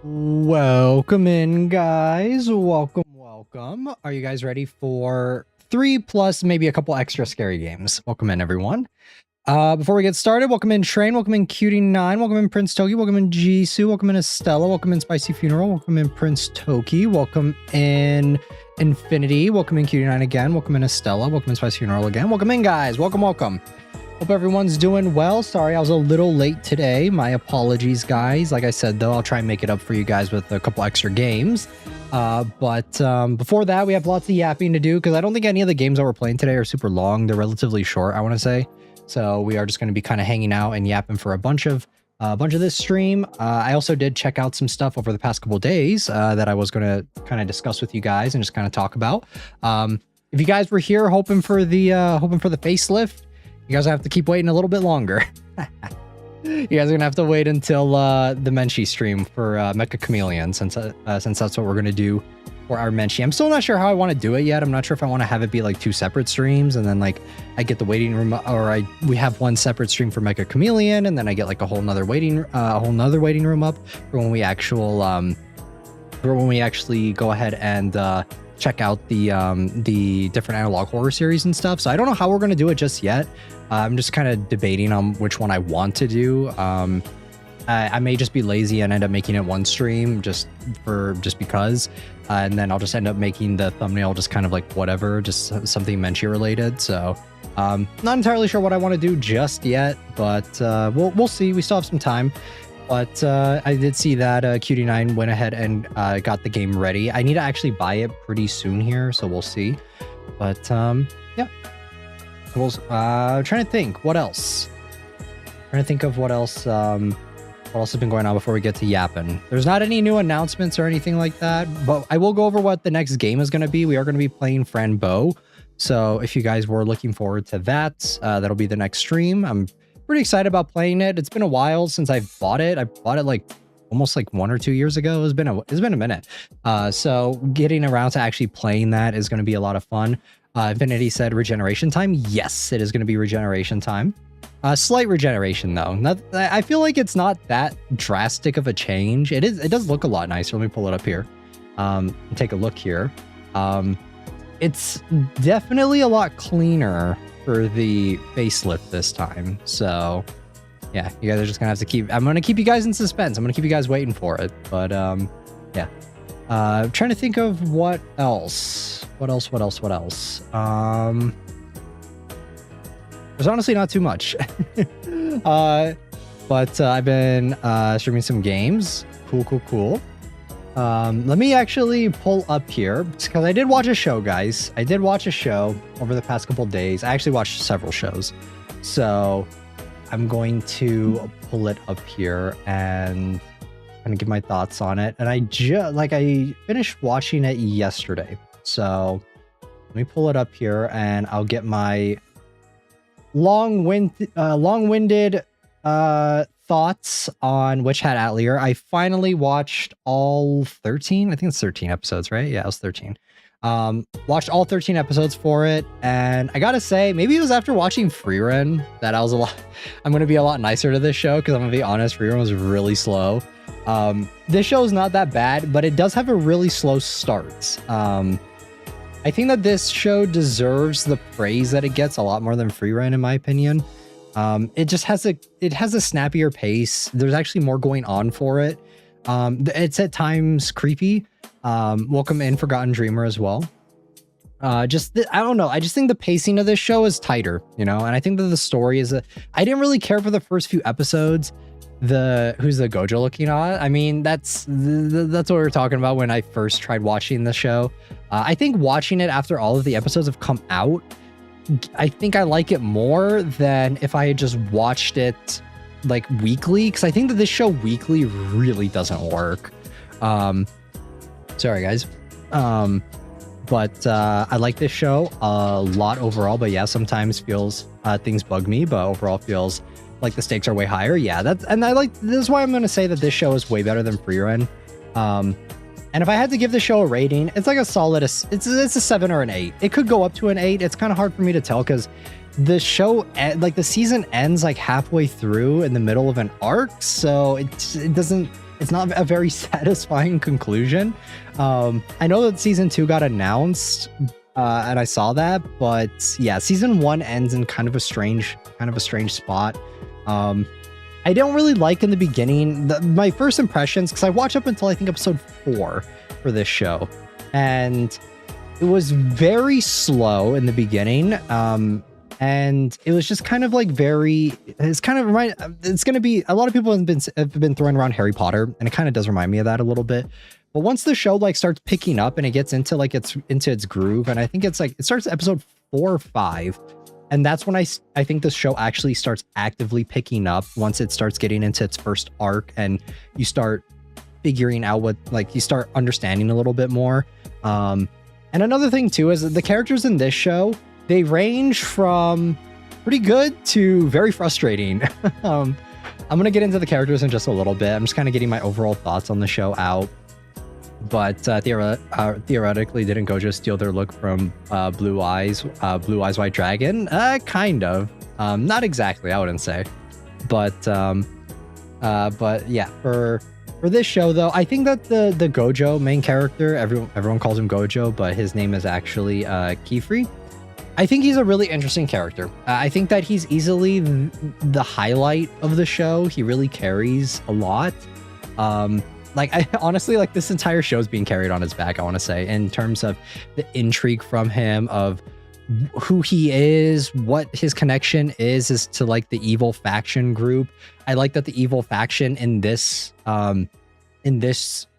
Welcome in, guys. Welcome. Are you guys ready for 3 plus maybe a couple extra scary games? Welcome in, everyone. Before we get started, welcome in Train, welcome in Cutie9, welcome in Prince Toki, welcome in Jisoo, welcome in Estella, welcome in Spicy Funeral, welcome in Prince Toki, welcome in Infinity, welcome in Cutie9 again, welcome in Estella, welcome in Spicy Funeral again, welcome in, guys. Welcome. Hope everyone's doing well. Sorry, I was a little late today. My apologies, guys. Like I said, though, I'll try and make it up for you guys with a couple extra games. But before that, we have lots of yapping to do because I don't think any of the games that we're playing today are super long. They're relatively short, I want to say. So we are just going to be kind of hanging out and yapping for a bunch of this stream. I also did check out some stuff over the past couple days that I was going to kind of discuss with you guys and just kind of talk about. If you guys were here hoping for the facelift, you guys have to keep waiting a little bit longer. You guys are gonna have to wait until the Menchie stream for Mecha Chameleon, since that's what we're gonna do for our Menchie. I'm still not sure how I want to do it yet. I'm not sure if I want to have it be like 2 separate streams, and then like I get the waiting room, or we have one separate stream for Mecha Chameleon, and then I get like a whole nother waiting room up for when we actually go ahead and check out the different analog horror series and stuff. So I don't know how we're going to do it just yet. I'm just kind of debating on which one I want to do. I may just be lazy and end up making it one stream just because, and then I'll just end up making the thumbnail just kind of like whatever, just something Menchie related. So not entirely sure what I want to do just yet, but we'll see. We still have some time. But I did see that Cutie9 went ahead and got the game ready. I need to actually buy it pretty soon here, so we'll see. But yeah, trying to think what else. Trying to think of what else has been going on before we get to yapping. There's not any new announcements or anything like that, but I will go over what the next game is going to be. We are going to be playing Franbo. So if you guys were looking forward to that, that'll be the next stream. I'm pretty excited about playing it. It's been a while since I bought it. I bought it like almost like 1 or 2 years ago. It's been a minute. So getting around to actually playing that is going to be a lot of fun. Infinity said regeneration time. Yes, it is going to be regeneration time. Slight regeneration though. I feel like it's not that drastic of a change. It does look a lot nicer. Let me pull it up here. Take a look here. It's definitely a lot cleaner for the facelift this time. So yeah, you guys are just gonna have to I'm gonna keep you guys in suspense. I'm gonna keep you guys waiting for it. But yeah. Trying to think of what else. There's honestly not too much. But I've been streaming some games. Cool. Let me actually pull up here because I did watch a show, guys. I did watch a show over the past couple days. I actually watched several shows. So I'm going to pull it up here and kind of give my thoughts on it. And I finished watching it yesterday. So let me pull it up here and I'll get my long-winded thoughts on Witch Hat Atelier. I finally watched all 13. I think it's 13 episodes, right? Yeah, it was 13. Watched all 13 episodes for it, and I gotta say, maybe it was after watching Freerun that I'm gonna be a lot nicer to this show, because I'm gonna be honest, Freerun was really slow. This show is not that bad, but it does have a really slow start. I think that this show deserves the praise that it gets a lot more than Freerun, in my opinion. It just has a snappier pace. There's actually more going on for it. It's at times creepy. Welcome in Forgotten Dreamer as well. I don't know. I just think the pacing of this show is tighter, and I think that the story is I didn't really care for the first few episodes. Who's the Gojo looking at? I mean, that's what we were talking about when I first tried watching the show. I think watching it after all of the episodes have come out, I think I like it more than if I had just watched it like weekly, because I think that this show weekly really doesn't work. Sorry guys. But I like this show a lot overall, but yeah, sometimes feels things bug me, but overall feels like the stakes are way higher. Yeah, this is why I'm going to say that this show is way better than Freerun. And if I had to give the show a rating, it's like a solid, it's a 7 or an 8. It could go up to an 8. It's kind of hard for me to tell because the show, like the season ends like halfway through in the middle of an arc. So it doesn't, it's not a very satisfying conclusion. I know that season 2 got announced, and I saw that, but yeah, season 1 ends in kind of a strange spot. I don't really like in the beginning my first impressions, because I watched up until I think episode 4 for this show, and it was very slow in the beginning. And it was just kind of like it's going to be, a lot of people have been throwing around Harry Potter, and it kind of does remind me of that a little bit. But once the show like starts picking up and it gets into like its groove, and I think it's like, it starts at episode 4 or 5. And that's when I think the show actually starts actively picking up, once it starts getting into its first arc and you start figuring out you start understanding a little bit more. And another thing too, is that the characters in this show, they range from pretty good to very frustrating. I'm going to get into the characters in just a little bit. I'm just kind of getting my overall thoughts on the show out. But theoretically, didn't Gojo steal their look from Blue Eyes White Dragon? Kind of. Not exactly, I wouldn't say. But yeah, for this show though, I think that the Gojo main character, everyone calls him Gojo, but his name is actually Kifri. I think he's a really interesting character. I think that he's easily the highlight of the show. He really carries a lot. I honestly, like, this entire show is being carried on his back, I want to say, in terms of the intrigue from him, of who he is, what his connection is to like the evil faction group. I like that the evil faction in this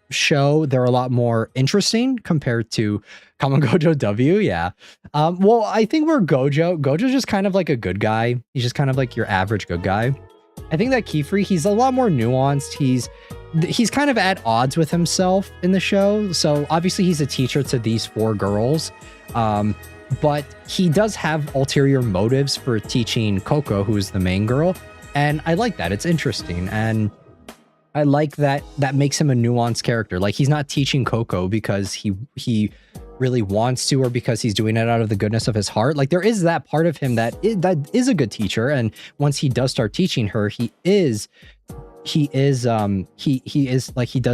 show, they're a lot more interesting compared to Common Gojo W. Yeah. Well, I think Gojo's just kind of like a good guy. He's just kind of like your average good guy. I think that Kifri, he's a lot more nuanced. He's kind of at odds with himself in the show. So obviously he's a teacher to these 4 girls. But he does have ulterior motives for teaching Coco, who is the main girl. And I like that. It's interesting. And I like that makes him a nuanced character. Like, he's not teaching Coco because he really wants to, or because he's doing it out of the goodness of his heart. Like, there is that part of him that is a good teacher. And once he does start teaching her, he does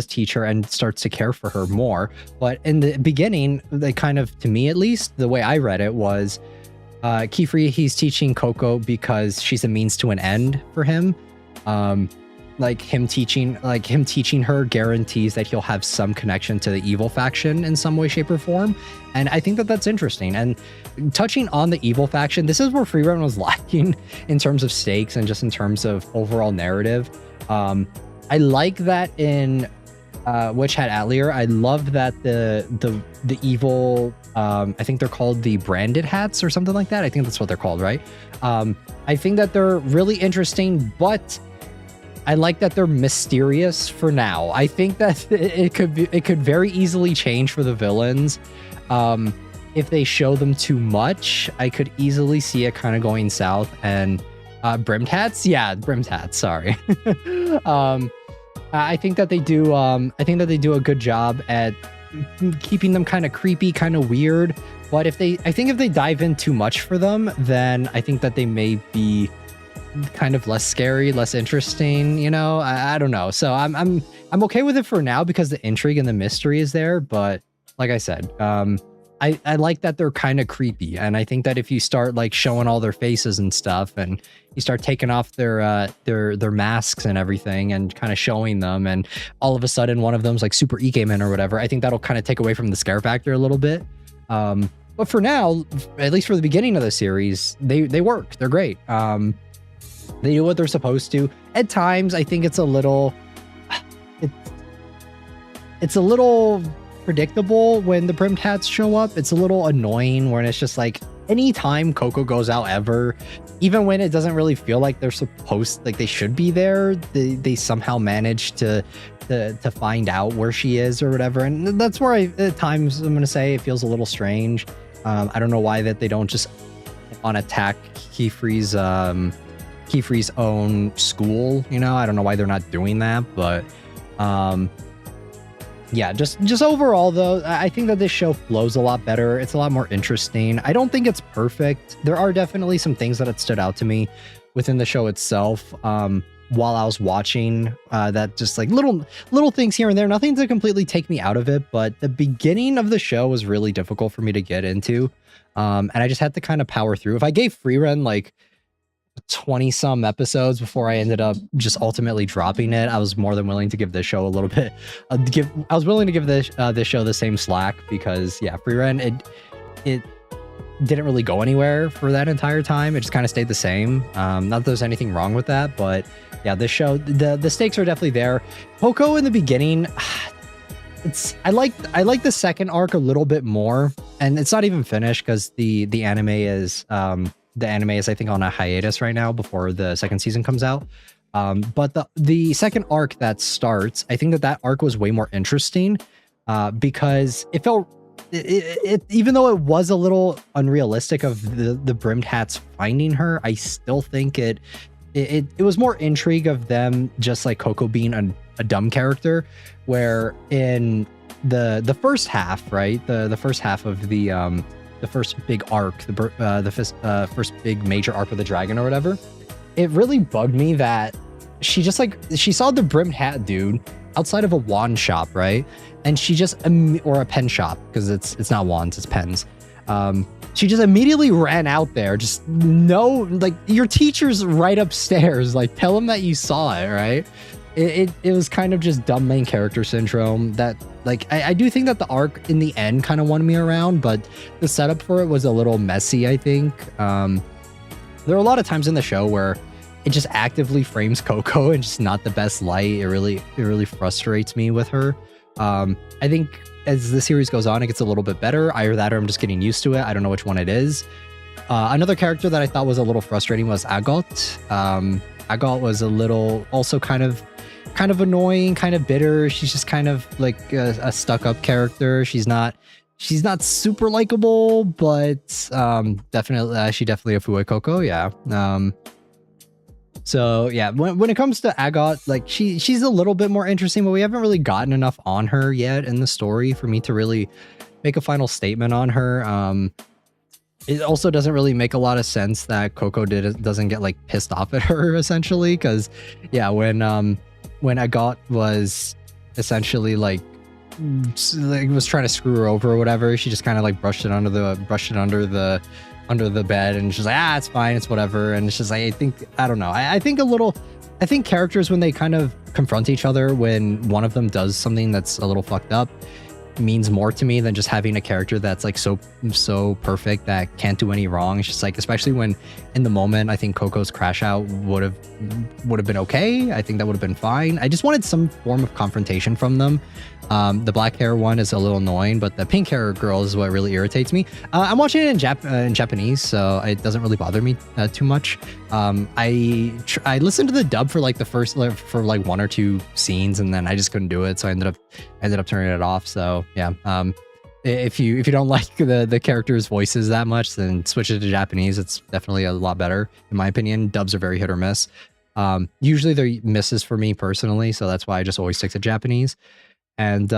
teach her and starts to care for her more. But in the beginning, they kind of, to me at least, the way I read it was, Kifri, he's teaching Coco because she's a means to an end for him. Him teaching her guarantees that he'll have some connection to the evil faction in some way, shape, or form. And I think that that's interesting. And touching on the evil faction, this is where Freerun was lacking in terms of stakes and just in terms of overall narrative. I like that in Witch Hat Atelier. I love that the evil, I think they're called the Branded Hats or something like that. I think that's what they're called, right? I think that they're really interesting, but I like that they're mysterious for now. I think that it could very easily change for the villains. If they show them too much, I could easily see it kind of going south. And brimmed hats, yeah, brimmed hats. Sorry. I think that they do. I think that they do a good job at keeping them kind of creepy, kind of weird. But if they dive in too much for them, then I think that they may be kind of less scary, less interesting, you know. I don't know. So I'm okay with it for now because the intrigue and the mystery is there. But like I said, I like that they're kind of creepy, and I think that if you start like showing all their faces and stuff, and you start taking off their masks and everything, and kind of showing them, and all of a sudden one of them's like super Ikemen or whatever, I think that'll kind of take away from the scare factor a little bit. But for now, at least for the beginning of the series, they work. They're great. They do what they're supposed to. At times, I think it's a little predictable when the brimmed hats show up. It's a little annoying when it's just like anytime Coco goes out ever, even when it doesn't really feel like they're supposed, like they should be there, they somehow manage to find out where she is or whatever. And that's where at times I'm gonna say it feels a little strange. I don't know why that they don't just attack Kifri's own school, you know. I don't know why they're not doing that, but yeah, just overall though, I think that this show flows a lot better. It's a lot more interesting. I don't think it's perfect. There are definitely some things that had stood out to me within the show itself. while I was watching, that just like little things here and there, nothing to completely take me out of it, but the beginning of the show was really difficult for me to get into. And I just had to kind of power through. If I gave free run like 20 some episodes before I ended up just ultimately dropping it, I was more than willing to give this show a little bit, I was willing to give this show the same slack, because yeah, free run, it didn't really go anywhere for that entire time. It just kind of stayed the same. Not that there's anything wrong with that, but yeah, this show, the stakes are definitely there. Poco in the beginning, I like the second arc a little bit more, and it's not even finished because the anime is I think on a hiatus right now before the second season comes out. But the second arc that starts, I think that arc was way more interesting, because it felt even though it was a little unrealistic of the brimmed hats finding her, I still think it was more intrigue of them just like Coco being a dumb character, where in the first half, right, the first half of the first big arc, the first big major arc with the dragon or whatever, it really bugged me that she saw the brimmed hat dude outside of a wand shop, right? And she just, or a pen shop, because it's not wands, it's pens. She just immediately ran out there. Just like, your teacher's right upstairs. Like, tell him that you saw it, right? It was kind of just dumb main character syndrome that, like, I do think that the arc in the end kind of won me around, but the setup for it was a little messy, I think. There are a lot of times in the show where it just actively frames Coco in just not the best light. It really frustrates me with her. I think as the series goes on, it gets a little bit better. Either that or I'm just getting used to it. I don't know which one it is. Another character that I thought was a little frustrating was Agot. Agot was a little also kind of annoying, kind of bitter. She's just kind of like a stuck-up character. She's not super likable, but definitely she definitely a Fue Coco, yeah. So yeah, when it comes to Agot, like she's a little bit more interesting, but we haven't really gotten enough on her yet in the story for me to really make a final statement on her. It also doesn't really make a lot of sense that Coco doesn't get like pissed off at her, essentially, because yeah, when Agot was essentially like was trying to screw her over or whatever, she just kind of like brushed it under the bed, and she's like, it's fine, it's whatever. And it's just like, I don't know. I think characters, when they kind of confront each other, when one of them does something that's a little fucked up, means more to me than just having a character that's like so perfect that can't do any wrong. It's just like, especially when in the moment, I think Coco's crash out would have been okay. I think that would have been fine. I just wanted some form of confrontation from them. The black hair one is a little annoying, but the pink hair girl is what really irritates me. I'm watching it in Japanese, so it doesn't really bother me too much. I listened to the dub for like for like one or two scenes, and then I just couldn't do it, so I ended up turning it off. So yeah, if you don't like the characters' voices that much, then switch it to Japanese. It's definitely a lot better, in my opinion. Dubs are very hit or miss. Usually they're misses for me personally, so that's why I just always stick to Japanese. And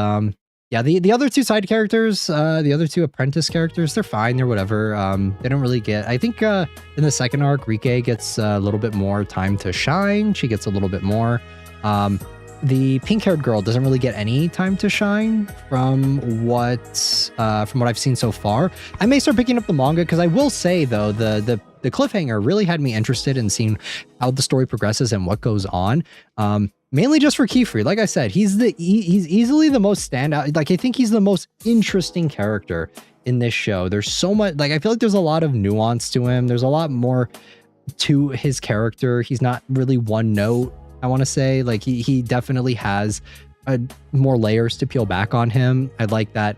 yeah, the other two side characters, the other two apprentice characters, they're fine, they're whatever. They don't really get, I think in the second arc, Rike gets a little bit more time to shine. She gets a little bit more. The pink-haired girl doesn't really get any time to shine from what I've seen so far. I may start picking up the manga, because I will say though, the cliffhanger really had me interested in seeing how the story progresses and what goes on. Mainly just for Keyfree. Like I said, he's easily the most standout. Like, I think he's the most interesting character in this show. There's so much, like, I feel like there's a lot of nuance to him. There's a lot more to his character. He's not really one note, I want to say. Like, he definitely has more layers to peel back on him. I like that.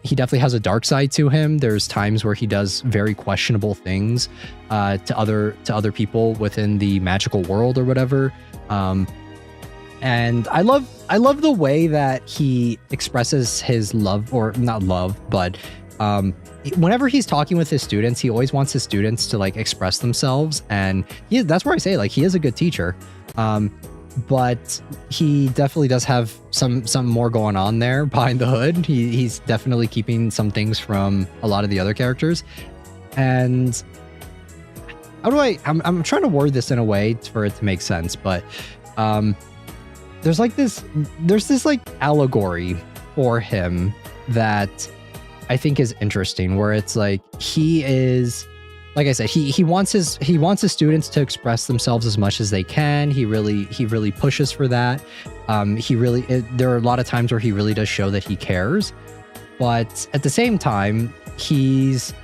He definitely has a dark side to him. There's times where he does very questionable things to other people within the magical world or whatever. And I love the way that he expresses his love, or not love, but whenever he's talking with his students, he always wants his students to like express themselves, and that's where I say, like, he is a good teacher. But he definitely does have some more going on there behind the hood. He's definitely keeping some things from a lot of the other characters, and how do I'm trying to word this in a way for it to make sense, but there's this like allegory for him that I think is interesting, where it's like he is, like I said, he wants his students to express themselves as much as they can. He really pushes for that. There are a lot of times where he really does show that he cares, but at the same time, he's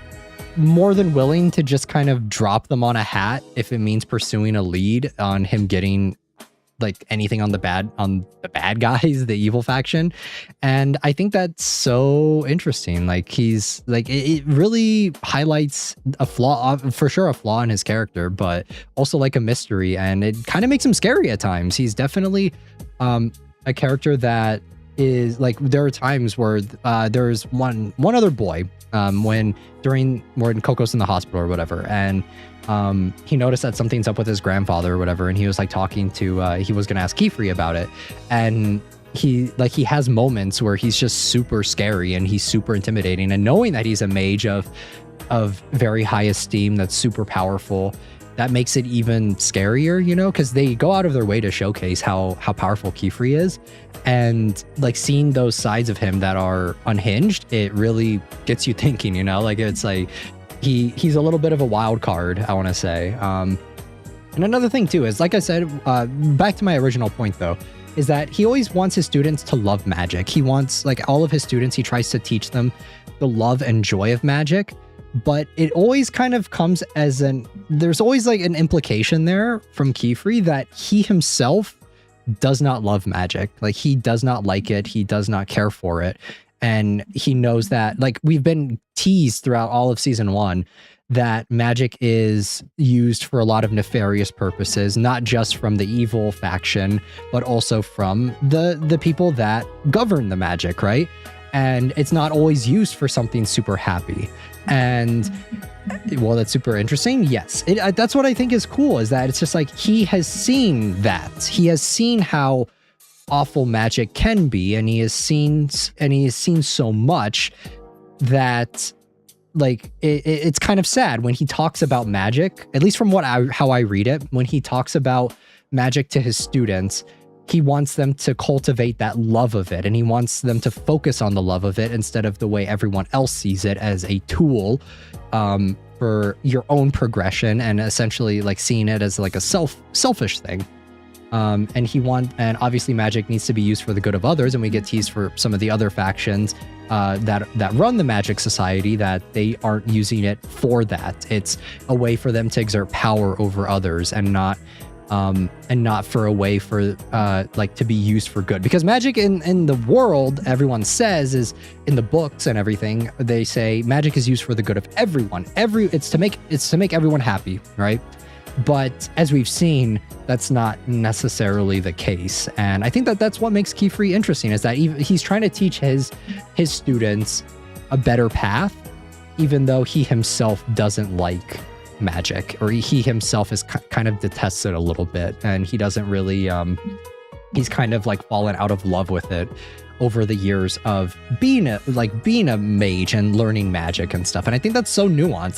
more than willing to just kind of drop them on a hat if it means pursuing a lead on him getting like anything on the bad guys, the evil faction. And I think that's so interesting. Like he's like, it really highlights a flaw, for sure, a flaw in his character, but also like a mystery, and it kind of makes him scary at times. He's definitely a character that is like, there are times where there's one other boy when Coco's in the hospital or whatever, and he noticed that something's up with his grandfather or whatever, and he was like talking to he was gonna ask Kifri about it, and he has moments where he's just super scary and he's super intimidating, and knowing that he's a mage of very high esteem that's super powerful, that makes it even scarier, you know, because they go out of their way to showcase how powerful Kifri is. And like seeing those sides of him that are unhinged, it really gets you thinking, you know, like it's like he's a little bit of a wild card, I want to say. And another thing too is, like I said, back to my original point though, is that he always wants his students to love magic. He wants, like, all of his students, he tries to teach them the love and joy of magic. But it always kind of comes as there's always like an implication there from Kifri that he himself does not love magic. Like he does not like it. He does not care for it. And he knows that, like, we've been teased throughout all of season 1 that magic is used for a lot of nefarious purposes, not just from the evil faction, but also from the people that govern the magic, right? And it's not always used for something super happy. And well, that's super interesting. Yes, that's what I think is cool, is that it's just like he has seen that. He has seen how awful magic can be, and he has seen so much that, like, it's kind of sad when he talks about magic, at least from how I read it, when he talks about magic to his students. He wants them to cultivate that love of it, and he wants them to focus on the love of it instead of the way everyone else sees it, as a tool for your own progression, and essentially like seeing it as like a selfish thing. And obviously magic needs to be used for the good of others, and we get teased for some of the other factions that run the magic society that they aren't using it for that. It's a way for them to exert power over others, and not for a way for like to be used for good. Because magic in the world, everyone says, is in the books and everything, they say magic is used for the good of everyone. It's to make everyone happy, right? But as we've seen, that's not necessarily the case. And I think that's what makes Kifri interesting, is that he's trying to teach his students a better path, even though he himself doesn't like magic, or he himself is kind of detests it a little bit, and he doesn't really he's kind of like fallen out of love with it over the years of being a mage and learning magic and stuff. And I think that's so nuanced.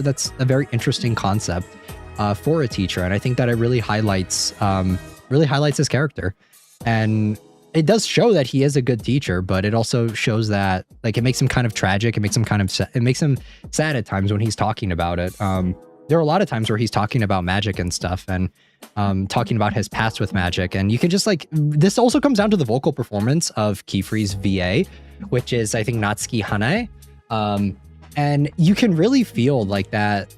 That's a very interesting concept for a teacher, and I think that it really highlights his character. And it does show that he is a good teacher, but it also shows that, like, it makes him kind of tragic. It makes him sad at times when he's talking about it. There are a lot of times where he's talking about magic and stuff, and talking about his past with magic. And you can just, like, this also comes down to the vocal performance of Kifri's VA, which is, I think, Natsuki Hanae. And you can really feel like that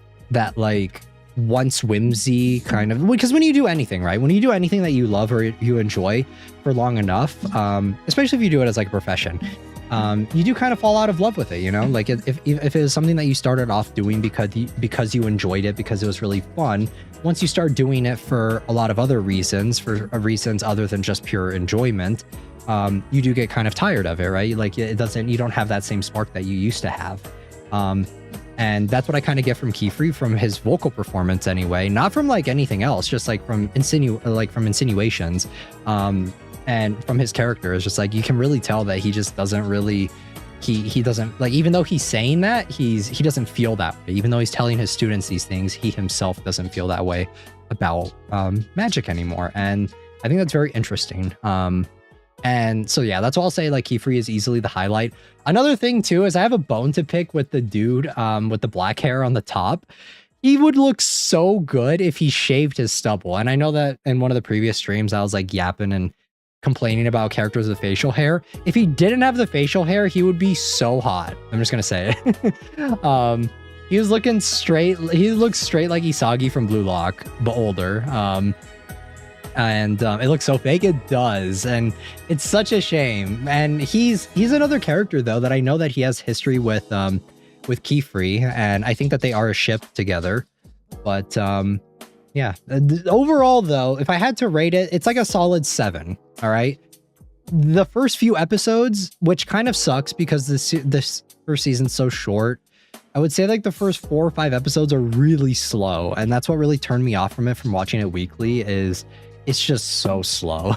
like once whimsy kind of, because when you do anything, right? When you do anything that you love or you enjoy for long enough, especially if you do it as like a profession, you do kind of fall out of love with it, you know? Like if it was something that you started off doing because you enjoyed it, because it was really fun, once you start doing it for a lot of other reasons, for reasons other than just pure enjoyment, you do get kind of tired of it, right? Like you don't have that same spark that you used to have. And that's what I kind of get from Kifri, from his vocal performance anyway, not from like anything else, just like from insinuations, and from his character. It's just like, you can really tell that he just doesn't really he doesn't, like, even though he's saying that, he doesn't feel that way. Even though he's telling his students these things, he himself doesn't feel that way about magic anymore. And I think that's very interesting. And so yeah, that's why I'll say like Keyfree is easily the highlight. Another thing too is I have a bone to pick with the dude with the black hair on the top. He would look so good if he shaved his stubble. And I know that in one of the previous streams I was like yapping and complaining about characters with facial hair. If he didn't have the facial hair, he would be so hot. I'm just gonna say it. He was looking straight. He looks straight like Isagi from Blue Lock, but older. And it looks so fake. It does, and it's such a shame. And he's another character though that I know that he has history with Keyfree, and I think that they are a ship together. But yeah, overall though, if I had to rate it, it's like a solid 7. All right. The first few episodes, which kind of sucks because this first season's so short, I would say like the first 4 or 5 episodes are really slow, and that's what really turned me off from it, from watching it weekly. Is it's just so slow.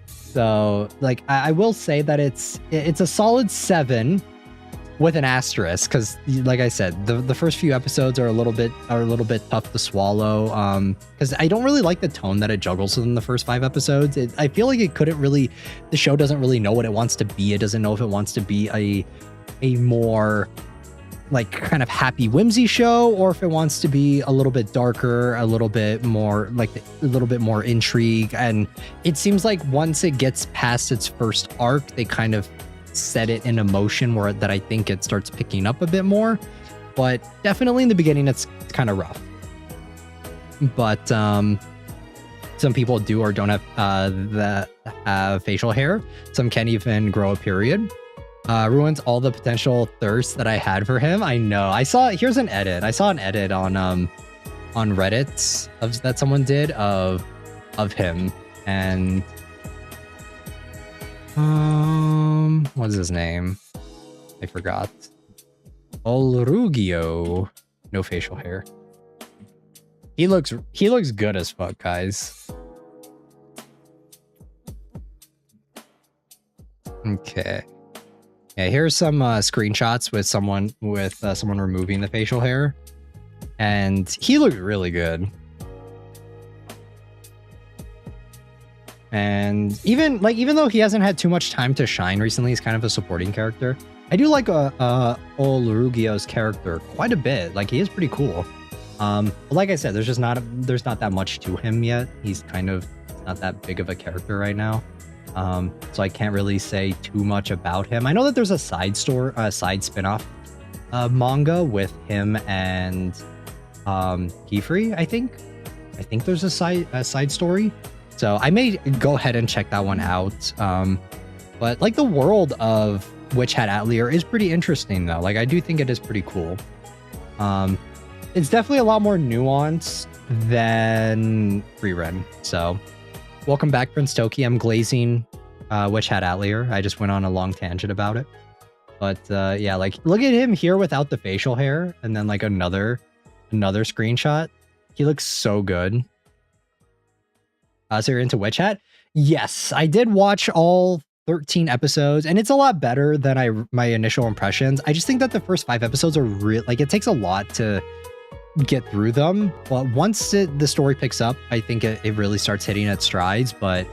So like I will say that it's a solid 7 with an asterisk, because like I said, the first few episodes are a little bit tough to swallow, because I don't really like the tone that it juggles in the first 5 episodes. I feel like the show doesn't really know what it wants to be. It doesn't know if it wants to be a more like kind of happy whimsy show, or if it wants to be a little bit darker, a little bit more intrigue. And it seems like once it gets past its first arc, they kind of set it in a motion that I think it starts picking up a bit more. But definitely in the beginning it's kind of rough. But some people do or don't have facial hair. Some can't even grow a period. Ruins all the potential thirst that I had for him. I know. Here's an edit. I saw an edit on Reddit that someone did of him, and what's his name? I forgot. Olrugio. No facial hair. He looks good as fuck, guys. Okay. Yeah, here's some screenshots with someone removing the facial hair, and he looked really good. And even though he hasn't had too much time to shine recently, he's kind of a supporting character. I do like Olrugio's character quite a bit. Like, he is pretty cool. But like I said, there's not that much to him yet. He's kind of not that big of a character right now. So I can't really say too much about him. I know that there's a side spin-off manga with him and Keyfree, I think there's a side story. So I may go ahead and check that one out. But like the world of Witch Hat Atelier is pretty interesting though. Like I do think it is pretty cool. It's definitely a lot more nuanced than Free Ren. So welcome back, Prince Toki. I'm glazing Witch Hat Atelier. I just went on a long tangent about it. But yeah, like look at him here without the facial hair, and then like another screenshot. He looks so good. So you're into Witch Hat? Yes, I did watch all 13 episodes, and it's a lot better than my initial impressions. I just think that the first 5 episodes are real. Like it takes a lot to get through them, but once the story picks up, I think it really starts hitting its strides. But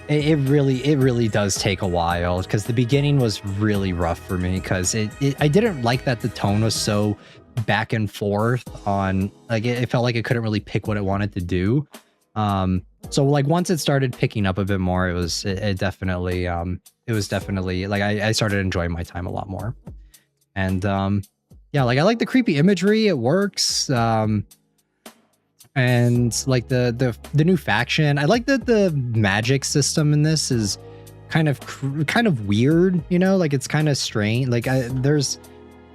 it really does take a while, because the beginning was really rough for me, because I didn't like that the tone was so back and forth on, like it felt like it couldn't really pick what it wanted to do. So like once it started picking up a bit more, it was definitely like I started enjoying my time a lot more. And yeah, like I like the creepy imagery, it works. And like the new faction, I like that the magic system in this is kind of weird, you know, like it's kind of strange. Like there's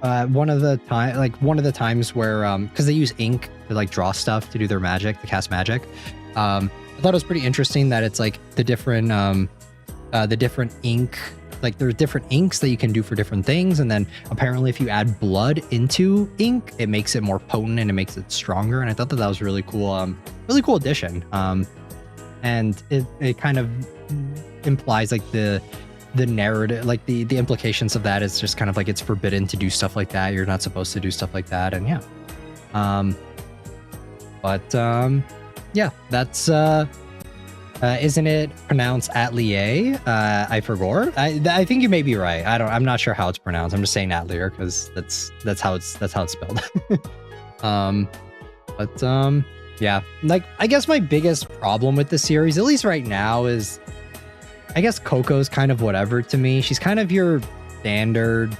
one of the times where because they use ink to like draw stuff to do their magic, to cast magic. I thought it was pretty interesting that it's like the different ink, like there's different inks that you can do for different things, and then apparently if you add blood into ink, it makes it more potent and it makes it stronger. And I thought that was really cool addition. And it kind of implies like the the narrative, like the implications of that is just kind of like it's forbidden to do stuff like that. You're not supposed to do stuff like that, and yeah. Yeah, that's isn't it pronounced Atelier? I forgot. I think you may be right. I'm not sure how it's pronounced. I'm just saying Atelier because that's how it's spelled. Yeah, like I guess my biggest problem with the series, at least right now, is I guess Coco's kind of whatever to me. She's kind of your standard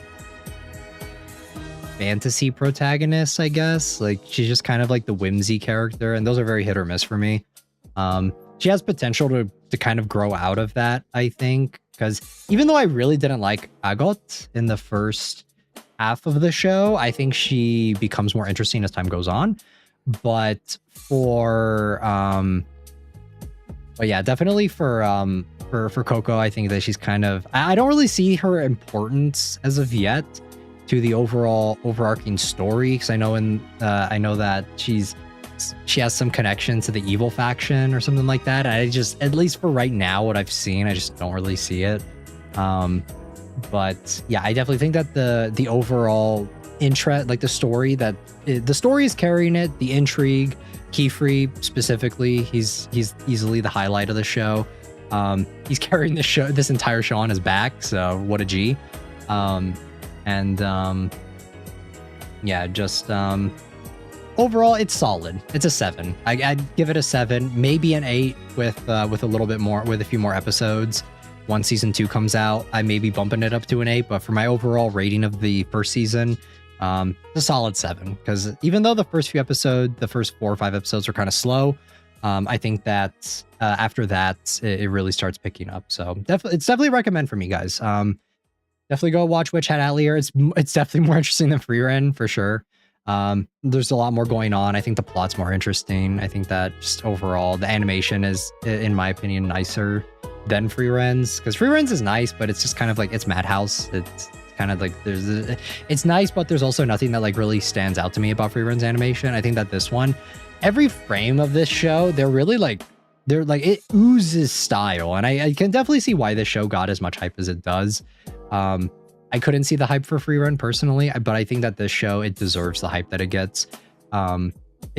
fantasy protagonist, I guess. Like she's just kind of like the whimsy character, and those are very hit or miss for me. She has potential to kind of grow out of that, I think, because even though I really didn't like Agot in the first half of the show, I think she becomes more interesting as time goes on. But yeah, definitely for Coco, I think that she's kind of, I don't really see her importance as of yet to the overall overarching story, because I know that she has some connection to the evil faction or something like that. I just, at least for right now, what I've seen, I just don't really see it. But yeah, I definitely think that the overall interest, like the story is carrying it. The intrigue, Keyfree specifically, he's easily the highlight of the show. He's carrying this entire show on his back, so what a G. Yeah, just overall it's solid. It's a 7. I'd give it a 7, maybe an 8 with a little bit more, with a few more episodes. Once season 2 comes out, I may be bumping it up to an 8, but for my overall rating of the first season, it's a solid 7, because even though the first 4 or 5 episodes are kind of slow, I think that after that it really starts picking up. So it's definitely a recommend for me, guys. Definitely go watch Witch Hat Atelier. It's definitely more interesting than Free Ren for sure. There's a lot more going on. I think the plot's more interesting. I think that just overall the animation is, in my opinion, nicer than Free Ren's, because Free Ren's is nice, but it's just kind of like, it's Madhouse. It's kind of like it's nice, but there's also nothing that like really stands out to me about Free Ren's animation. I think that this one, every frame of this show, they're like it oozes style, and I can definitely see why this show got as much hype as it does. I couldn't see the hype for Free Ren personally, but I think that this show, it deserves the hype that it gets.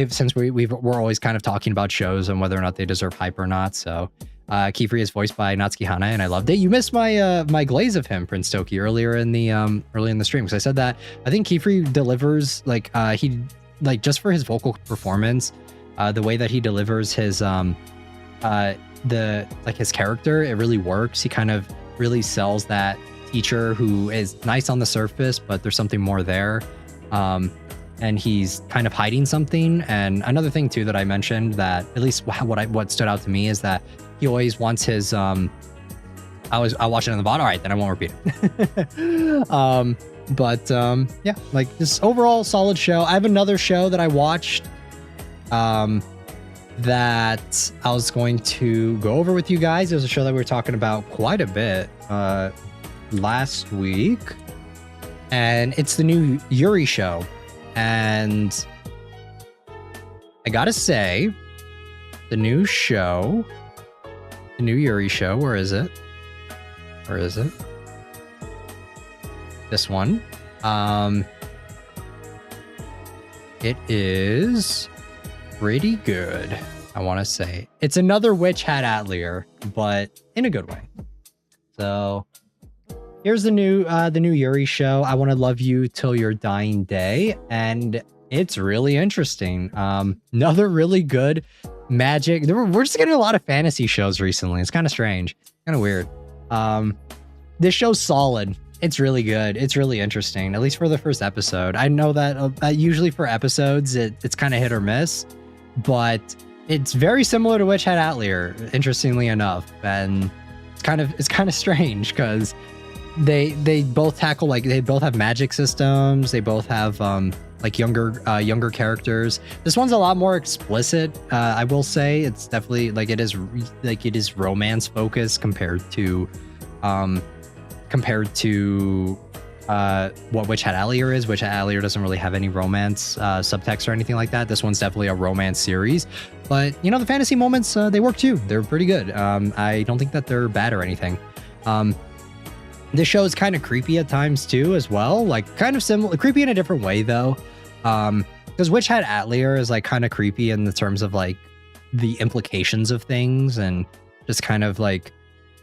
Since we're always kind of talking about shows and whether or not they deserve hype or not. So Keyfree is voiced by Natsuki Hana, and I loved it. You missed my glaze of him, Prince Toki, earlier in the stream, because I said that I think Keyfree delivers just for his vocal performance, the way that he delivers his his character, it really works. He kind of really sells that teacher who is nice on the surface, but there's something more there. And he's kind of hiding something. And another thing too that I mentioned, that at least what stood out to me, is that he always wants his I'll watch it on the bottom. All right, then I won't repeat it. Yeah, like this overall solid show. I have another show that I watched that I was going to go over with you guys. It was a show that we were talking about quite a bit last week, and it's the new Yuri show. And I gotta say, the new Yuri show, where is it? This one. It is pretty good, I want to say. It's another Witch Hat Atelier, but in a good way. So here's the new Yuri show. I Want to Love You Till Your Dying Day, and it's really interesting. Another really good magic. We're just getting a lot of fantasy shows recently. It's kind of strange, kind of weird. This show's solid. It's really good. It's really interesting, at least for the first episode. I know that usually for episodes, it's kind of hit or miss, but it's very similar to Witch Hat Atelier, interestingly enough. And it's kind of strange, because they both tackle, like, they both have magic systems. They both have like younger characters. This one's a lot more explicit. I will say it's definitely it is romance focused compared to what Witch Hat Atelier is. Witch Hat Atelier doesn't really have any romance subtext or anything like that. This one's definitely a romance series, but you know, the fantasy moments, they work too. They're pretty good. I don't think that they're bad or anything. This show is kind of creepy at times too, as well. Like kind of similar, creepy in a different way though. Because Witch Hat Atelier is like kind of creepy in the terms of like the implications of things, and just kind of like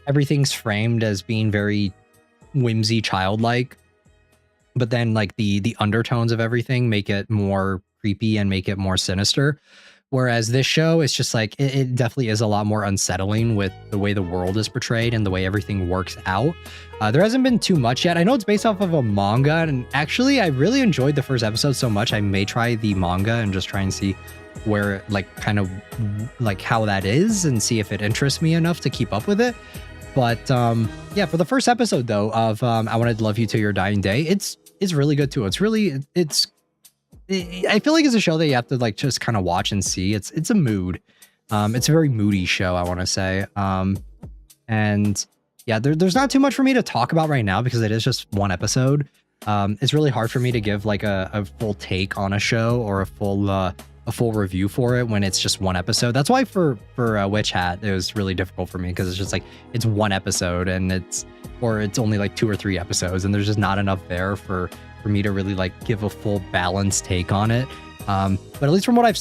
everything's framed as being very whimsy, childlike. But then like the undertones of everything make it more creepy and make it more sinister. Whereas this show is just like, it definitely is a lot more unsettling with the way the world is portrayed and the way everything works out. There hasn't been too much yet. I know it's based off of a manga, and actually I really enjoyed the first episode so much I may try the manga and just try and see where like kind of like how that is and see if it interests me enough to keep up with it. But yeah, for the first episode though of I Wanted to Love You Till Your Dying Day, it's really good too. I feel like it's a show that you have to like just kind of watch and see. It's a mood. It's a very moody show, I want to say. And yeah, there's not too much for me to talk about right now because it is just one episode. It's really hard for me to give like a full take on a show or a full review for it when it's just one episode. That's why for Witch Hat it was really difficult for me, because it's just like it's one episode and it's only like 2 or 3 episodes, and there's just not enough there for me to really like give a full balanced take on it. But at least from what I've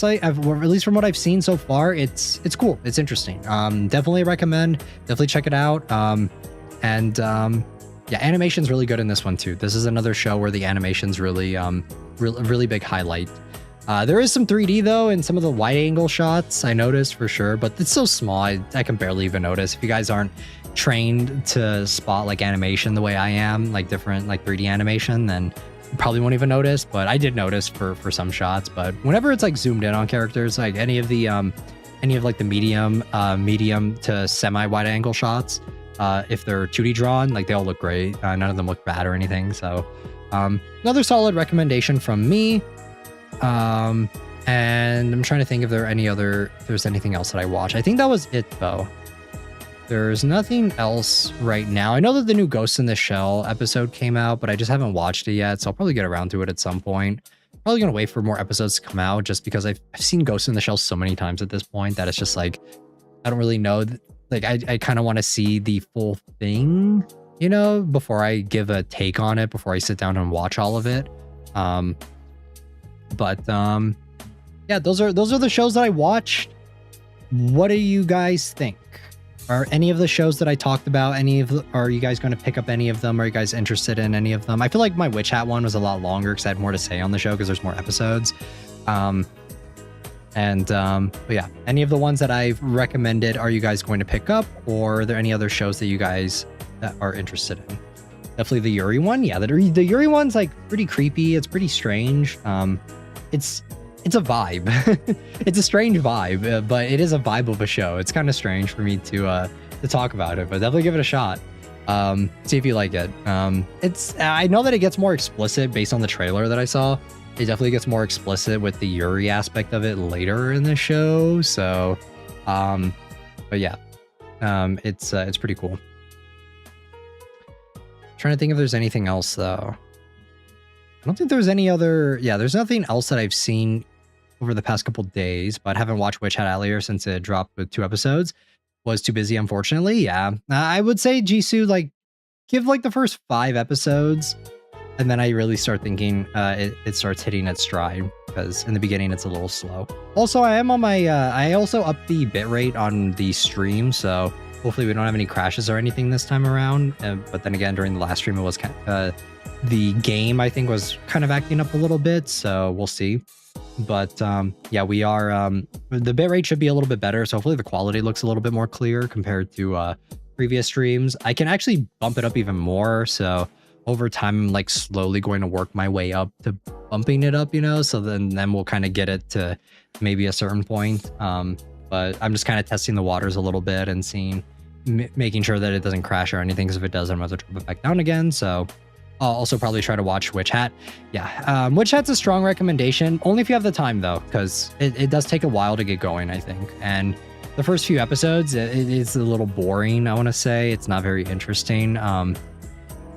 seen so far, it's cool. It's interesting. Definitely recommend. Definitely check it out. Yeah, animation's really good in this one too. This is another show where the animation's really really big highlight. There is some 3D though in some of the wide angle shots, I noticed for sure, but it's so small I can barely even notice. If you guys aren't trained to spot like animation the way I am, like different like 3D animation, then you probably won't even notice. But I did notice for some shots. But whenever it's like zoomed in on characters, like any of like the medium to semi wide angle shots, if they're 2D drawn, like they all look great. None of them look bad or anything. So another solid recommendation from me. And I'm trying to think if there's anything else that I watched. I think that was it though. There's nothing else right now. I know that the new Ghost in the Shell episode came out, but I just haven't watched it yet, so I'll probably get around to it at some point. Probably gonna wait for more episodes to come out, just because I've seen Ghost in the Shell so many times at this point that it's just like I don't really know. Like I kind of want to see the full thing, you know, before I give a take on it, before I sit down and watch all of it. Yeah, those are the shows that I watched. What do you guys think? Are any of the shows that I talked about, are you guys going to pick up any of them? Are you guys interested in any of them? I feel like my Witch Hat one was a lot longer because I had more to say on the show because there's more episodes. But yeah, any of the ones that I've recommended, are you guys going to pick up, or are there any other shows that you guys that are interested in? Definitely the Yuri one. Yeah, the Yuri one's like pretty creepy. It's pretty strange. It's a vibe. It's a strange vibe, but it is a vibe of a show. It's kind of strange for me to talk about it, but definitely give it a shot. See if you like it. I know that it gets more explicit based on the trailer that I saw. It definitely gets more explicit with the Yuri aspect of it later in the show. So, but yeah, it's pretty cool. Trying to think if there's anything else though. I don't think there's any other. Yeah, there's nothing else that I've seen over the past couple days, but haven't watched Witch Hat Atelier since it dropped with 2 episodes. Was too busy, unfortunately. Yeah, I would say Jisoo, like, give like the first 5 episodes, and then I really start thinking it starts hitting its stride, because in the beginning it's a little slow. Also, I am on my I also upped the bitrate on the stream, so hopefully we don't have any crashes or anything this time around. But then again, during the last stream, it was the game, I think, was kind of acting up a little bit, so we'll see. But yeah, we are the bitrate should be a little bit better, so hopefully the quality looks a little bit more clear compared to previous streams. I can actually bump it up even more, so over time I'm like slowly going to work my way up to bumping it up, you know, so then we'll kind of get it to maybe a certain point. But I'm just kind of testing the waters a little bit and seeing, making sure that it doesn't crash or anything, because if it does, I'm going to drop it back down again. So I'll also probably try to watch Witch Hat. Yeah, Witch Hat's a strong recommendation, only if you have the time though, because it does take a while to get going, I think. And the first few episodes, it is a little boring, I want to say. It's not very interesting.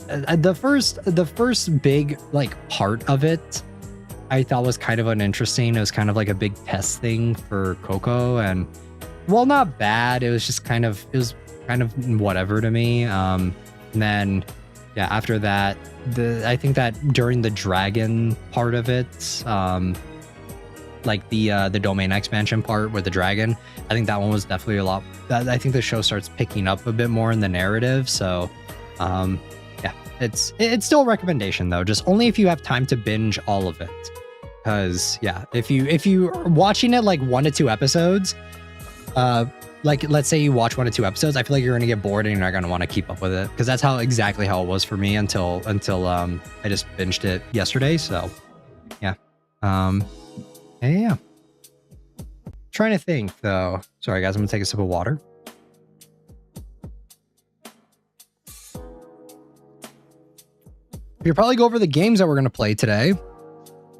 The first big like part of it, I thought was kind of uninteresting. It was kind of like a big test thing for Coco, and well, not bad. It was just kind of whatever to me. And then yeah, after that, I think that during the dragon part of it, like the domain expansion part with the dragon, I think that one was definitely a lot. I think the show starts picking up a bit more in the narrative. So, yeah, it's still a recommendation though, just only if you have time to binge all of it. Because yeah, if you are watching it like 1 to 2 episodes, like let's say you watch 1 to 2 episodes, I feel like you're gonna get bored and you're not gonna want to keep up with it. Because that's exactly how it was for me until I just binged it yesterday. So yeah, yeah. Trying to think though. Sorry guys, I'm gonna take a sip of water. We'll probably go over the games that we're gonna play today.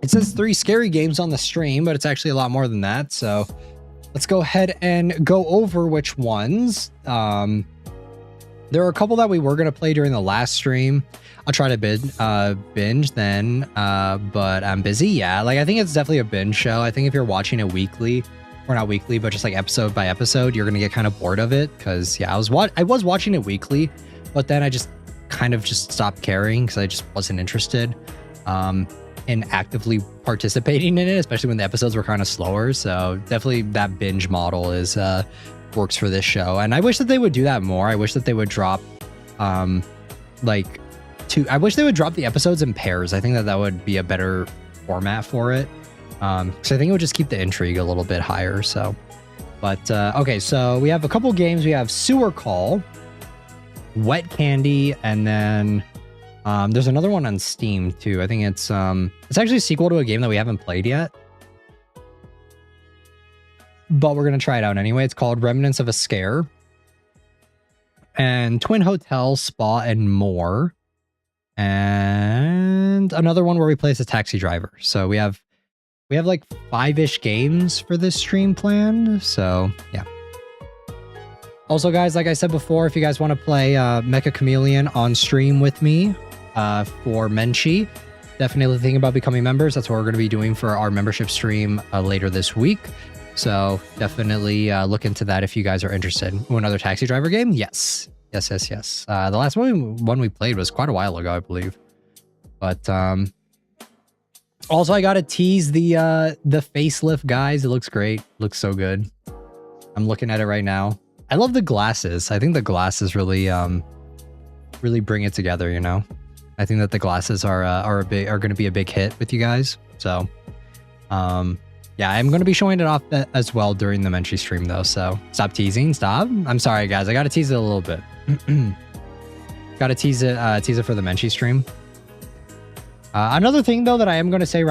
It says 3 scary games on the stream, but it's actually a lot more than that. So let's go ahead and go over which ones. There are a couple that we were going to play during the last stream. I'll try to binge then, but I'm busy. Yeah, like I think it's definitely a binge show. I think if you're watching it weekly, or not weekly, but just like episode by episode, you're going to get kind of bored of it. Because yeah, I was watching it weekly, but then I just kind of just stopped caring because I just wasn't interested. In actively participating in it, especially when the episodes were kind of slower. So definitely that binge model is works for this show. And I wish that they would do that more. I wish that they would drop I wish they would drop the episodes in pairs. I think that would be a better format for it. So I think it would just keep the intrigue a little bit higher. So, but okay, so we have a couple games. We have Sewer Call, Wet Candy, and then there's another one on Steam too. I think it's actually a sequel to a game that we haven't played yet, but we're gonna try it out anyway. It's called Remnants of a Scare, and Twin Hotel, Spa, and more, and another one where we play as a taxi driver. So we have like 5-ish games for this stream planned. So yeah. Also, guys, like I said before, if you guys want to play Mecha Chameleon on stream with me for Menchi, definitely think about becoming members. That's what we're going to be doing for our membership stream later this week. So definitely look into that if you guys are interested. Another taxi driver game? Yes. Yes. The last one we played was quite a while ago, I believe. But also, I got to tease the facelift, guys. It looks great. Looks so good. I'm looking at it right now. I love the glasses. I think the glasses really bring it together, you know. I think that the glasses are going to be a big hit with you guys. So, yeah, I'm going to be showing it off as well during the Menchi stream though. So stop teasing. Stop. I'm sorry, guys. I got to tease it a little bit. Got to tease it for the Menchi stream. Another thing though that I am going to say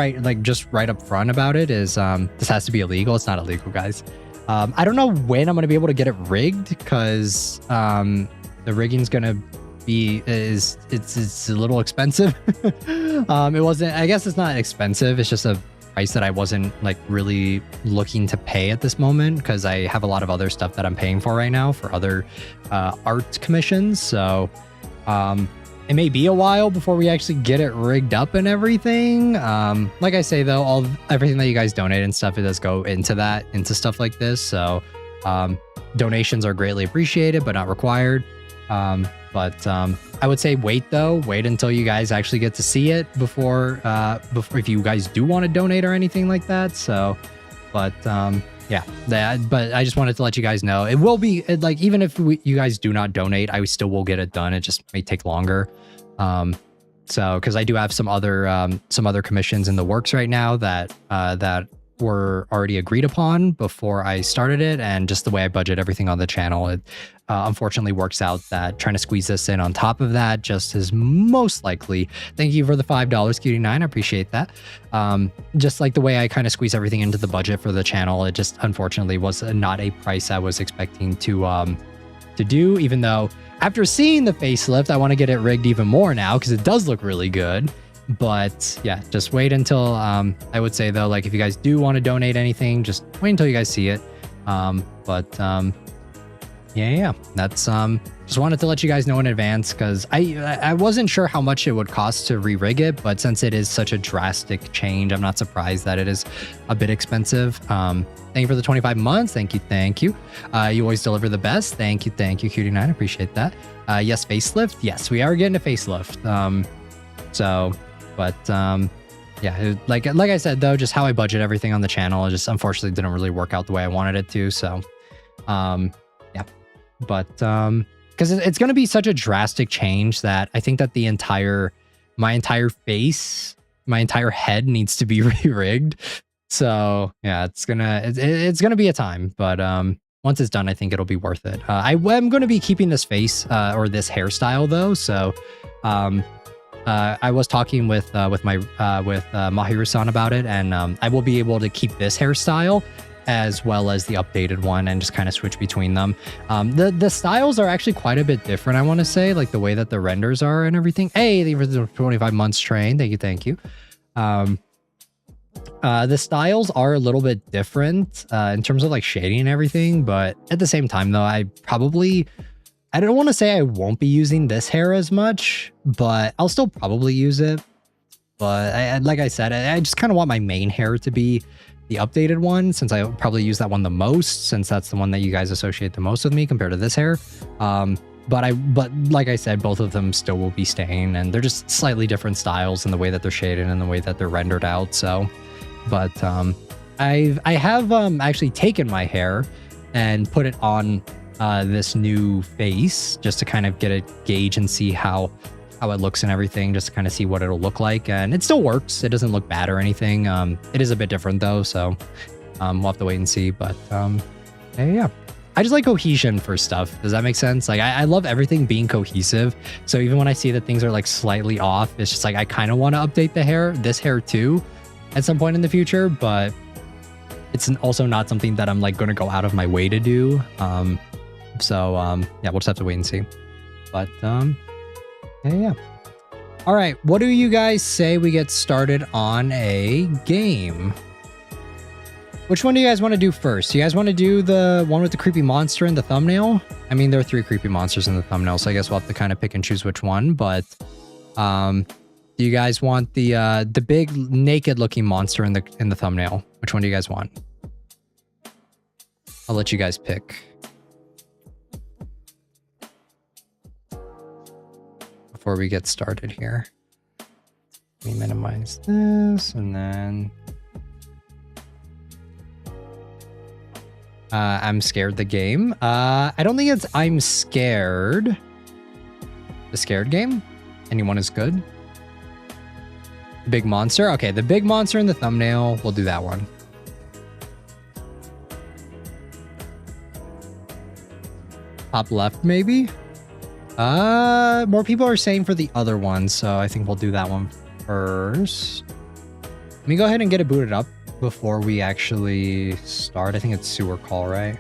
just right up front about it is this has to be illegal. It's not illegal, guys. I don't know when I'm going to be able to get it rigged because the rigging's going to be it's a little expensive. It wasn't, I guess it's not expensive. It's just a price that I wasn't like really looking to pay at this moment because I have a lot of other stuff that I'm paying for right now for other art commissions. So it may be a while before we actually get it rigged up and everything. Like I say though, everything that you guys donate and stuff, it does go into stuff like this. So donations are greatly appreciated, but not required. But I would say wait until you guys actually get to see it before if you guys do want to donate or anything like that. So, but yeah, but I just wanted to let you guys know it will be like, even if you guys do not donate, I still will get it done. It just may take longer. So, cause I do have some other commissions in the works right now that were already agreed upon before I started it, and just the way I budget everything on the channel, it unfortunately works out that trying to squeeze this in on top of that just is most likely. Thank you for the $5, Cutie9. I appreciate that. Just like the way I kind of squeeze everything into the budget for the channel, it just unfortunately was not a price I was expecting to do, even though after seeing the facelift, I want to get it rigged even more now because it does look really good. But yeah, just wait until I would say though, like if you guys do want to donate anything, just wait until you guys see it. Yeah. That's just wanted to let you guys know in advance because I wasn't sure how much it would cost to re-rig it, but since it is such a drastic change, I'm not surprised that it is a bit expensive. Thank you for the 25 months. Thank you. You always deliver the best. Thank you, Cutie9. Appreciate that. Yes, facelift. Yes, we are getting a facelift. Yeah, like I said though, just how I budget everything on the channel, it just unfortunately didn't really work out the way I wanted it to. So, yeah, but because it's going to be such a drastic change that I think that my entire face, my entire head needs to be re-rigged. So yeah, it's gonna be a time, but once it's done, I think it'll be worth it. I am going to be keeping this face or this hairstyle though. So I was talking with Mahiru-san about it, and I will be able to keep this hairstyle as well as the updated one and just kind of switch between them. The styles are actually quite a bit different, I want to say, like the way that the renders are and everything. Hey, thank you for the 25 months train. Thank you. The styles are a little bit different in terms of like shading and everything, but at the same time though, I don't want to say I won't be using this hair as much, but I'll still probably use it. But like I said, I just kind of want my main hair to be the updated one, since I probably use that one the most, since that's the one that you guys associate the most with me compared to this hair. But like I said, both of them still will be staying, and they're just slightly different styles in the way that they're shaded and the way that they're rendered out. So, but I have actually taken my hair and put it on this new face just to kind of get a gauge and see how it looks and everything, just to kind of see what it'll look like. And it still works. It doesn't look bad or anything. It is a bit different though, so we'll have to wait and see. But yeah. I just like cohesion for stuff. Does that make sense? Like I love everything being cohesive. So even when I see that things are like slightly off, it's just like I kind of want to update this hair too at some point in the future, but it's also not something that I'm like going to go out of my way to do. Yeah, we'll just have to wait and see. But yeah. All right, what do you guys say we get started on a game? Which one do you guys want to do first? Do you guys want to do the one with the creepy monster in the thumbnail? I mean, there are 3 creepy monsters in the thumbnail, so I guess we'll have to kind of pick and choose which one. But do you guys want the big naked looking monster in the thumbnail? Which one do you guys want? I'll let you guys pick. Before we get started here, let me minimize this, and then I'm scared the game. I don't think it's I'm scared. The scared game? Anyone is good? Big monster? Okay, the big monster in the thumbnail. We'll do that one. Top left, maybe? More people are saying for the other one, so I think we'll do that one first. Let me go ahead and get it booted up before we actually start. I think it's sewer call, right?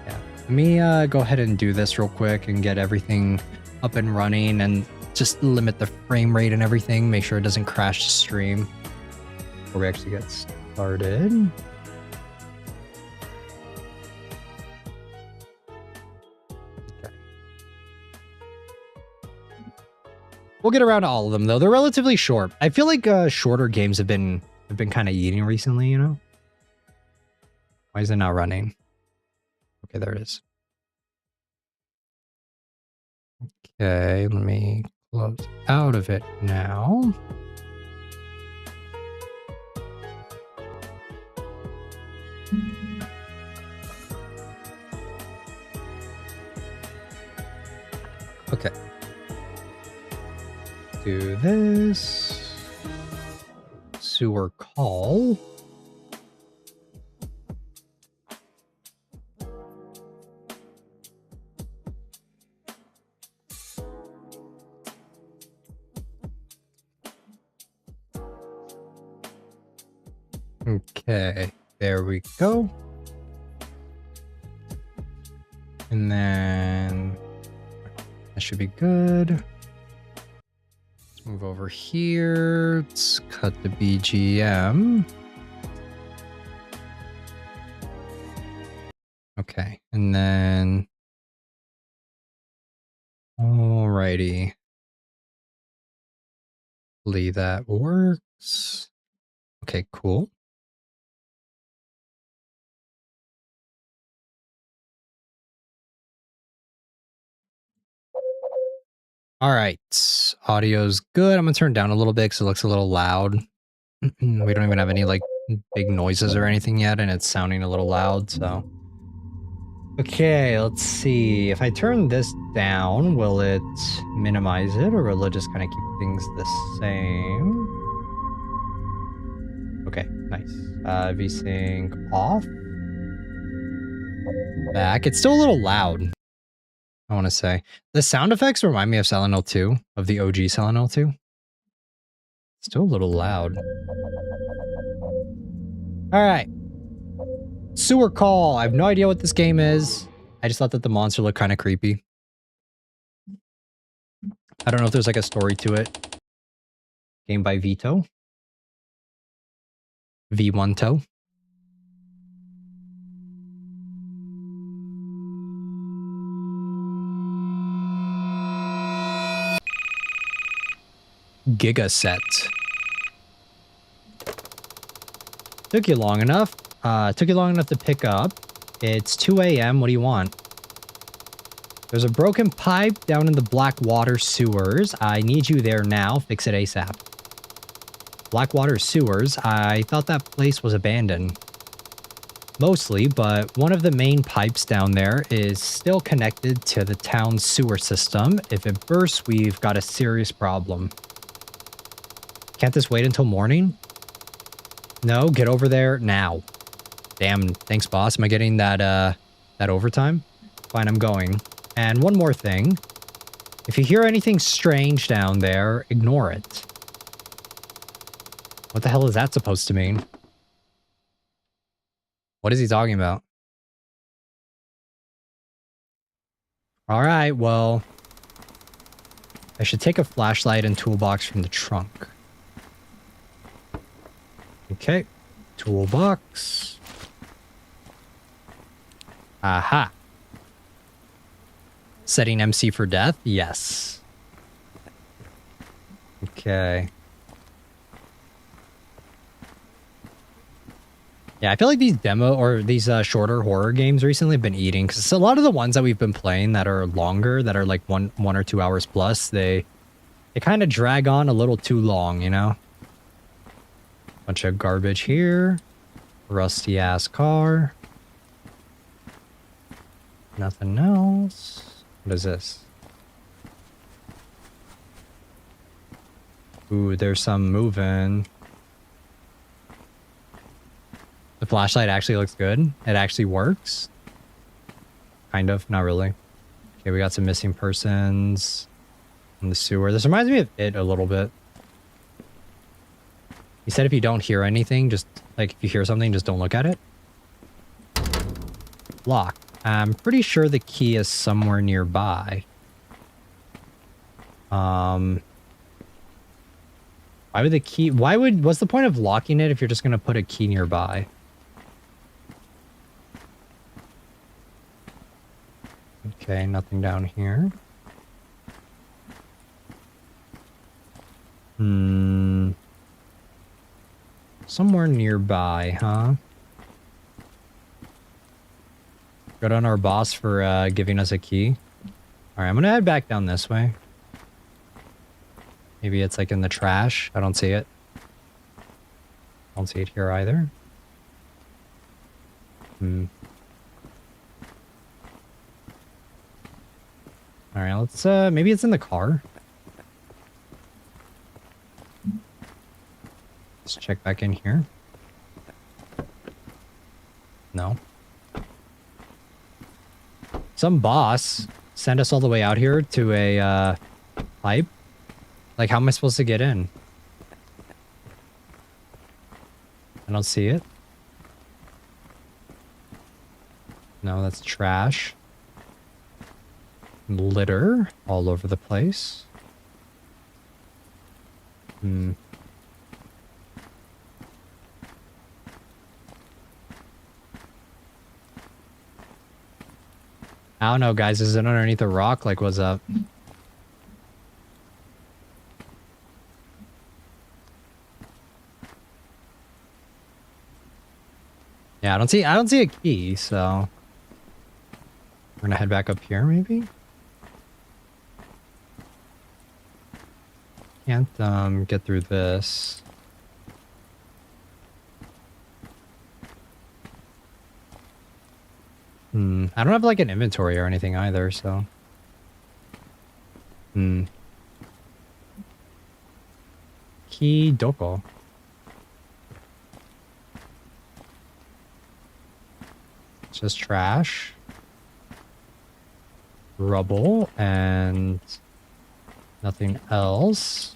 Yeah. Let me go ahead and do this real quick and get everything up and running and just limit the frame rate and everything. Make sure it doesn't crash the stream before we actually get started. We'll get around to all of them though. They're relatively short. I feel like shorter games have been kind of eating recently, you know? Why is it not running? Okay, there it is. Okay, let me close out of it now. Okay. Do this. Sewer call. Okay, there we go. And then that should be good. Move over here. Let's cut the BGM. Okay, and then... Alrighty. Hopefully that works. Okay, cool. Alright, audio's good. I'm gonna turn it down a little bit because it looks a little loud. We don't even have any, like, big noises or anything yet, and it's sounding a little loud, so... Okay, let's see. If I turn this down, will it minimize it, or will it just kind of keep things the same? Okay, nice. VSync off. Back. It's still a little loud, I want to say. The sound effects remind me of Silent Hill 2, of the OG Silent Hill 2. Still a little loud. Alright. Sewer Call. I have no idea what this game is. I just thought that the monster looked kind of creepy. I don't know if there's like a story to it. Game by Vito. V1 Toe. Gigaset. Took you long enough. Took you long enough to pick up. It's 2 a.m. What do you want? There's a broken pipe down in the Blackwater sewers. I need you there now. Fix it ASAP. Blackwater sewers? I thought that place was abandoned. Mostly, but one of the main pipes down there is still connected to the town's sewer system. If it bursts, we've got a serious problem. Can't this wait until morning? No, get over there now. Damn, thanks, boss. Am I getting that overtime? Fine, I'm going. And one more thing. If you hear anything strange down there, ignore it. What the hell is that supposed to mean? What is he talking about? Alright, well... I should take a flashlight and toolbox from the trunk. Okay. Toolbox. Aha. Setting MC for death? Yes. Okay. Yeah, I feel like these shorter horror games recently have been eating, because a lot of the ones that we've been playing that are longer, that are like one or 2 hours plus, they kind of drag on a little too long, you know? Bunch of garbage here. Rusty ass car. Nothing else. What is this? Ooh, there's some moving. The flashlight actually looks good. It actually works. Kind of, not really. Okay, we got some missing persons in the sewer. This reminds me of It a little bit. He said if you don't hear anything, just, like, if you hear something, just don't look at it. Lock. I'm pretty sure the key is somewhere nearby. Why would the key... What's the point of locking it if you're just going to put a key nearby? Okay, nothing down here. Somewhere nearby, huh? Good on our boss for giving us a key. Alright, I'm gonna head back down this way. Maybe it's like in the trash. I don't see it. I don't see it here either. Alright, let's maybe it's in the car. Let's check back in here. No. Some boss sent us all the way out here to a pipe. Like, how am I supposed to get in? I don't see it. No, that's trash. Litter all over the place. I don't know, guys. Is it underneath a rock? Like, what's up? Yeah, I don't see a key, so we're gonna head back up here, maybe? Can't get through this. I don't have like an inventory or anything either, so. Key doko. It's just trash. Rubble and nothing else.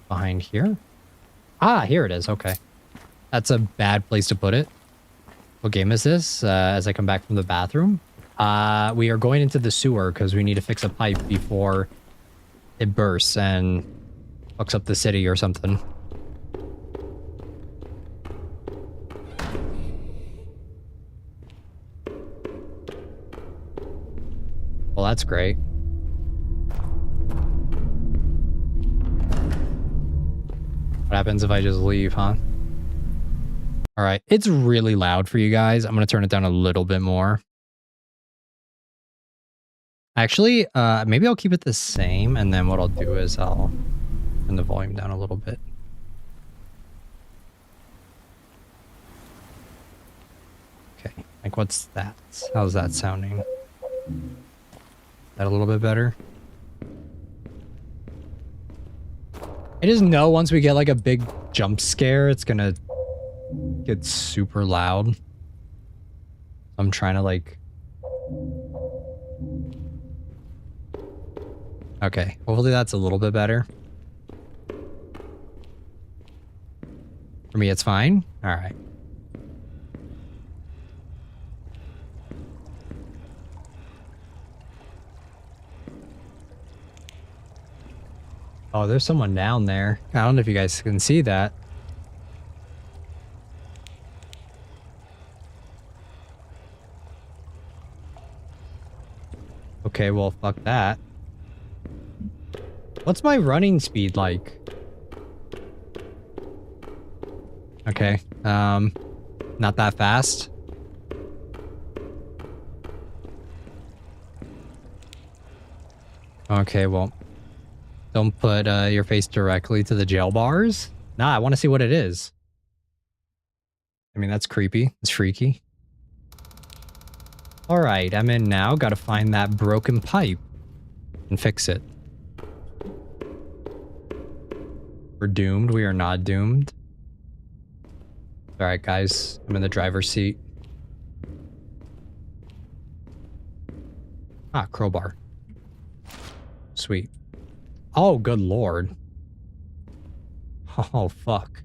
Behind here. Ah, here it is. Okay. That's a bad place to put it. What game is this? As I come back from the bathroom. We are going into the sewer because we need to fix a pipe before it bursts and fucks up the city or something. Well, that's great. What happens if I just leave, huh? All right, it's really loud for you guys. I'm going to turn it down a little bit more. Actually, maybe I'll keep it the same, and then what I'll do is I'll turn the volume down a little bit. Okay, like what's that? How's that sounding? Is that a little bit better? I just know once we get like a big jump scare, it's gonna get super loud. I'm trying to like... Okay, hopefully that's a little bit better. For me, it's fine. All right. Oh, there's someone down there. I don't know if you guys can see that. Okay, well, fuck that. What's my running speed like? Okay, not that fast. Okay, well, don't put your face directly to the jail bars. Nah, I want to see what it is. I mean, that's creepy. It's freaky. All right, I'm in now. Got to find that broken pipe and fix it. We're doomed. We are not doomed. All right, guys. I'm in the driver's seat. Ah, crowbar. Sweet. Oh, good lord. Oh, fuck.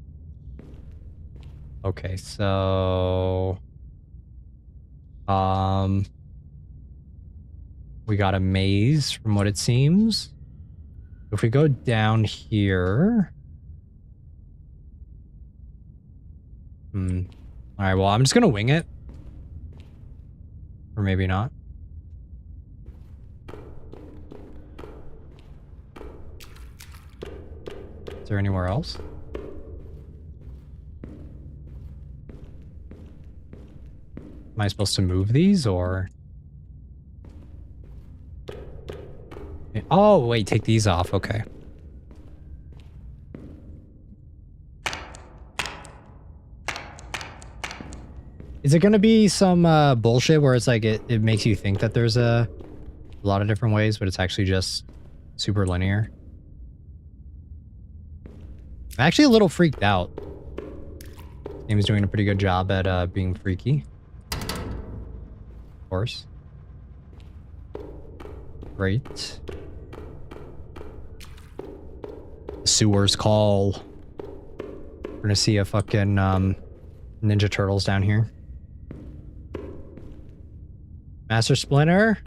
Okay, so... we got a maze from what it seems. If we go down here... Alright, well, I'm just gonna wing it. Or maybe not. Is there anywhere else? Am I supposed to move these, or... Oh, wait, take these off. Okay. Is it gonna be some bullshit where it's like it makes you think that there's a lot of different ways, but it's actually just super linear? I'm actually a little freaked out. This game is doing a pretty good job at being freaky. Of course. Great. Sewers call. We're gonna see a fucking Ninja Turtles down here. Master Splinter.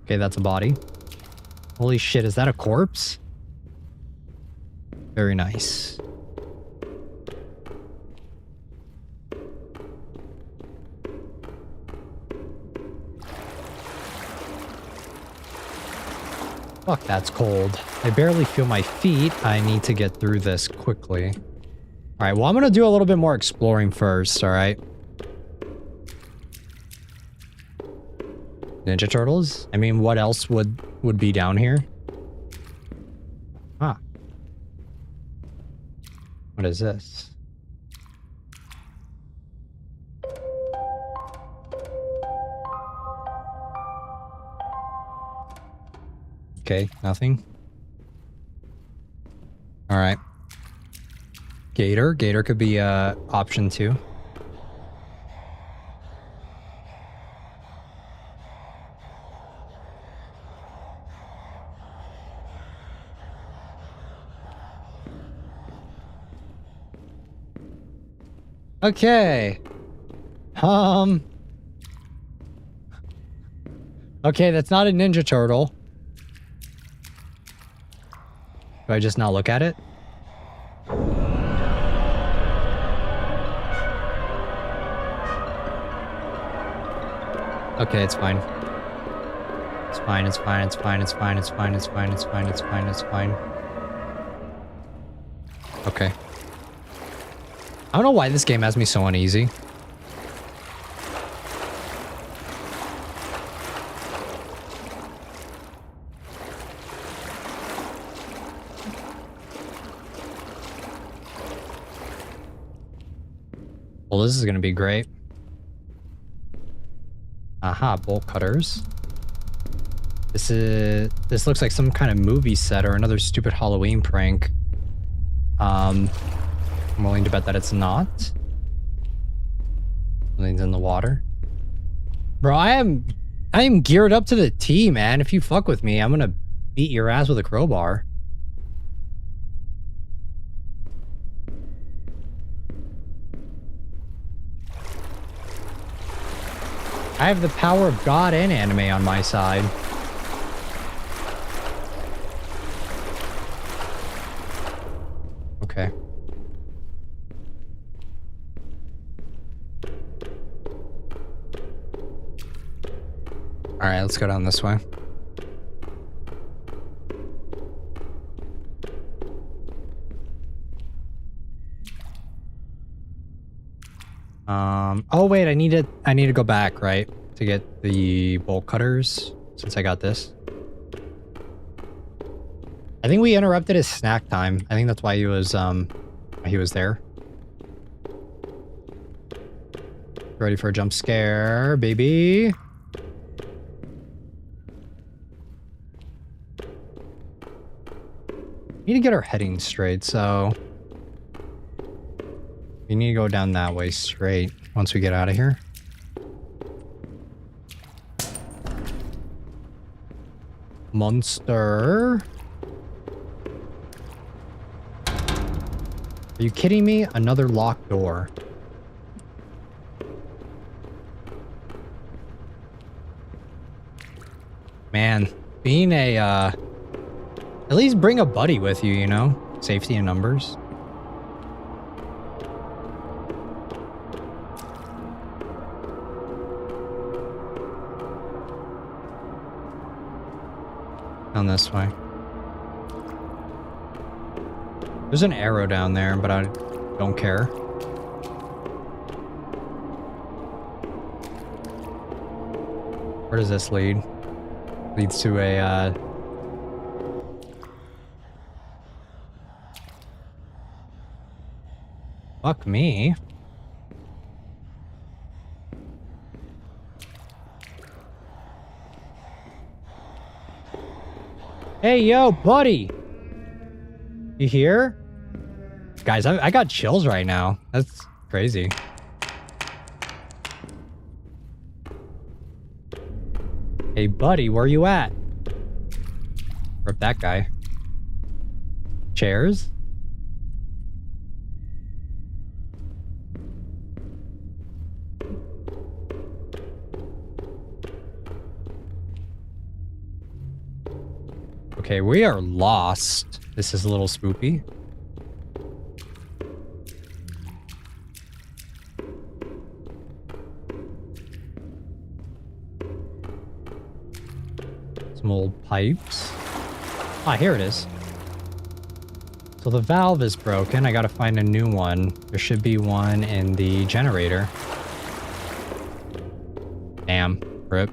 Okay, that's a body. Holy shit, is that a corpse? Very nice. Fuck, that's cold. I barely feel my feet. I need to get through this quickly. All right, well, I'm gonna do a little bit more exploring first, all right? Ninja Turtles? I mean, what else would be down here? Huh. What is this? Okay, nothing. All right. Gator. Gator could be option 2. Okay. Okay, that's not a Ninja Turtle. Do I just not look at it? Okay, it's fine. It's fine, it's fine, it's fine, it's fine, it's fine, it's fine, it's fine, it's fine, it's fine. Okay. I don't know why this game has me so uneasy. Well, this is gonna be great. Aha, bolt cutters. This looks like some kind of movie set or another stupid Halloween prank. I'm willing to bet that it's not. Something's in the water. Bro, I am geared up to the T, man. If you fuck with me, I'm gonna beat your ass with a crowbar. I have the power of God and anime on my side. Okay. All right, let's go down this way. Oh wait, I need to go back, right? To get the bolt cutters, since I got this. I think we interrupted his snack time. I think that's why he was there. Ready for a jump scare, baby. We need to get our heading straight, so we need to go down that way straight once we get out of here. Monster. Are you kidding me? Another locked door. Man, being a, at least bring a buddy with you, you know? Safety in numbers. Down this way. There's an arrow down there, but I don't care. Where does this lead? Leads to a, fuck me. Hey, yo, buddy! You here? Guys, I got chills right now. That's crazy. Hey, buddy, where you at? Rip that guy. Chairs? Okay, we are lost. This is a little spoopy. Some old pipes. Ah, here it is. So the valve is broken. I gotta find a new one. There should be one in the generator. Damn. Rip.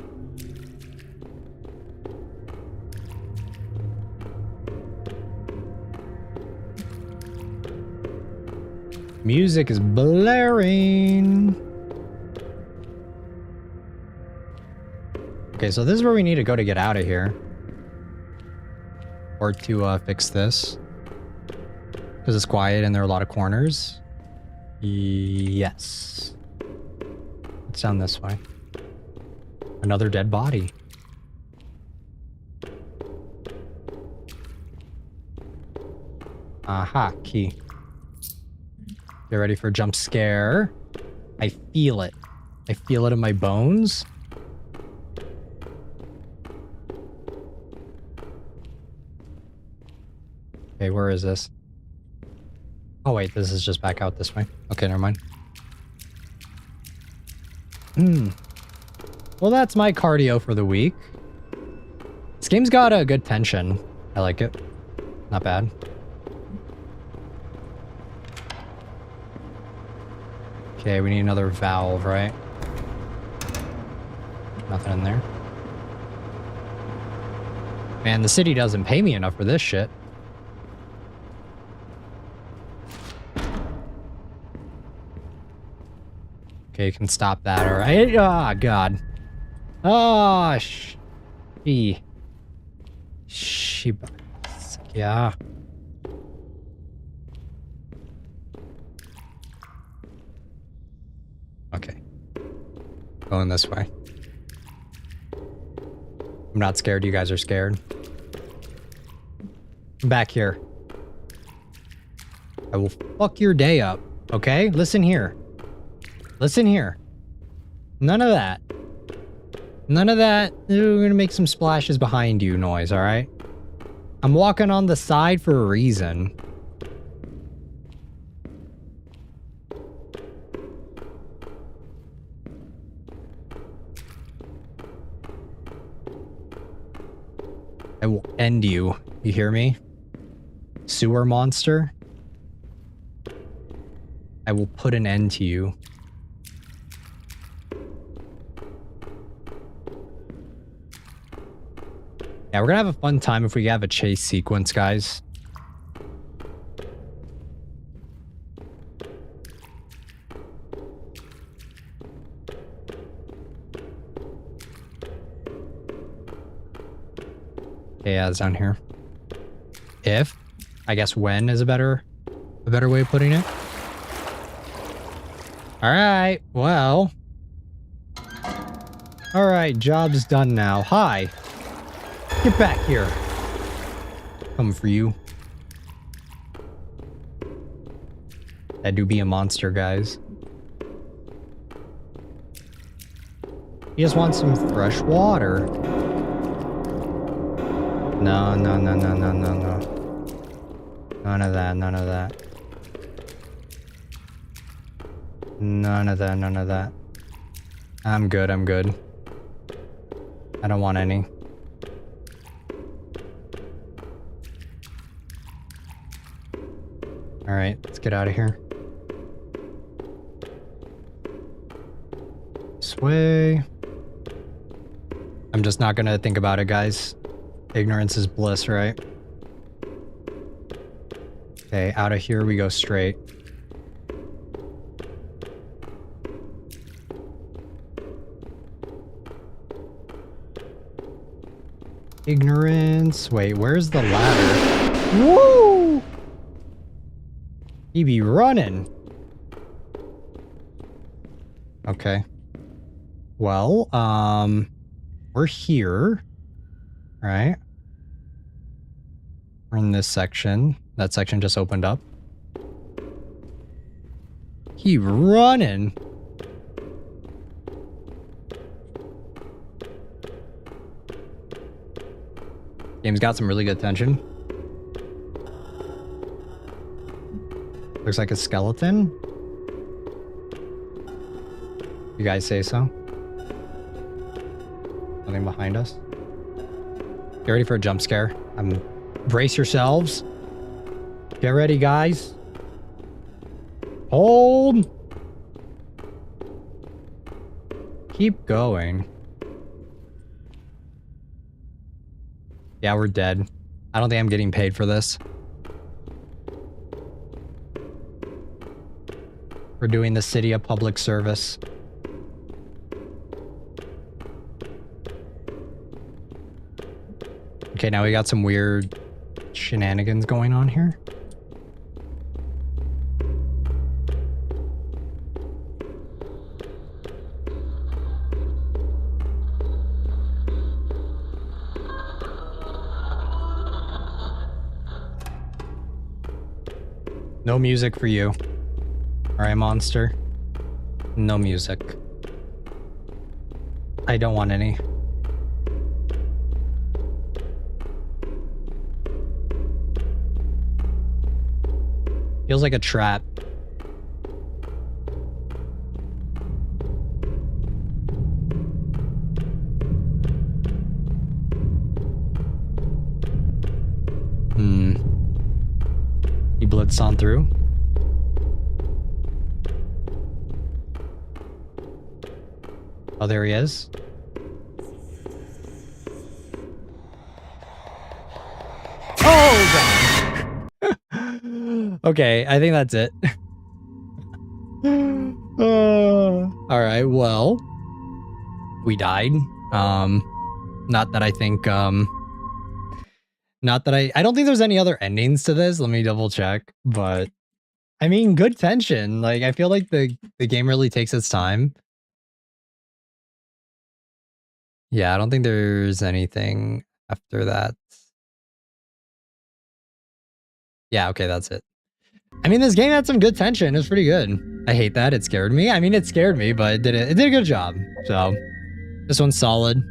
Music is blaring. Okay, so this is where we need to go to get out of here. Or to fix this. Because it's quiet and there are a lot of corners. Yes. It's down this way. Another dead body. Aha, key. Get ready for a jump scare. I feel it. I feel it in my bones. Okay, where is this? Oh wait, this is just back out this way. Okay, never mind. Well, that's my cardio for the week. This game's got a good tension. I like it. Not bad. Okay, we need another valve, right? Nothing in there. Man, the city doesn't pay me enough for this shit. Okay, you can stop that, alright? Oh, God. Oh, yeah. Okay. Going this way. I'm not scared. You guys are scared. I'm back here. I will fuck your day up. Okay? Listen here. Listen here. None of that. None of that. We're gonna make some splashes behind you noise, alright? I'm walking on the side for a reason. I will end you. You hear me? Sewer monster? I will put an end to you. Yeah, we're gonna have a fun time if we have a chase sequence, guys. Yeah, it's down here. If, I guess when is a better way of putting it. Alright, well. Alright, job's done now. Hi. Get back here. Coming for you. That do be a monster, guys. He just wants some fresh water. No, no, no, no, no, no, no. None of that, none of that. None of that, none of that. I'm good, I'm good. I don't want any. Alright, let's get out of here. This way. I'm just not gonna think about it, guys. Ignorance is bliss, right? Okay, out of here we go straight. Ignorance. Wait, where's the ladder? Woo! He be running. Okay. Well, we're here. Right? We're in this section. That section just opened up. He running. Game's got some really good tension. Looks like a skeleton. You guys say so? Nothing behind us. Get ready for a jump scare. I'm Brace yourselves. Get ready, guys. Hold. Keep going. Yeah, we're dead. I don't think I'm getting paid for this. We're doing the city a public service. Okay, now we got some weird shenanigans going on here. No music for you. Alright, monster. No music. I don't want any. Feels like a trap. He blitzed on through. Oh, there he is. Oh, God. Okay, I think that's it. All right, well, we died. Not that I think, not that I don't think there's any other endings to this. Let me double check, but I mean, good tension. Like, I feel like the game really takes its time. Yeah, I don't think there's anything after that. Yeah, okay, that's it. I mean, this game had some good tension. It was pretty good. I hate that. It scared me. I mean, it scared me, but it did a good job. So this one's solid.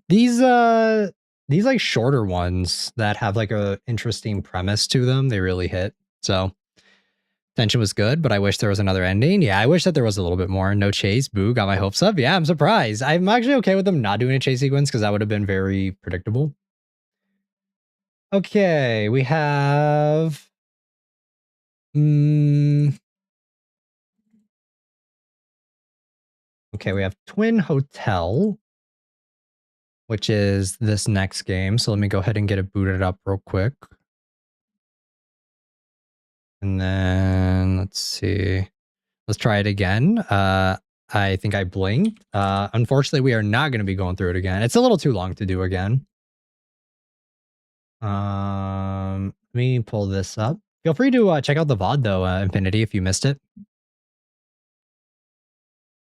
These like shorter ones that have like a interesting premise to them, they really hit. So tension was good, but I wish there was another ending. Yeah, I wish that there was a little bit more. No chase. Boo, got my hopes up. Yeah, I'm surprised. I'm actually okay with them not doing a chase sequence because that would have been very predictable. Okay, we have... Okay, we have Twin Hotel, which is this next game. So let me go ahead and get it booted up real quick. And then let's see. Let's try it again. I think I blinked. Unfortunately, we are not going to be going through it again. It's a little too long to do again. Let me pull this up. Feel free to check out the VOD though, Infinity, if you missed it.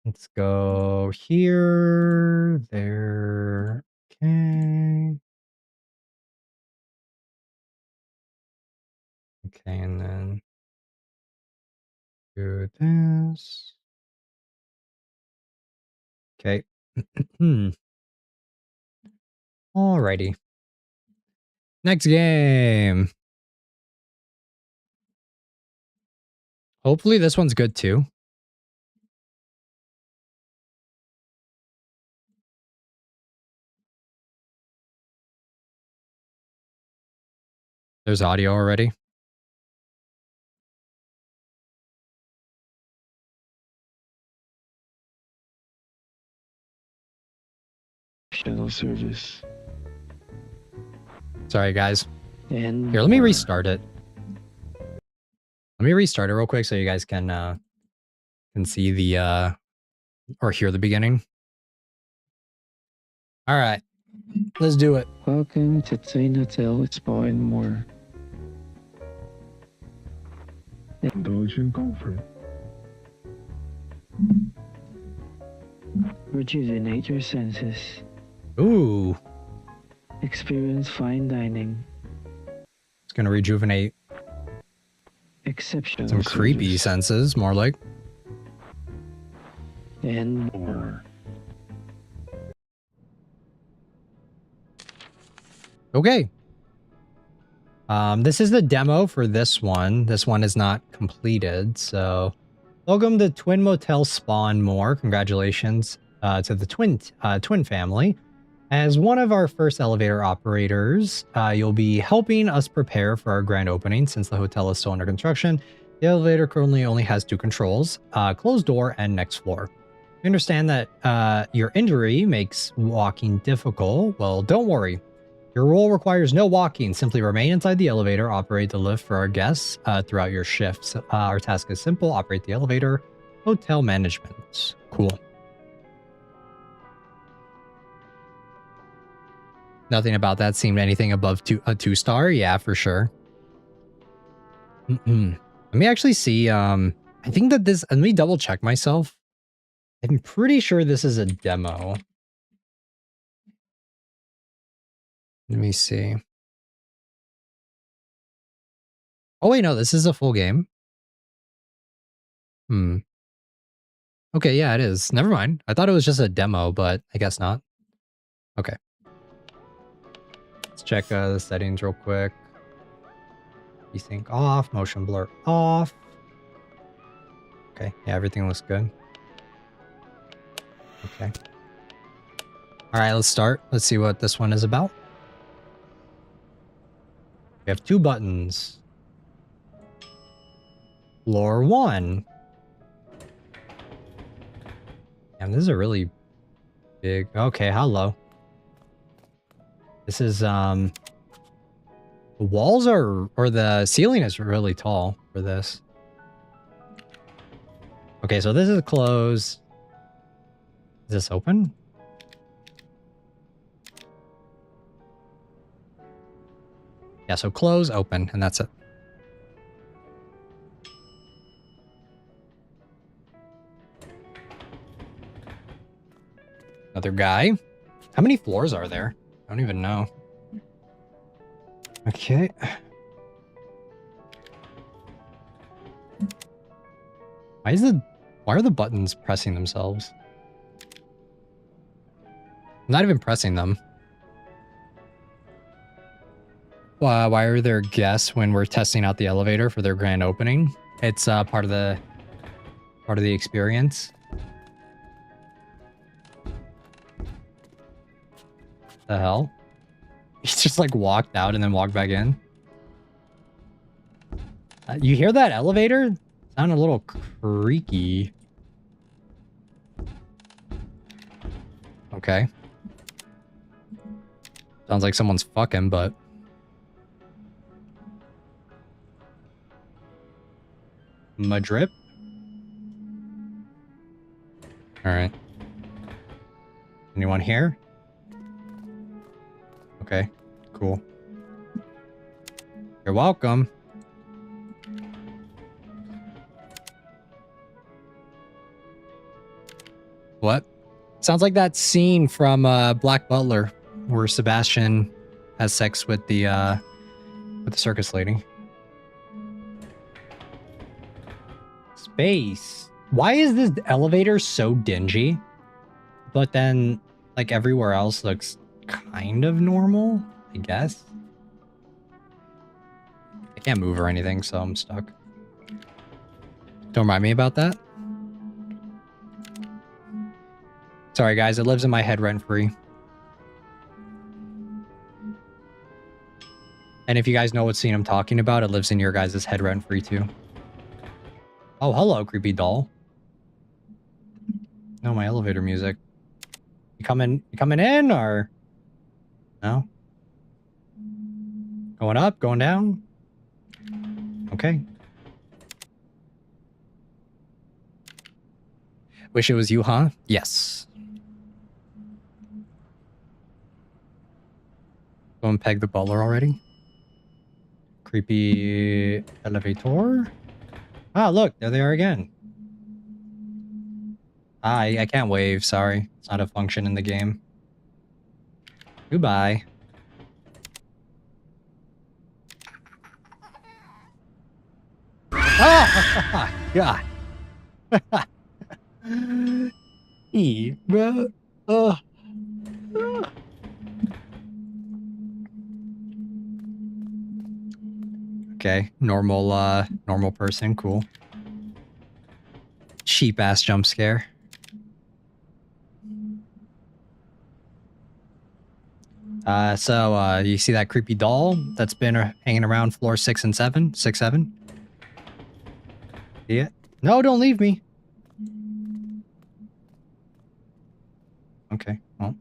Let's go here, there, okay. Okay, and then do this. Okay. Alrighty. Next game. Hopefully this one's good too. There's audio already. Shuttle service. Sorry, guys. And here, let me restart it. Let me restart it real quick so you guys can see the or hear the beginning. All right, let's do it. Welcome to Twin Hotel Spa and more. Indulge in comfort. Rejuvenate your senses. Ooh. Experience fine dining. It's gonna rejuvenate Exceptional some creepy senses, more like. And more. Okay. This is the demo for this one. This one is not completed, so welcome to Twin Motel Spawn More. Congratulations to the twin family. As one of our first elevator operators, you'll be helping us prepare for our grand opening since the hotel is still under construction. The elevator currently only has 2 controls, closed door and next floor. We understand that your injury makes walking difficult. Well, don't worry. Your role requires no walking. Simply remain inside the elevator, operate the lift for our guests throughout your shifts. Our task is simple, operate the elevator, hotel management. Cool. Nothing about that seemed anything above a 2-star. Yeah, for sure. Let me actually see. I think that this, let me double check myself. I'm pretty sure this is a demo. Let me see. Oh, wait, no, this is a full game. Okay, yeah, it is. Never mind. I thought it was just a demo, but I guess not. Okay. Let's check the settings real quick. Desync off, motion blur off. Okay, yeah, everything looks good. Okay. All right, let's start. Let's see what this one is about. We have 2 buttons. Floor 1. Damn, this is a really big... Okay, hello. This is, the walls are... Or the ceiling is really tall for this. Okay, so this is closed. Is this open? Yeah, so close, open, and that's it. Another guy. How many floors are there? I don't even know. Okay. Why are the buttons pressing themselves? I'm not even pressing them. Why are there guests when we're testing out the elevator for their grand opening? It's part of the experience. The hell? He just like walked out and then walked back in. You hear that elevator? Sound a little creaky. Okay. Sounds like someone's fucking, but... Madrip? Alright. Anyone here? Okay, cool. You're welcome. What? Sounds like that scene from Black Butler where Sebastian has sex with the circus lady. Space. Why is this elevator so dingy? But then, like, everywhere else looks kind of normal, I guess. I can't move or anything, so I'm stuck. Don't remind me about that. Sorry, guys. It lives in my head rent-free. And if you guys know what scene I'm talking about, it lives in your guys' head rent-free, too. Oh, hello, creepy doll. No, my elevator music. You coming in, or... No? Going up? Going down? Okay. Wish it was you, huh? Yes. Go and peg the butler already? Creepy elevator? Ah, look, there they are again. Ah, I can't wave, sorry. It's not a function in the game. Goodbye. Ah! God. Bro. Okay, normal person, cool. Cheap ass jump scare. You see that creepy doll that's been hanging around floor 6 and 7? 6, 7? See it? No, don't leave me. Okay, well.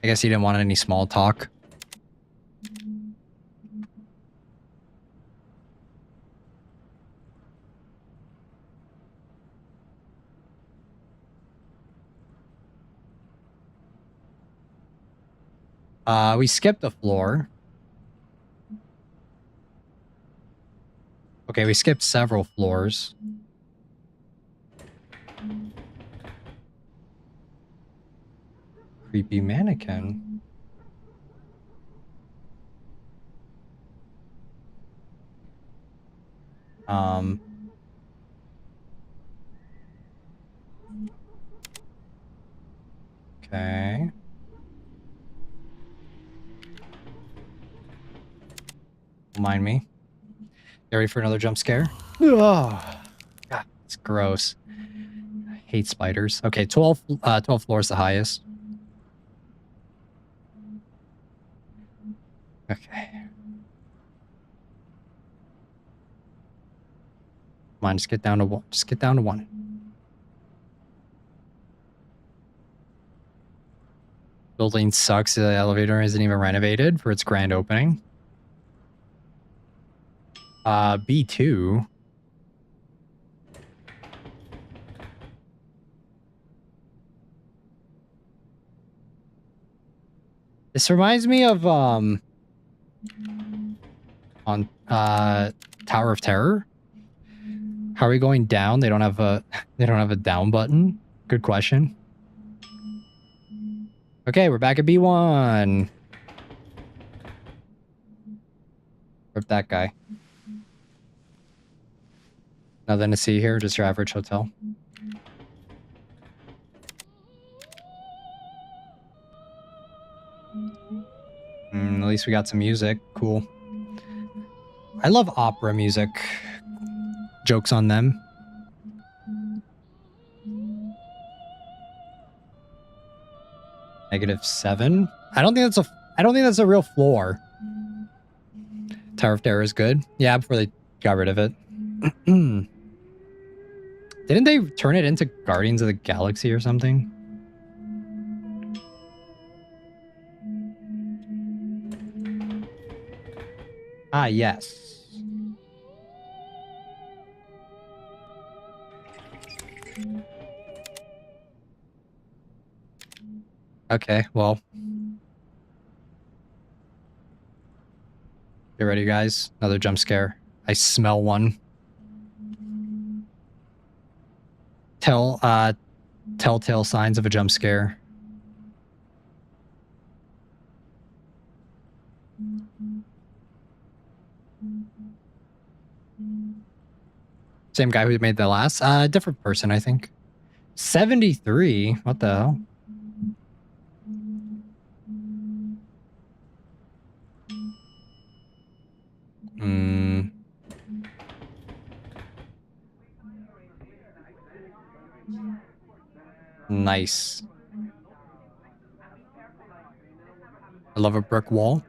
I guess he didn't want any small talk. We skipped a floor. Okay, we skipped several floors. Creepy mannequin. Okay. Mind me. You ready for another jump scare? Oh, God, it's gross. I hate spiders. Okay, 12 floors the highest. Okay. Come on, just get down to one. Just get down to one. Building sucks. The elevator isn't even renovated for its grand opening. B2. This reminds me of on Tower of Terror. How are we going down? They don't have a down button. Good question. Okay, we're back at B1. Rip that guy. Nothing to see here, just your average hotel. At least we got some music. Cool. I love opera music. Jokes on them. -7. I don't think that's a real floor. Tower of Terror is good. Yeah, before they got rid of it. Didn't they turn it into Guardians of the Galaxy or something? Ah, yes. Okay, well. Get ready, guys. Another jump scare. I smell one. Telltale signs of a jump scare. Same guy who made the last. Different person, I think. 73? What the hell? Nice. I love a brick wall.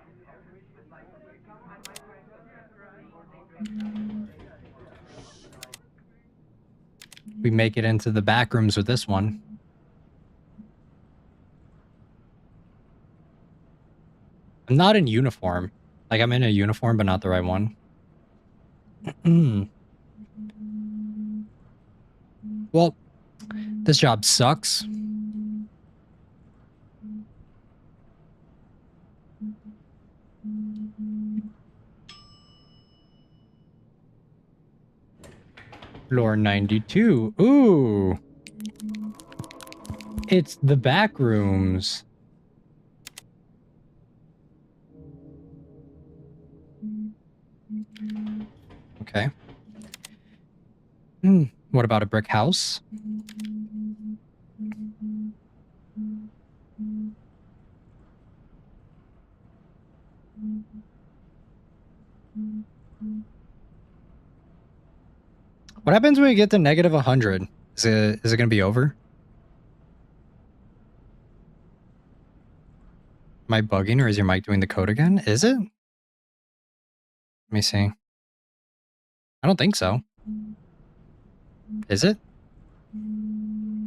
We make it into the back rooms with this one. I'm not in uniform. Like, I'm in a uniform, but not the right one. Well, this job sucks. Floor 92. Ooh. It's the back rooms. Okay. What about a brick house? What happens when we get to -100? Is it going to be over? Am I bugging or is your mic doing the code again? Is it? Let me see. I don't think so. Is it?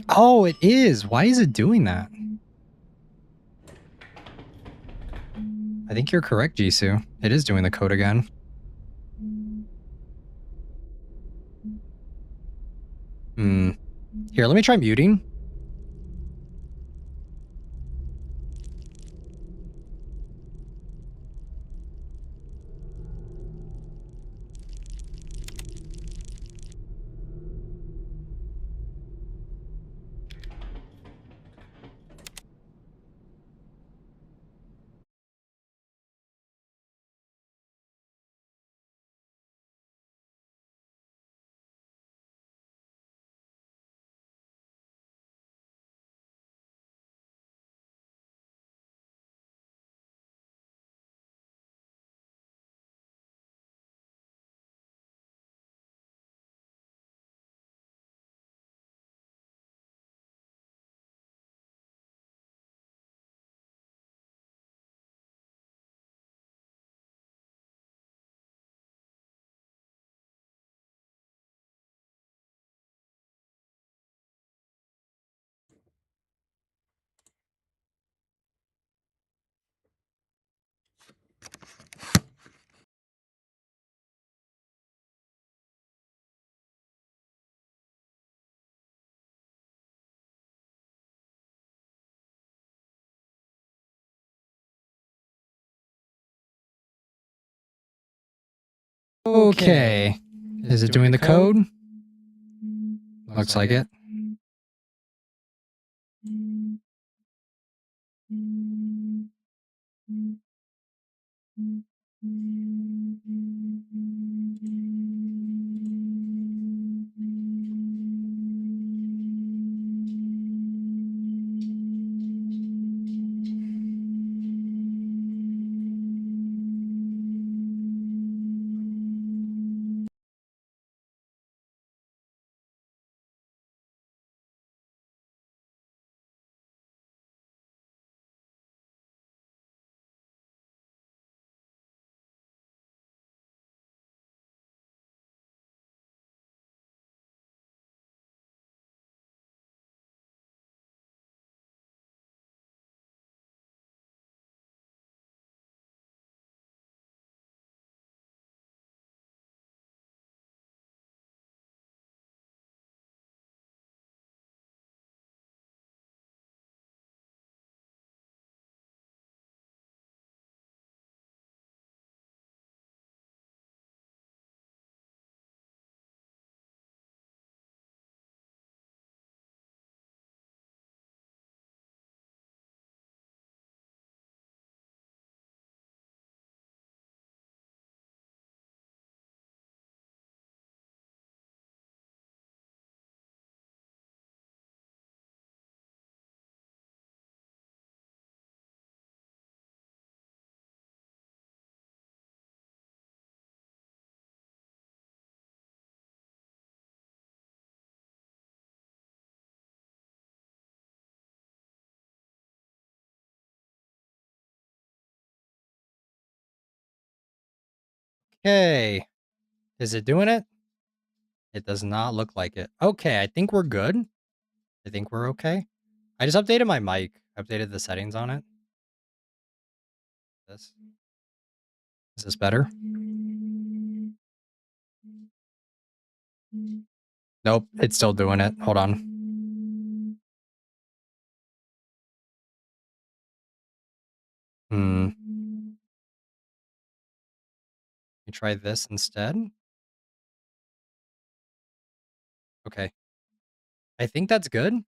Oh, it is. Why is it doing that? I think you're correct, Jisoo. It is doing the code again. Here, let me try muting. Okay. Is it doing the code? Looks like it. Okay. Is it doing it? It does not look like it. Okay, I think we're good. I think we're okay. I just updated my mic. Updated the settings on it. This. Is this better? Nope, it's still doing it. Hold on. Let me try this instead. Okay. I think that's good. Can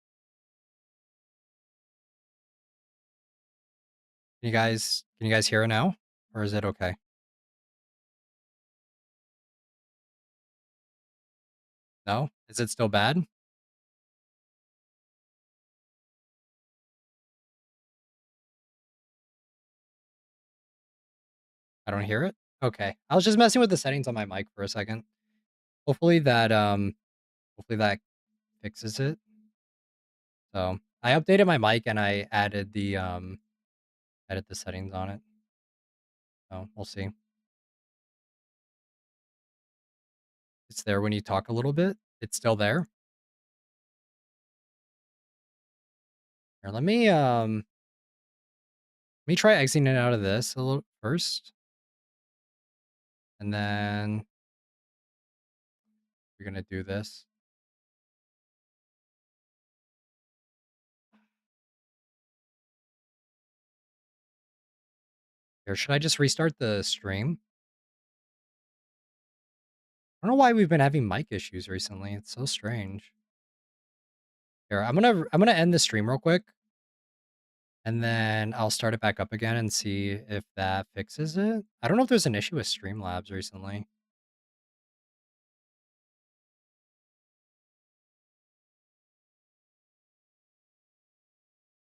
you guys hear it now? Or is it okay? No? Is it still bad? I don't hear it? Okay. I was just messing with the settings on my mic for a second. Hopefully that fixes it. So I updated my mic and I added the edit the settings on it. So we'll see. It's there when you talk a little bit. It's still there. Here, let me try exiting it out of this a little first. And then we're gonna do this. Here, should I just restart the stream? I don't know why we've been having mic issues recently. It's so strange. Here, I'm gonna end the stream real quick. And then I'll start it back up again and see if that fixes it. I don't know if there's an issue with Streamlabs recently.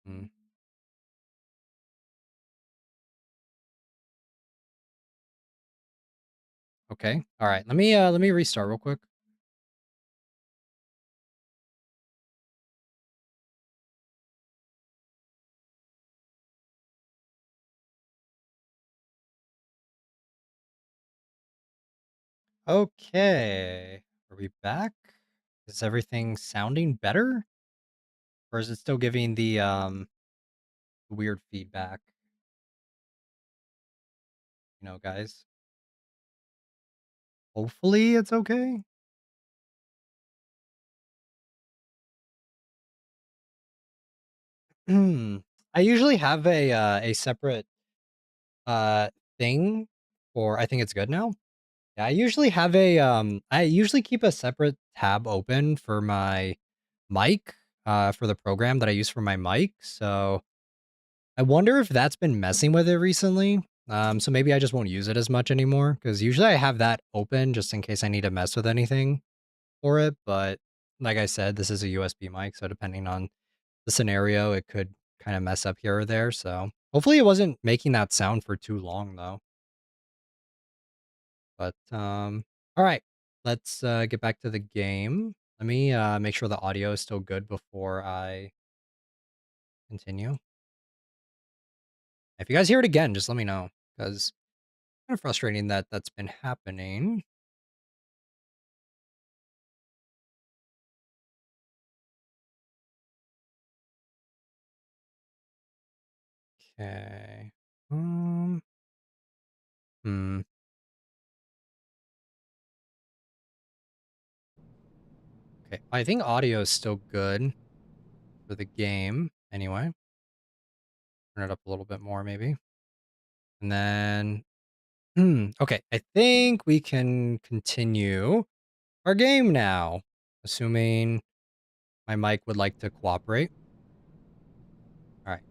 Hmm. Okay. All right. Let me restart real quick. Okay. Are we back? Is everything sounding better? Or is it still giving the weird feedback? You know, guys. Hopefully it's okay. I usually have a separate thing for I think it's good now. Yeah, I usually have I usually keep a separate tab open for my mic, for the program that I use for my mic. So I wonder if that's been messing with it recently. So maybe I just won't use it as much anymore because usually I have that open just in case I need to mess with anything for it. But like I said, this is a USB mic, so depending on the scenario, it could kind of mess up here or there. So hopefully it wasn't making that sound for too long though. But all right, let's get back to the game. Let me make sure the audio is still good before I continue. If you guys hear it again, just let me know because it's kind of frustrating that that's been happening. Okay. Hmm. Okay. I think audio is still good for the game. Anyway, turn it up a little bit more, maybe. And then, okay. I think we can continue our game now, assuming my mic would like to cooperate. All right.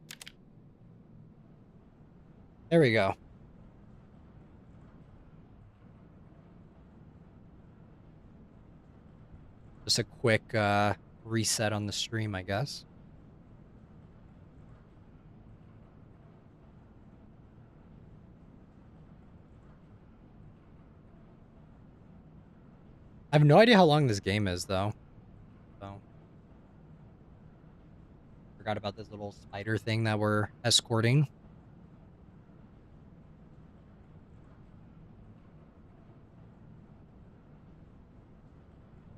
There we go. Just a quick reset on the stream, I guess. I have no idea how long this game is, though. So, forgot about this little spider thing that we're escorting.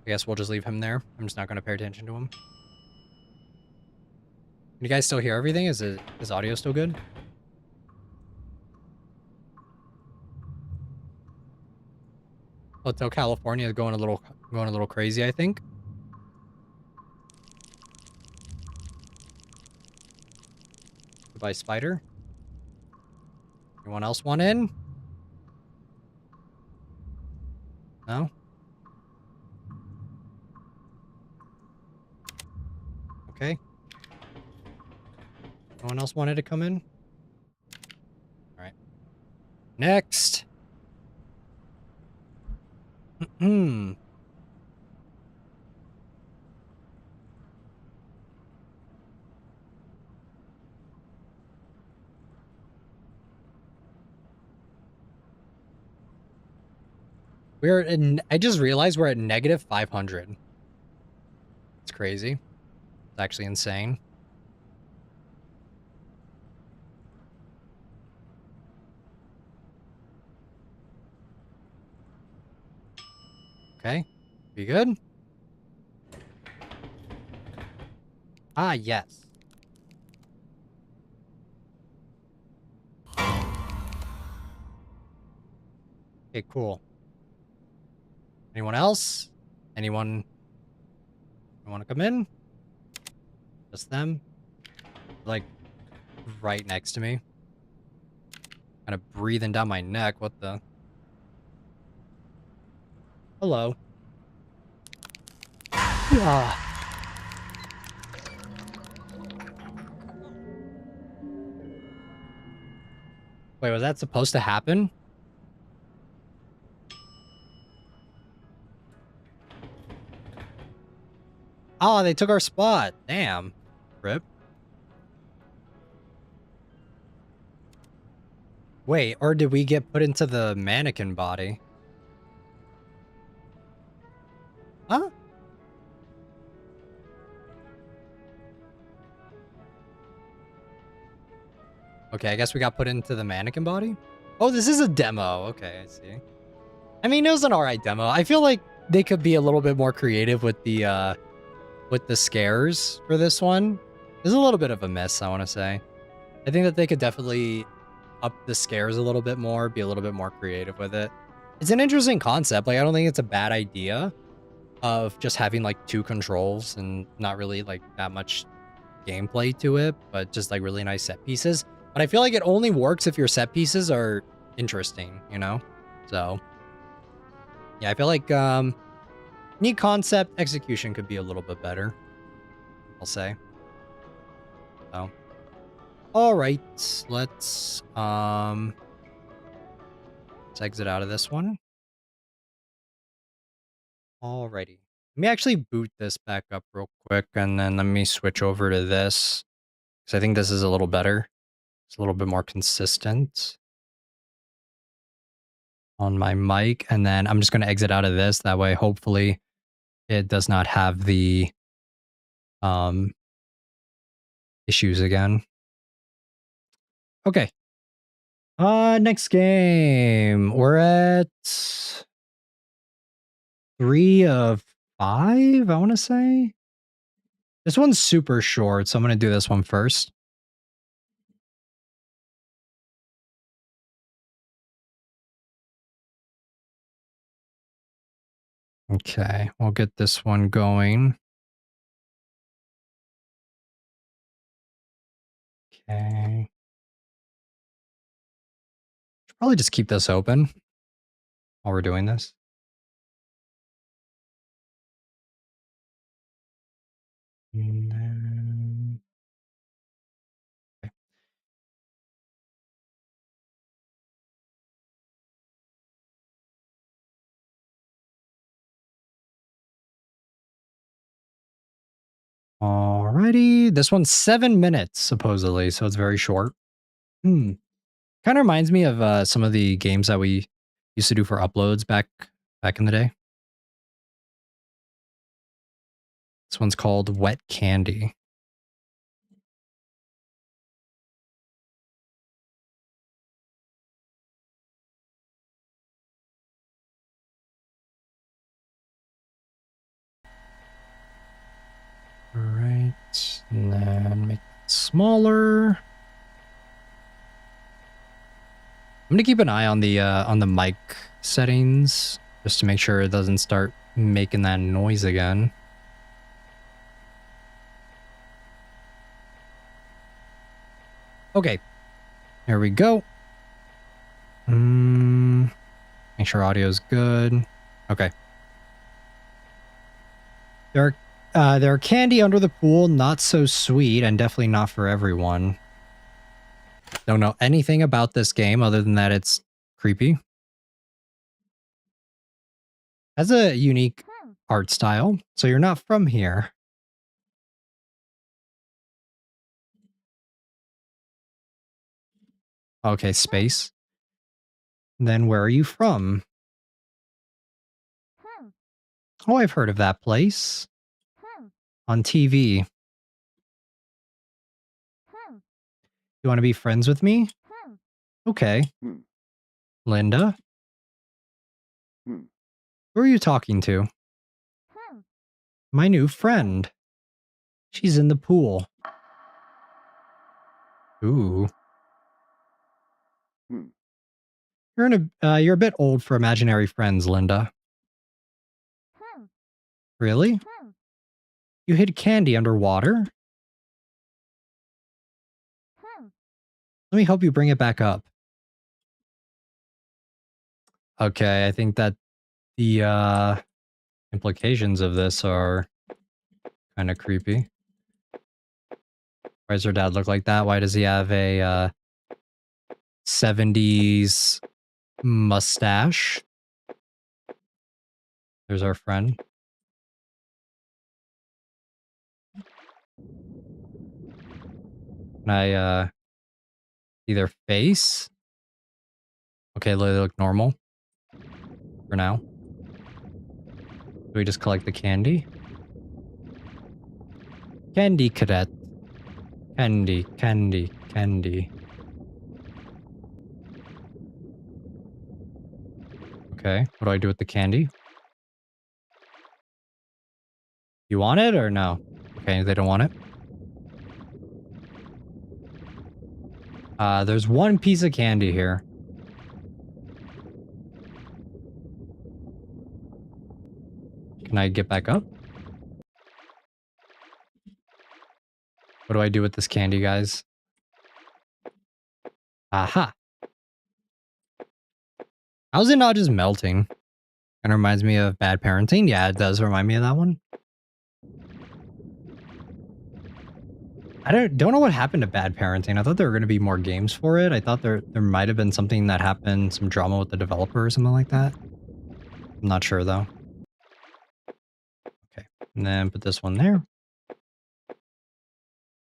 I guess we'll just leave him there. I'm just not going to pay attention to him. Can you guys still hear everything? Is audio still good? Hotel California is going a little crazy, I think. Goodbye, spider. Anyone else want in? No? Okay. No one else wanted to come in? All right. Next. I just realized we're at negative 500. It's crazy. It's actually insane. Okay. Be good. Ah, yes. Okay, cool. Anyone else? Anyone want to come in? Just them? Like, right next to me. Kind of breathing down my neck. What the? Hello. Ah. Wait, was that supposed to happen? Oh, they took our spot. Damn. Rip. Wait, or did we get put into the mannequin body? Huh? Okay, I guess we got put into the mannequin body? Oh, this is a demo. Okay, I see. I mean, it was an alright demo. I feel like they could be a little bit more creative with the scares for this one. There's a little bit of a miss, I want to say. I think that they could definitely up the scares a little bit more, be a little bit more creative with it. It's an interesting concept. Like, I don't think it's a bad idea of just having like 2 controls and not really like that much gameplay to it, but just like really nice set pieces. But I feel like it only works if your set pieces are interesting, you know? So yeah, I feel like neat concept, execution could be a little bit better, I'll say. So all right, let's exit out of this one. Alrighty. Let me actually boot this back up real quick, and then let me switch over to this, because I think this is a little better. It's a little bit more consistent on my mic, and then I'm just going to exit out of this. That way, hopefully, it does not have the issues again. Okay. Next game. We're at 3 of 5, I want to say. This one's super short, so I'm going to do this one first. Okay, we'll get this one going. Okay. Should probably just keep this open while we're doing this. And then... okay. Alrighty, this one's 7 minutes supposedly, so it's very short. Kind of reminds me of some of the games that we used to do for uploads back in the day. This one's called Wet Candy. All right, and then make it smaller. I'm gonna keep an eye on the mic settings just to make sure it doesn't start making that noise again. Okay, here we go. Make sure audio's good. Okay. There are candy under the pool, not so sweet, and definitely not for everyone. Don't know anything about this game other than that it's creepy. Has a unique art style, so you're not from here. Okay, space. Then where are you from? Oh, I've heard of that place. On TV. You want to be friends with me? Okay. Linda? Who are you talking to? My new friend. She's in the pool. Ooh. You're a bit old for imaginary friends, Linda. Really? You hid candy underwater? Let me help you bring it back up. Okay, I think that the implications of this are kind of creepy. Why does her dad look like that? Why does he have a 70s mustache? There's our friend. Can I see their face? Okay, they look normal. For now. Do we just collect the candy? Candy cadet. Candy, candy, candy. Okay, what do I do with the candy? You want it or no? Okay, they don't want it. There's one piece of candy here. Can I get back up? What do I do with this candy, guys? Aha! How's it not just melting? Kind of reminds me of Bad Parenting. Yeah, it does remind me of that one. I don't know what happened to Bad Parenting. I thought there were going to be more games for it. I thought there might have been something that happened, some drama with the developer or something like that. I'm not sure though. Okay, and then put this one there.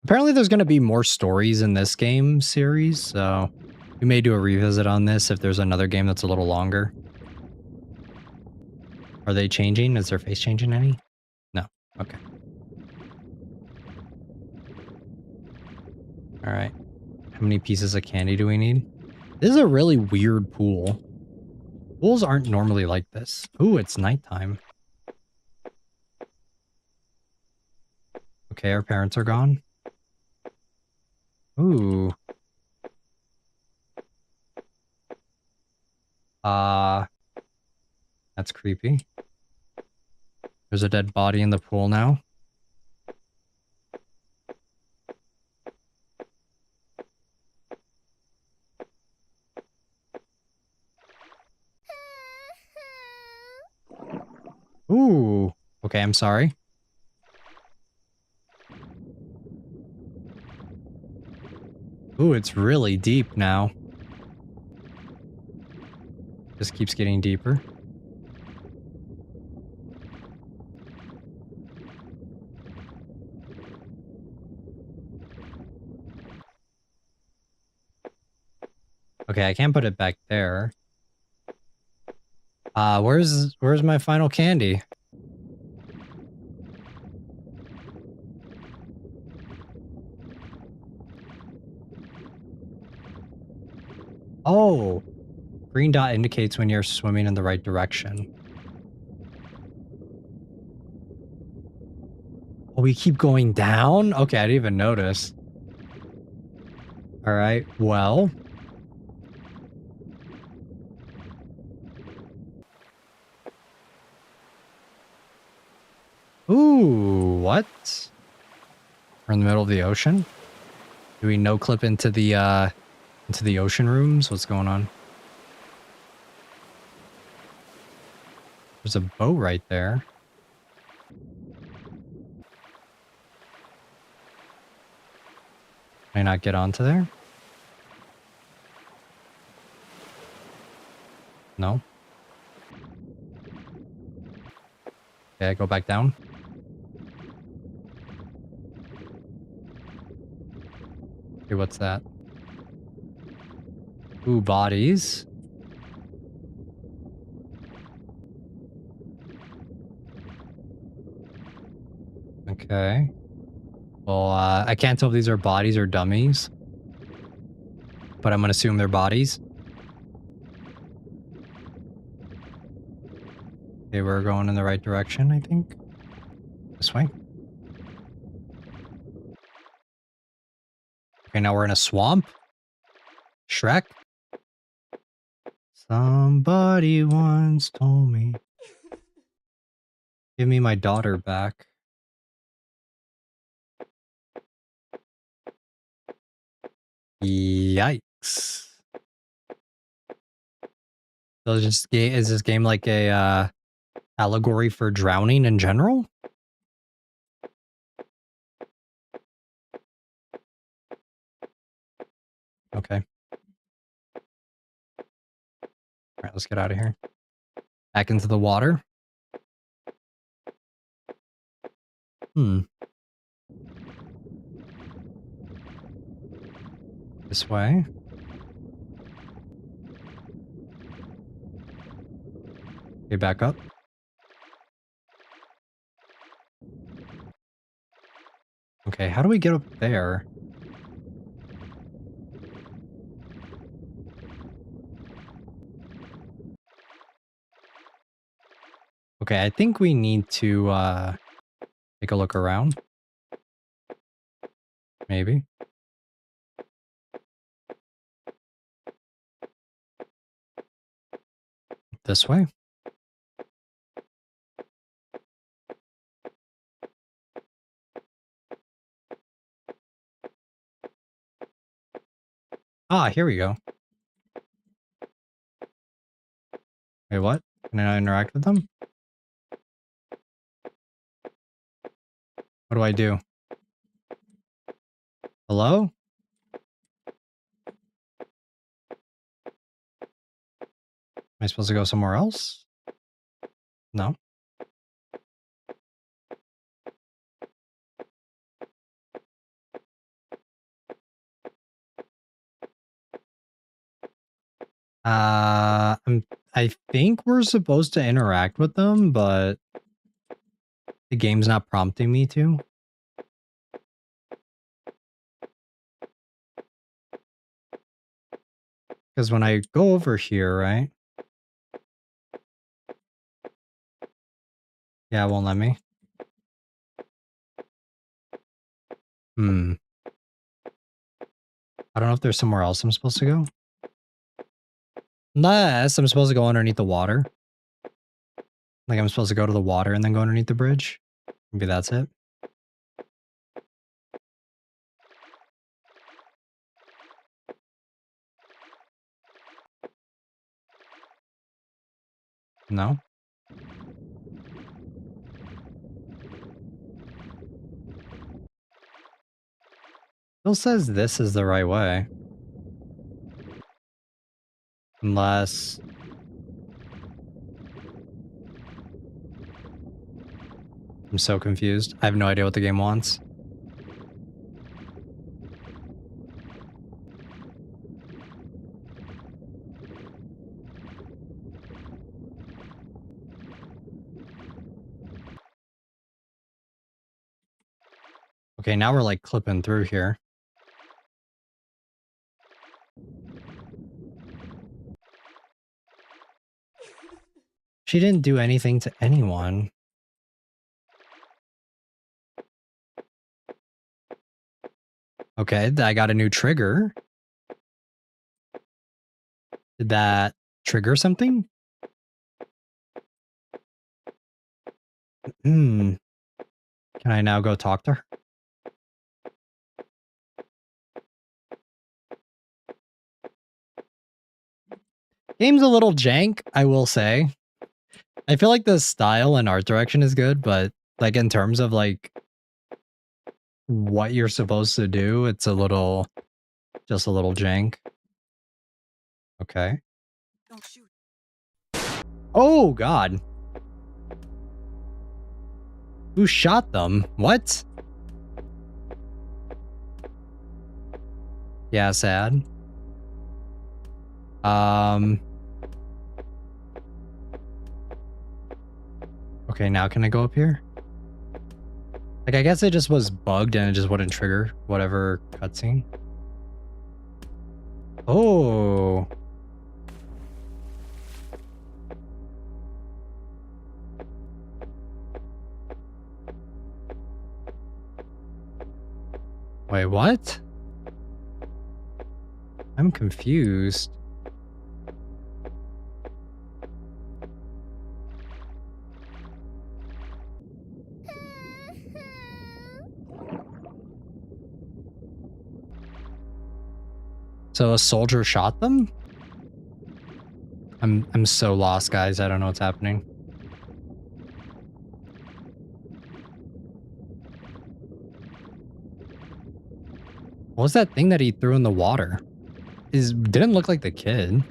Apparently there's going to be more stories in this game series, so we may do a revisit on this if there's another game that's a little longer. Are they changing? Is their face changing any? No. Okay. All right. How many pieces of candy do we need? This is a really weird pool. Pools aren't normally like this. Ooh, it's nighttime. Okay, our parents are gone. Ooh. That's creepy. There's a dead body in the pool now. Ooh. Okay, I'm sorry. Ooh, it's really deep now. Just keeps getting deeper. Okay, I can't put it back there. Where's my final candy? Oh, green dot indicates when you're swimming in the right direction. Oh, we keep going down? Okay, I didn't even notice. All right, well. Ooh, what? We're in the middle of the ocean? Do we no clip into the ocean rooms? What's going on? There's a boat right there. Can I not get onto there? No. Okay, I go back down. Okay, what's that? Ooh, bodies. Okay. Well, I can't tell if these are bodies or dummies. But I'm gonna assume they're bodies. Okay, Okay, we're going in the right direction, I think. This way. Okay, now we're in a swamp. Shrek. Somebody once told me. Give me my daughter back. Yikes. So is this game like a allegory for drowning in general? Okay. Alright, let's get out of here. Back into the water. This way. Okay, back up. Okay, how do we get up there? Okay, I think we need to take a look around. Maybe. This way. Ah, here we go. Wait, what? Can I interact with them? What do I do? Hello? Am I supposed to go somewhere else? No. I think we're supposed to interact with them, but the game's not prompting me to. Because when I go over here, right? Yeah, it won't let me. I don't know if there's somewhere else I'm supposed to go. Unless I'm supposed to go underneath the water. Like I'm supposed to go to the water and then go underneath the bridge. Maybe that's it. No? Still says this is the right way. Unless... I'm so confused. I have no idea what the game wants. Okay, now we're like clipping through here. She didn't do anything to anyone. Okay, I got a new trigger. Did that trigger something? Can I now go talk to her? Game's a little jank, I will say. I feel like the style and art direction is good, but like in terms of like what you're supposed to do, it's a little, just a little jank. Okay. Don't shoot. Oh God. Who shot them? What? Yeah, sad. Okay, now can I go up here? Like, I guess it just was bugged and it just wouldn't trigger whatever cutscene. Oh. Wait, what? I'm confused. So a soldier shot them? I'm so lost, guys. I don't know what's happening. What was that thing that he threw in the water? Didn't look like the kid.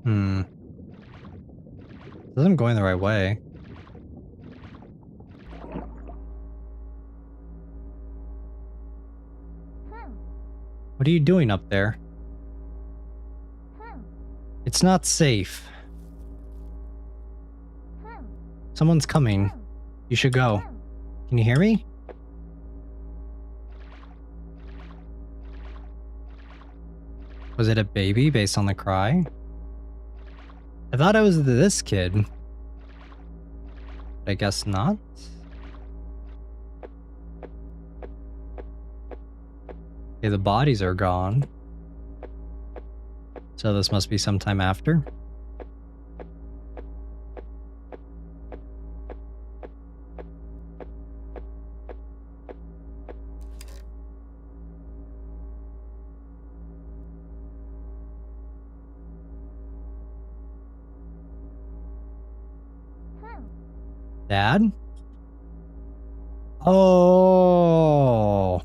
I'm going the right way. What are you doing up there? It's not safe. Someone's coming. You should go. Can you hear me? Was it a baby based on the cry? I thought it was this kid. But I guess not. Okay, the bodies are gone. So this must be sometime after. Dad? Oh.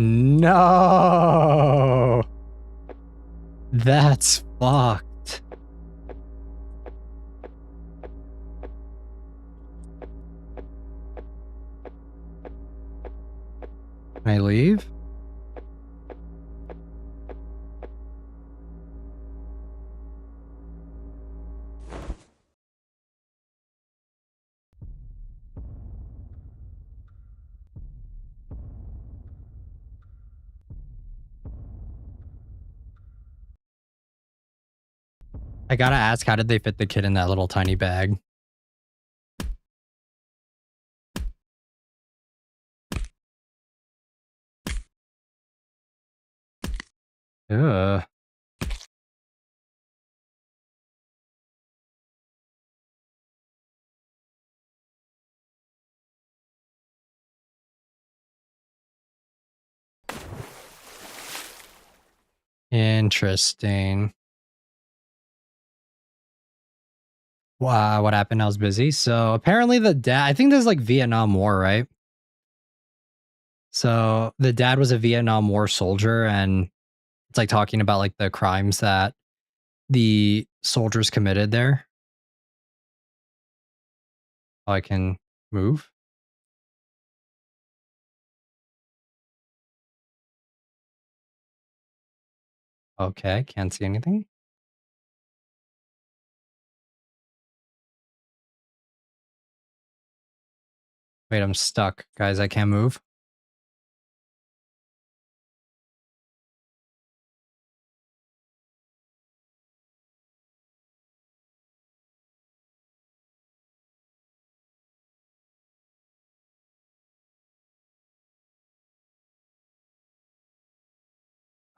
No. That's fucked. Can I leave? I gotta ask, how did they fit the kid in that little tiny bag? Ugh. Interesting. Wow, what happened? I was busy. So apparently the dad, I think this is like Vietnam War, right? So the dad was a Vietnam War soldier, and it's like talking about like the crimes that the soldiers committed there. Oh, I can move. Okay, can't see anything. Wait, I'm stuck. Guys, I can't move.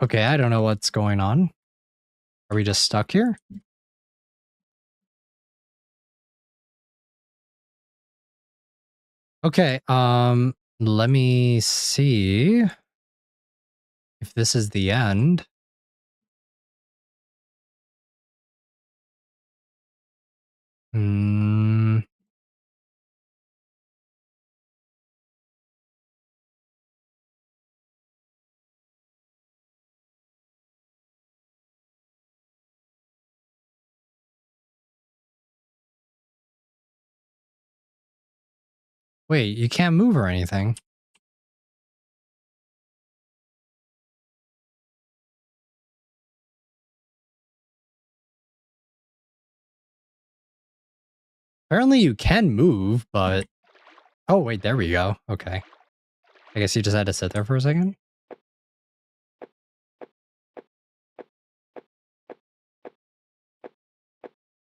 Okay, I don't know what's going on. Are we just stuck here? Okay, let me see if this is the end. Wait, you can't move or anything. Apparently you can move, but... Oh, wait, there we go. Okay. I guess you just had to sit there for a second.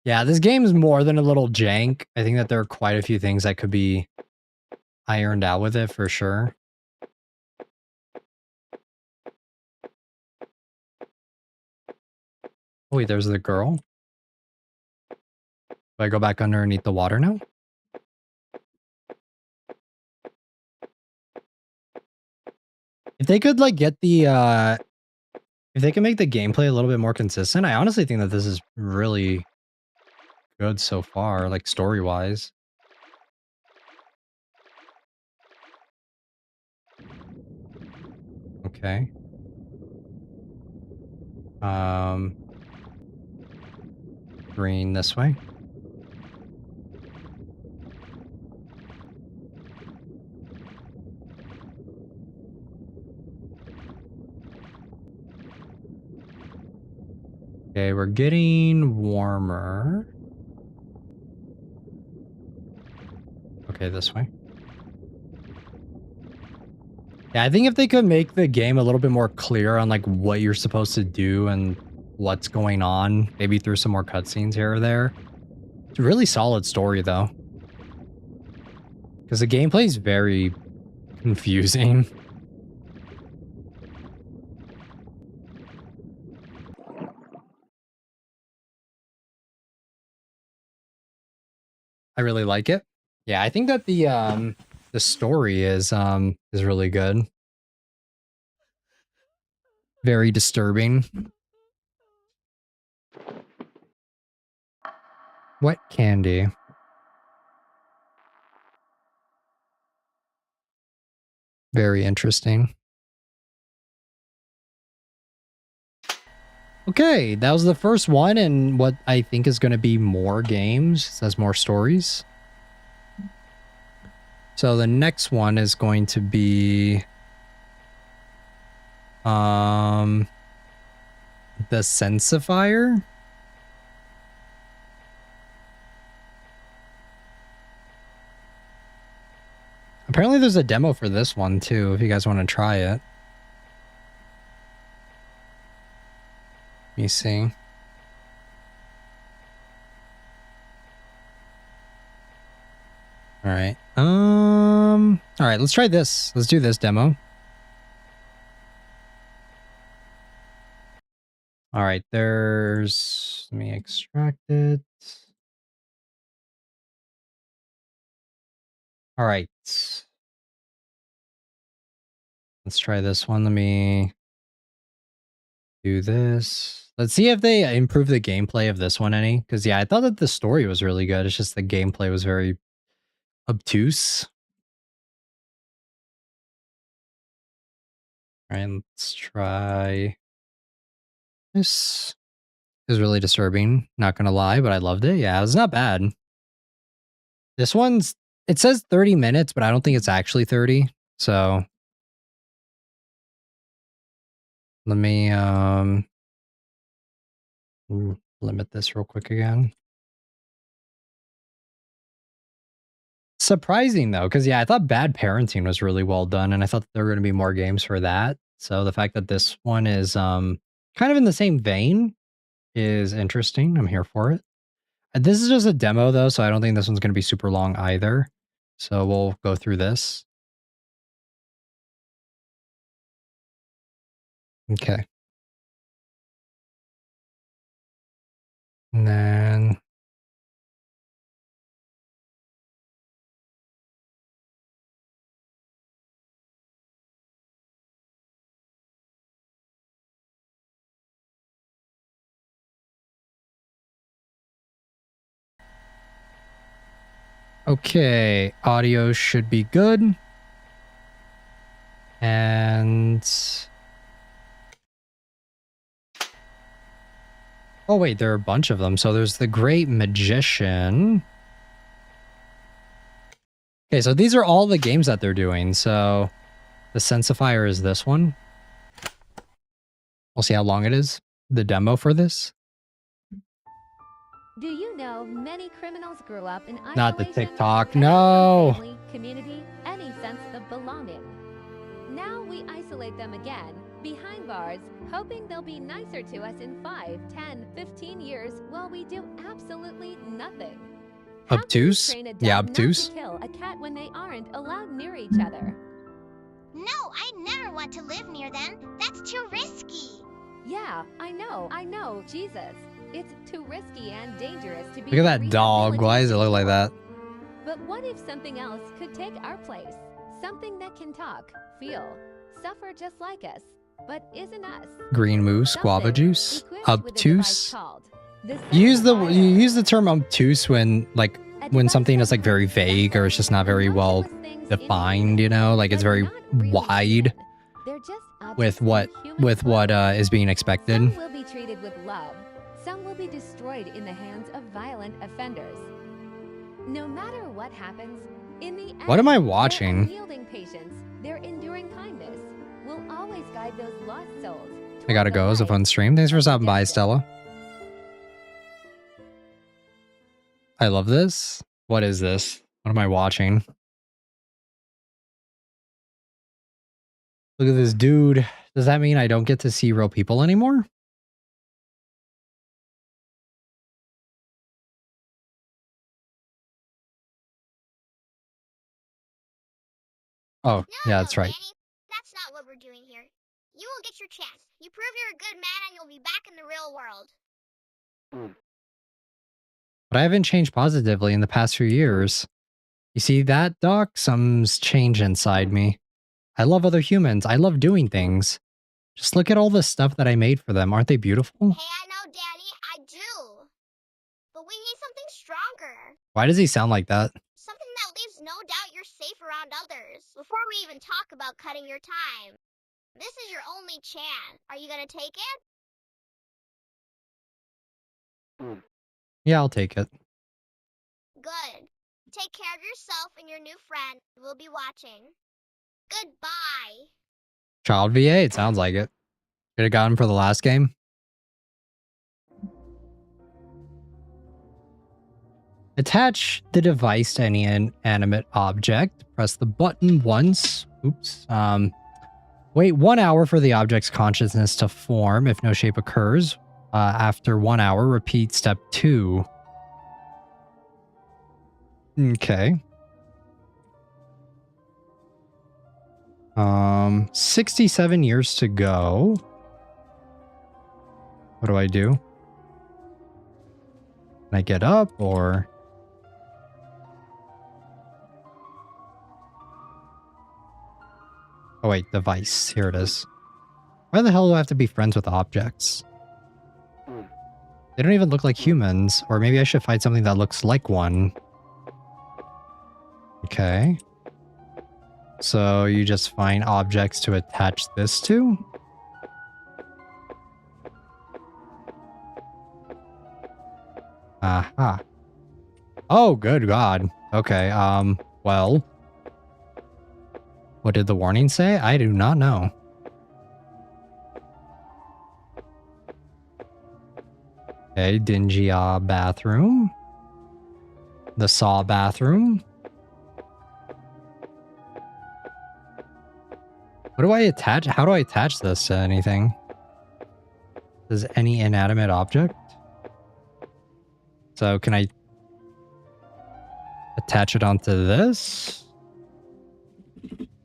Yeah, this game's more than a little jank. I think that there are quite a few things that could be ironed out with it for sure. Oh, wait, there's the girl. Do I go back underneath the water now? If they could, like, get the, if they can make the gameplay a little bit more consistent, I honestly think that this is really good so far, like, story-wise. Okay. Green this way. Okay, we're getting warmer. Okay, this way. Yeah, I think if they could make the game a little bit more clear on like what you're supposed to do and what's going on, maybe through some more cutscenes here or there. It's a really solid story though. Because the gameplay is very confusing. I really like it. Yeah, I think that the story is really good. Very disturbing. Wet candy. Very interesting. Okay, that was the first one in what I think is going to be more games. It says more stories. So the next one is going to be the Sensifier. Apparently there's a demo for this one too, if you guys want to try it. Let me see. All right. All right, let's try this. Let's do this demo. All right, let me extract it. All right. Let's try this one. Let me do this. Let's see if they improve the gameplay of this one any. Because, yeah, I thought that the story was really good. It's just the gameplay was very obtuse. All right, let's try this. Is really disturbing. Not going to lie, but I loved it. Yeah, it was not bad. This one's, it says 30 minutes, but I don't think it's actually 30. So let me limit this real quick again. Surprising though, because yeah, I thought Bad Parenting was really well done, and I thought there were going to be more games for that. So the fact that this one is kind of in the same vein is interesting. I'm here for it. This is just a demo though, so I don't think this one's going to be super long either. So we'll go through this. Okay. And then okay, audio should be good. And oh wait, there are a bunch of them. So there's the Great Magician. Okay, so these are all the games that they're doing. So the Sensifier is this one. We'll see how long it is. The demo for this. Do you know many criminals grew up in isolation? Not the TikTok, cutting no. from family, community, any sense of belonging. Now we isolate them again, behind bars, hoping they'll be nicer to us in 5, 10, 15 years while we do absolutely nothing. How can you Obtuse? train a dog Yeah, not to obtuse. kill a cat when they aren't allowed near each other? No, I never want to live near them. That's too risky. Yeah, I know, Jesus. It's too risky and dangerous to be Look at that dog. Why does it look like that? But what if something else could take our place? Something that can talk, feel, suffer just like us, but isn't us. Green moose, guava Something juice, equipped with a device obtuse. called the You Sense use the term obtuse when like A when device something is that like very moves sensors vague or it's just not very and well notices things defined, you know, like it's but very not really wide human. They're just with objects in human what clothing. is being expected. Some will be treated with love. Some will be destroyed in the hands of violent offenders. No matter what happens, in the end, What am I their watching? unyielding patience, their enduring kindness, will always guide those lost souls. I gotta go. It was a fun stream. Thanks for stopping by, Stella. I love this. What is this? What am I watching? Look at this dude. Does that mean I don't get to see real people anymore? Oh, yeah, that's right. Danny. That's not what we're doing here. You will get your chance. You prove you're a good man and you'll be back in the real world. But I haven't changed positively in the past few years. You see that, Doc? Something's changed inside me. I love other humans. I love doing things. Just look at all the stuff that I made for them. Aren't they beautiful? Hey, I know, Danny. I do. But we need something stronger. Why does he sound like that? Something that leaves no doubt you're safe around others. Before we even talk about cutting your time. This is your only chance. Are you gonna take it? Yeah, I'll take it. Good. Take care of yourself and your new friend. We'll be watching. Goodbye. Child VA, it sounds like it. Should have got him for the last game. Attach the device to any inanimate object. Press the button once. Oops. Wait 1 hour for the object's consciousness to form if no shape occurs. After 1 hour, repeat step 2. Okay. 67 years to go. What do I do? Can I get up or... Oh wait, device. Here it is. Why the hell do I have to be friends with objects? They don't even look like humans. Or maybe I should find something that looks like one. Okay. So you just find objects to attach this to? Aha. Oh, good God. Okay, well. What did the warning say? I do not know. Okay, dingy bathroom. The saw bathroom. What do I attach? How do I attach this to anything? Does any inanimate object? So can I attach it onto this?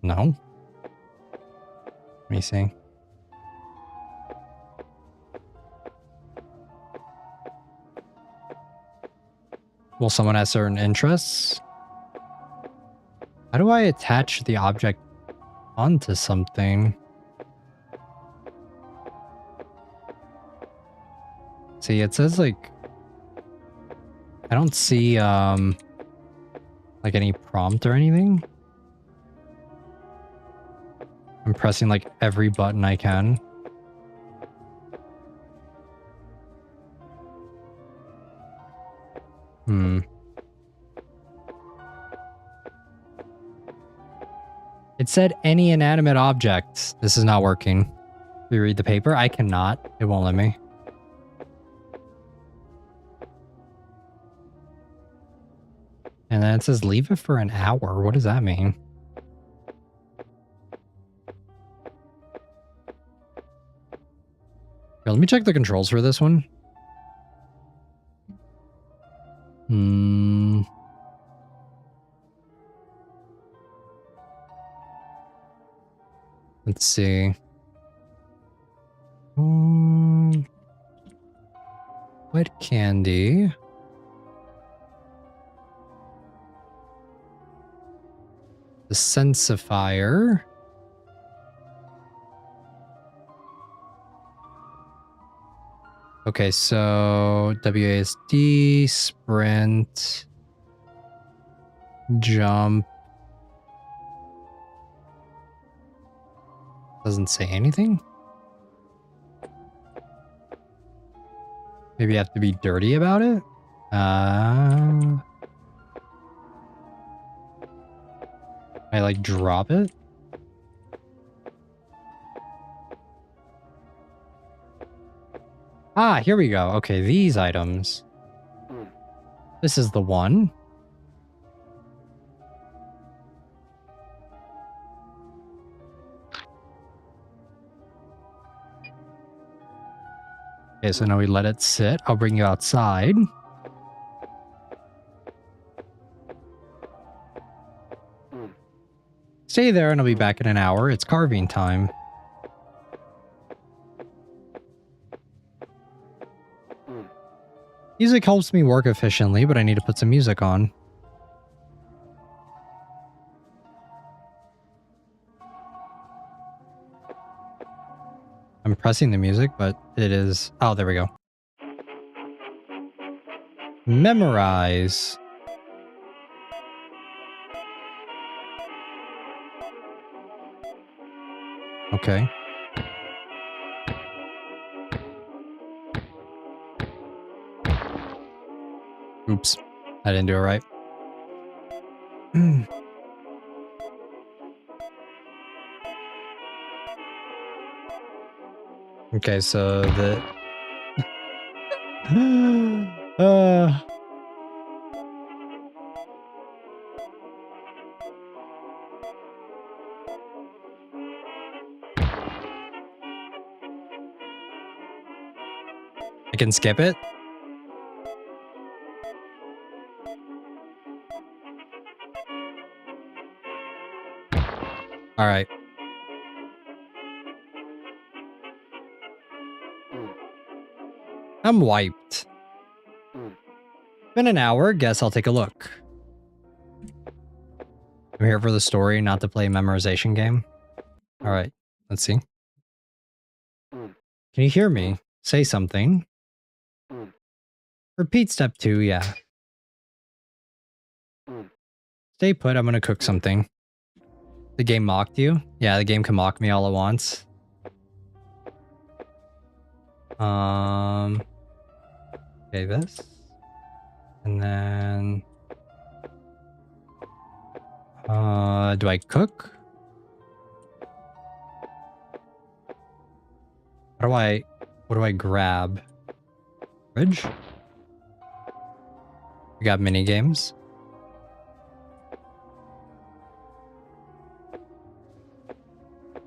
No. Let me see. Well, someone has certain interests. How do I attach the object onto something? See, it says like... I don't see, like any prompt or anything. I'm pressing like every button I can. It said any inanimate object. This is not working. We read the paper? I cannot. It won't let me. And then it says leave it for an hour. What does that mean? Here, let me check the controls for this one. Let's see. Wet candy. The sensifier. Okay, so WASD, sprint, jump. Doesn't say anything. Maybe you have to be dirty about it? I like drop it? Ah, here we go. Okay, these items. This is the one. Okay, so now we let it sit. I'll bring you outside. Stay there and I'll be back in an hour. It's carving time. Music helps me work efficiently, but I need to put some music on. I'm pressing the music, but it is... Oh, there we go. Memorize. Okay. Oops. I didn't do it right. Okay, so the... I can skip it? Alright. I'm wiped. Been an hour, guess I'll take a look. I'm here for the story, not to play a memorization game. Alright, let's see. Can you hear me? Say something. Repeat step 2, yeah. Stay put, I'm gonna cook something. The game mocked you? Yeah, the game can mock me all at once. Okay, this. And then... do I cook? What do I grab? Fridge? We got mini games.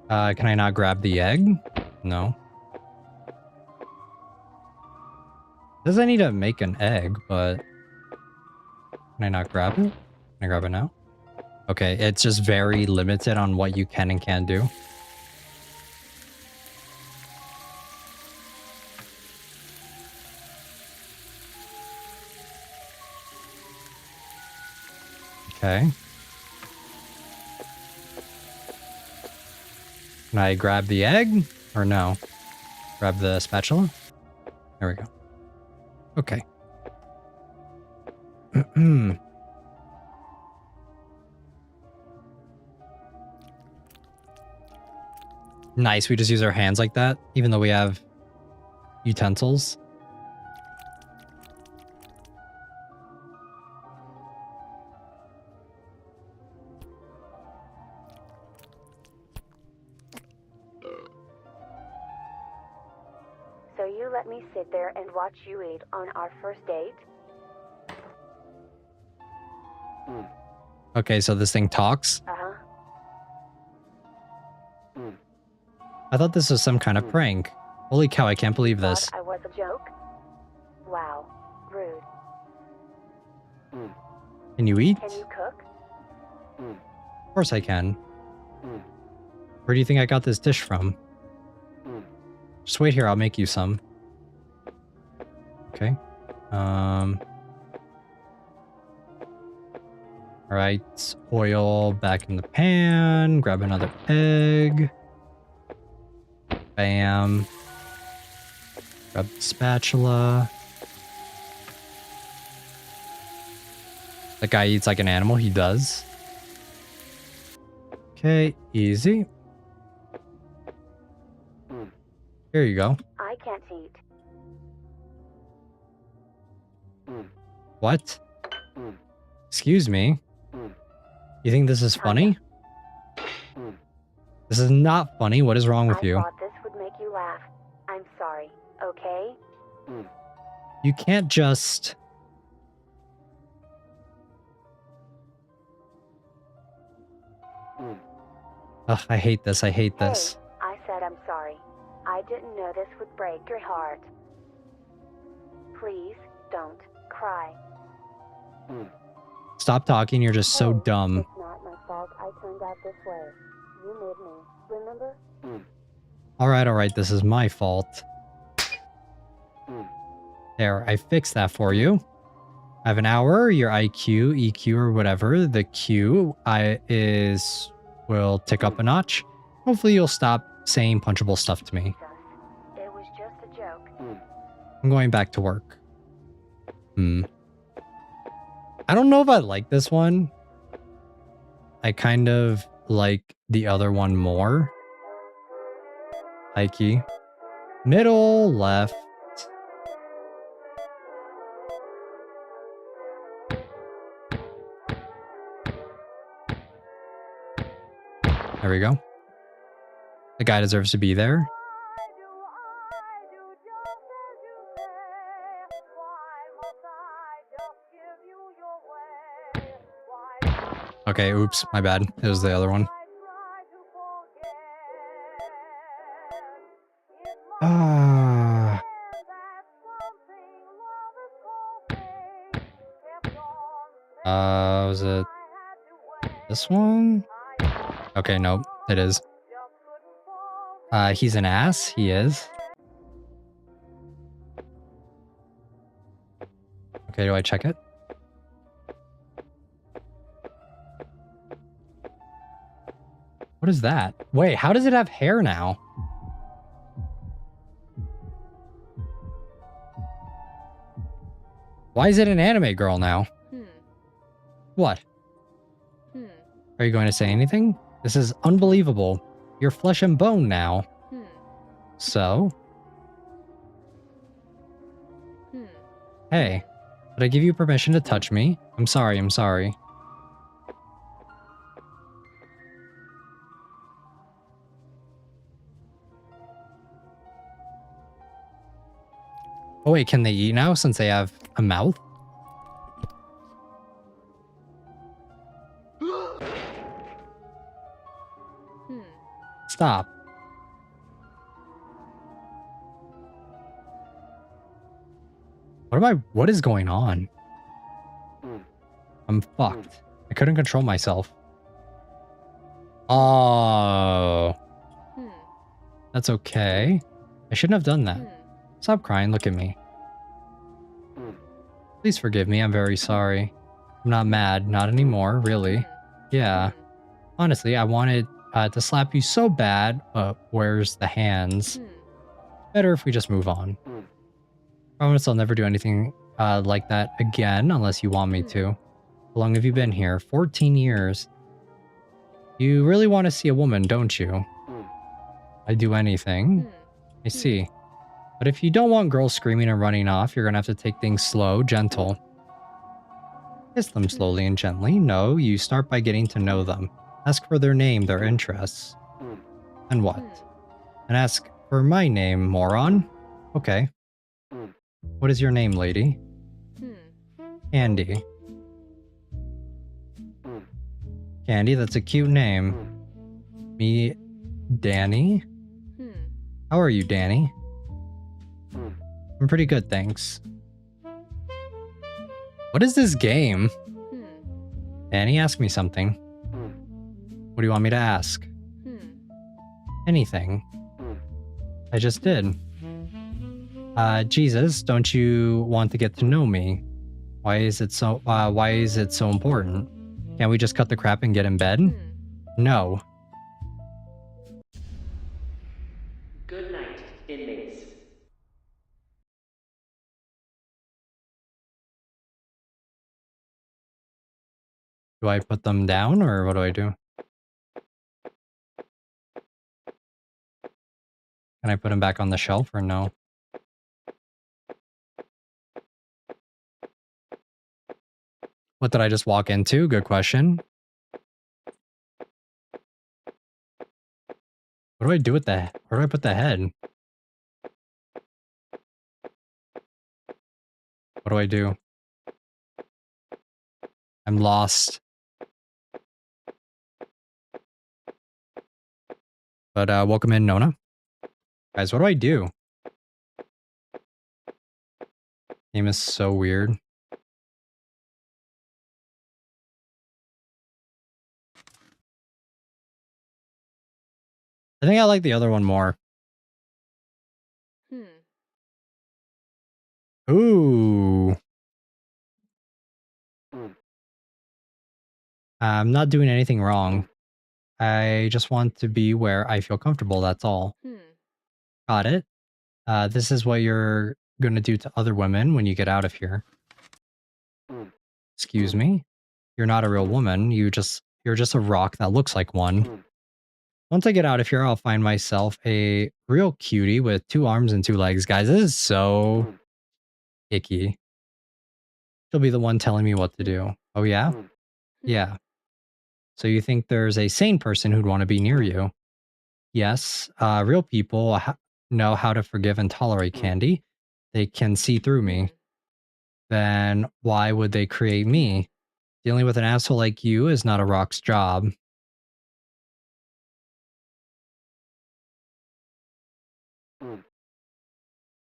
Can I not grab the egg? No. Does I need to make an egg, but... Can I not grab it? Can I grab it now? Okay, it's just very limited on what you can and can't do. Okay. Can I grab the egg? Or no? Grab the spatula? There we go. Okay. Nice, we just use our hands like that, even though we have utensils. So you let me sit there and watch you eat on our first date? Okay, so this thing talks. Uh-huh. I thought this was some kind of prank. Holy cow, I can't believe this. Thought I was a joke? Wow. Rude. Can you eat? Can you cook? Of course I can. Where do you think I got this dish from? Just wait here, I'll make you some. Okay. Alright, oil back in the pan. Grab another egg. Bam. Grab the spatula. That guy eats like an animal, he does. Okay, easy. Here you go. I can't eat. What? Excuse me? You think this is funny? This is not funny. What is wrong with I you? thought this would make you laugh. I'm sorry, okay? You can't just... Ugh, I hate this. I hate this. Hey, I said I'm sorry. I didn't know this would break your heart. Please, don't cry. Stop talking. You're just so Hey, dumb. It's not my fault I turned out this way. You made me, remember? Alright. This is my fault. There, I fixed that for you. I have an hour. Your IQ, EQ, or whatever. The Q will tick up a notch. Hopefully you'll stop saying punchable stuff to me. Jesus, it was just a joke. I'm going back to work. I don't know if I like this one. I kind of like the other one more. High key. Middle, left. There we go. The guy deserves to be there. Okay, oops, my bad. It was the other one. Was it this one? Okay, nope, it is. He's an ass. He is. Okay, do I check it? What is that? Wait, how does it have hair now? Why is it an anime girl now? What? Are you going to say anything? This is unbelievable. You're flesh and bone now. So? Hey, did I give you permission to touch me? I'm sorry. Oh wait, can they eat now since they have a mouth? Stop. What is going on? I'm fucked. I couldn't control myself. Oh. That's okay. I shouldn't have done that. Stop crying, look at me. Please forgive me, I'm very sorry. I'm not mad, not anymore, really. Yeah. Honestly, I wanted to slap you so bad, but where's the hands? Better if we just move on. Promise I'll never do anything like that again unless you want me to. How long have you been here? 14 years. You really want to see a woman, don't you? I'd do anything. I see. But if you don't want girls screaming and running off, you're gonna have to take things slow, gentle. Kiss them slowly and gently. No, you start by getting to know them. Ask for their name, their interests. And what? And ask for my name, moron. Okay. What is your name, lady? Andy. Candy, that's a cute name. Me, Danny. How are you, Danny? I'm pretty good, thanks. What is this game? Danny, ask me something. What do you want me to ask? Anything. I just did. Jesus, don't you want to get to know me? Why is it so important? Can't we just cut the crap and get in bed? No. Good night, inmates. Do I put them down or what do I do? Can I put them back on the shelf or no? What did I just walk into? Good question. What do I do with the... Where do I put the head? What do I do? I'm lost. But welcome in, Nona. Guys, what do I do? Game is so weird. I think I like the other one more. Ooh. I'm not doing anything wrong. I just want to be where I feel comfortable, that's all. Got it. This is what you're gonna do to other women when you get out of here. Excuse me? You're not a real woman, you're just a rock that looks like one. Once I get out of here, I'll find myself a real cutie with 2 arms and 2 legs. Guys, this is so icky. She'll be the one telling me what to do. Oh yeah? Yeah. So you think there's a sane person who'd want to be near you? Yes. Real people know how to forgive and tolerate Candy. They can see through me. Then why would they create me? Dealing with an asshole like you is not a rock's job.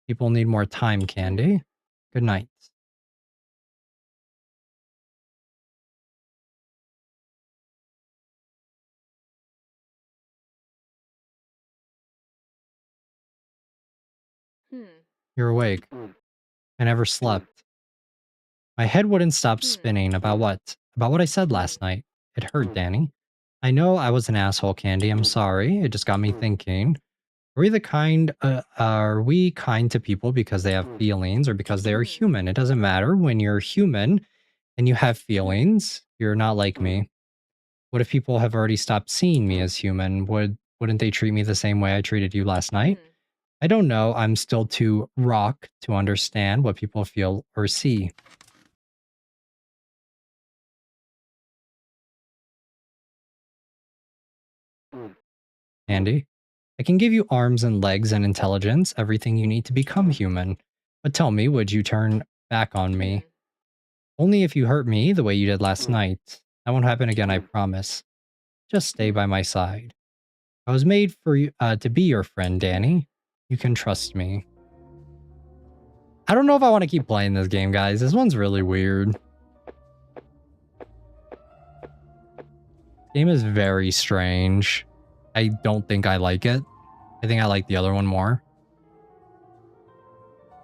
People need more time, Candy. Good night. You're awake. I never slept. My head wouldn't stop spinning about what? About what I said last night. It hurt, Danny. I know I was an asshole, Candy. I'm sorry. It just got me thinking. Are we kind to people because they have feelings or because they are human? It doesn't matter. When you're human and you have feelings, you're not like me. What if people have already stopped seeing me as human? Wouldn't they treat me the same way I treated you last night? I don't know. I'm still too rock to understand what people feel or see. Andy, I can give you arms and legs and intelligence, everything you need to become human. But tell me, would you turn back on me? Only if you hurt me the way you did last night. That won't happen again, I promise. Just stay by my side. I was made for you to be your friend, Danny. You can trust me. I don't know if I want to keep playing this game, guys. This one's really weird. Game is very strange. I don't think I like it. I think I like the other one more.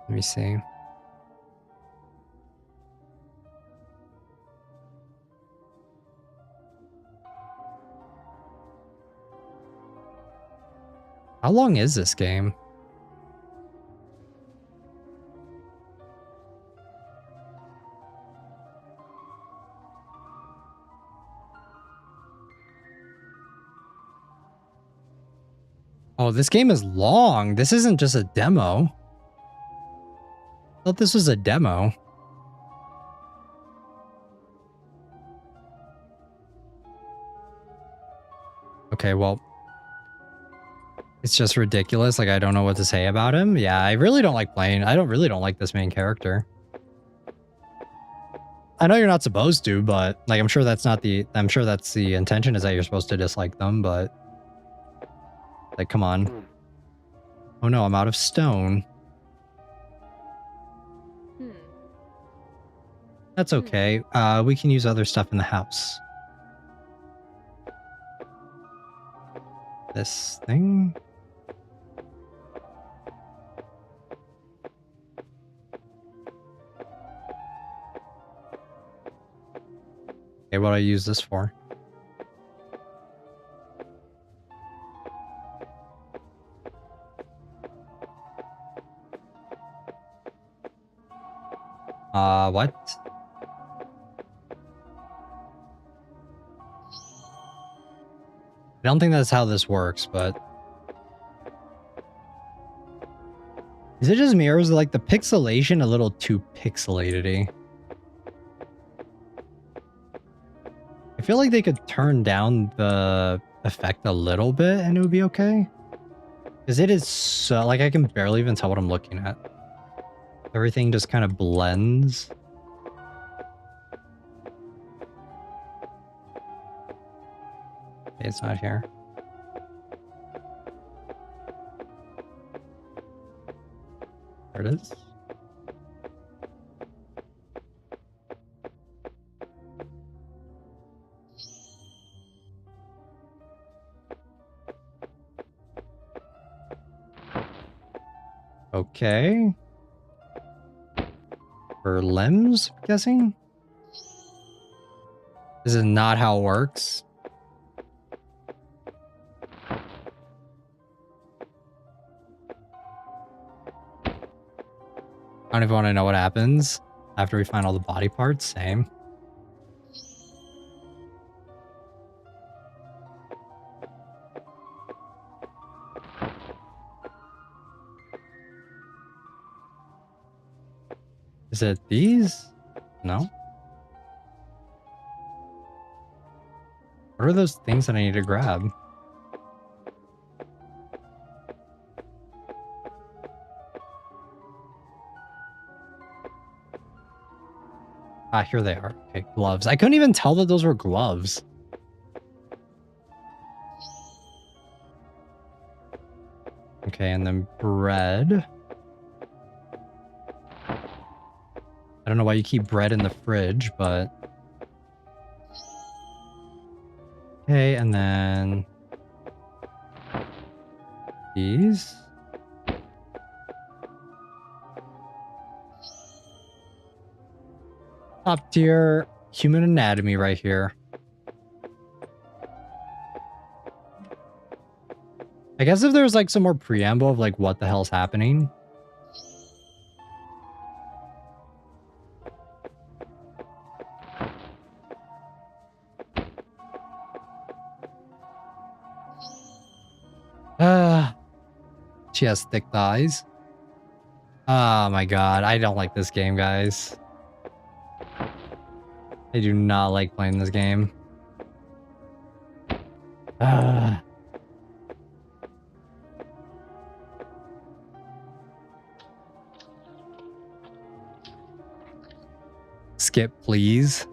Let me see. How long is this game? Oh, this game is long. This isn't just a demo. I thought this was a demo. Okay, well. It's just ridiculous. Like, I don't know what to say about him. Yeah, I really don't like playing. I really don't like this main character. I know you're not supposed to, but like I'm sure that's the intention is that you're supposed to dislike them, but like come on. Oh no, I'm out of stone. That's okay. We can use other stuff in the house. This thing. Okay, what do I use this for? What? I don't think that's how this works, but... Is it just me, or is it like the pixelation a little too pixelated-y? I feel like they could turn down the effect a little bit and it would be okay. Because it is so... like, I can barely even tell what I'm looking at. Everything just kind of blends. Okay, it's not here. There it is. Okay. For limbs, I'm guessing? This is not how it works. I don't even want to know what happens after we find all the body parts. Same. Is it these? No. What are those things that I need to grab? Ah, here they are. Okay, gloves. I couldn't even tell that those were gloves. Okay, and then bread. I don't know why you keep bread in the fridge, but... Okay, and then... these. Top tier human anatomy right here. I guess if there's like some more preamble of like what the hell's happening. She has thick thighs. Oh my god, I don't like this game, guys. I do not like playing this game. Skip, please.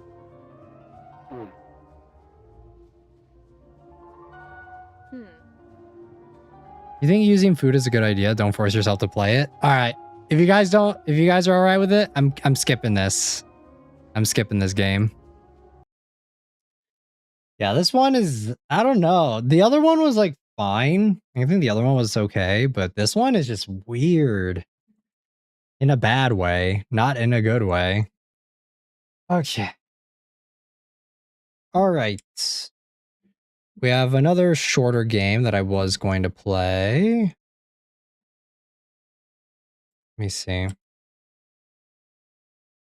You think using food is a good idea? Don't force yourself to play it. All right. If you guys are all right with it, I'm skipping this. I'm skipping this game. Yeah, this one is, I don't know. The other one was like fine. I think the other one was okay, but this one is just weird. In a bad way, not in a good way. Okay. All right. We have another shorter game that I was going to play. Let me see.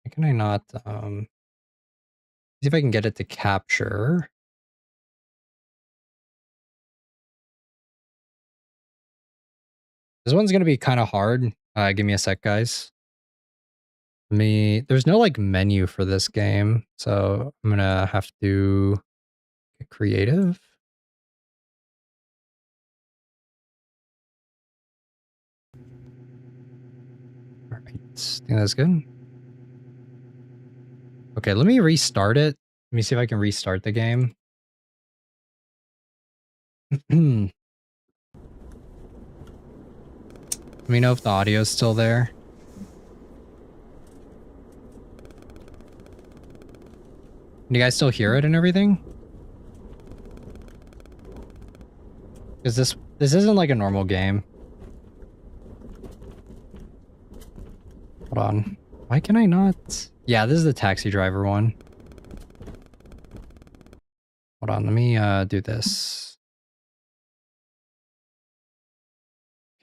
Why can I not, see if I can get it to capture. This one's going to be kind of hard. Give me a sec, guys. There's no like menu for this game, so I'm going to have to get creative. All right, I think that's good. Okay, let me restart it. Let me see if I can restart the game. Let me know if the audio is still there. Can you guys still hear it and everything? Because this isn't like a normal game. Hold on. Why can I not? Yeah, this is the taxi driver one. Hold on, let me do this.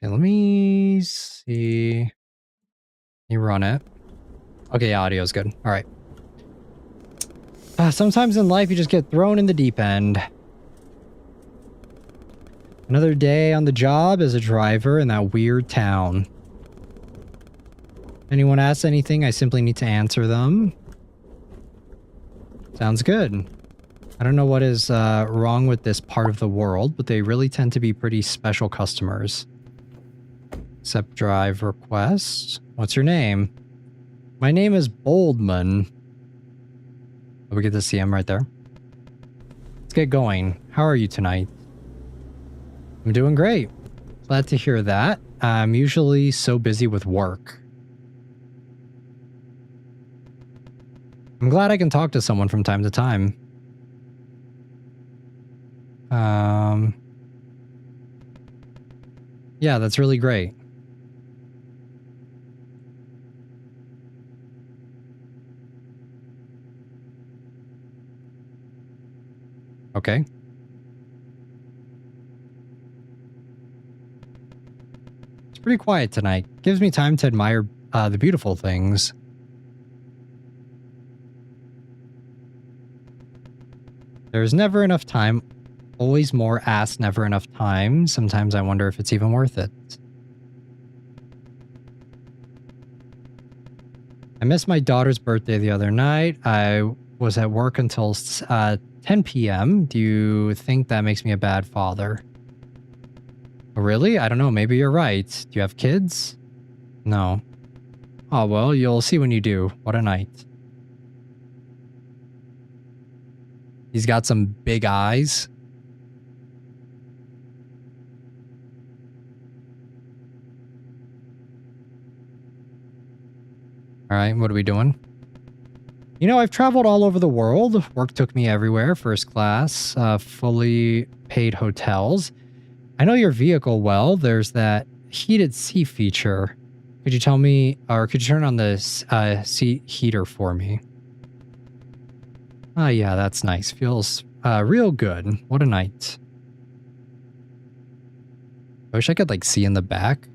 Okay, let me see. Let me run it. Okay, yeah, audio's good. All right. Sometimes in life you just get thrown in the deep end. Another day on the job as a driver in that weird town. Anyone asks anything, I simply need to answer them. Sounds good. I don't know what is wrong with this part of the world, but they really tend to be pretty special customers. Accept drive request. What's your name? My name is Boldman. We get to see him right there. Let's get going. How are you tonight? I'm doing great. Glad to hear that. I'm usually so busy with work. I'm glad I can talk to someone from time to time. Yeah, that's really great. Okay. It's pretty quiet tonight. Gives me time to admire the beautiful things. There's never enough time. Always more asked, never enough time. Sometimes I wonder if it's even worth it. I missed my daughter's birthday the other night. I was at work until 10 p.m. Do you think that makes me a bad father? Really? I don't know. Maybe you're right. Do you have kids? No. Oh, well, you'll see when you do. What a night. He's got some big eyes. All right, what are we doing? You know, I've traveled all over the world. Work took me everywhere. First class, fully paid hotels. I know your vehicle well. There's that heated seat feature. Could you tell me, or could you turn on the seat heater for me? Oh, yeah, that's nice. Feels real good. What a night. I wish I could, like, see in the back.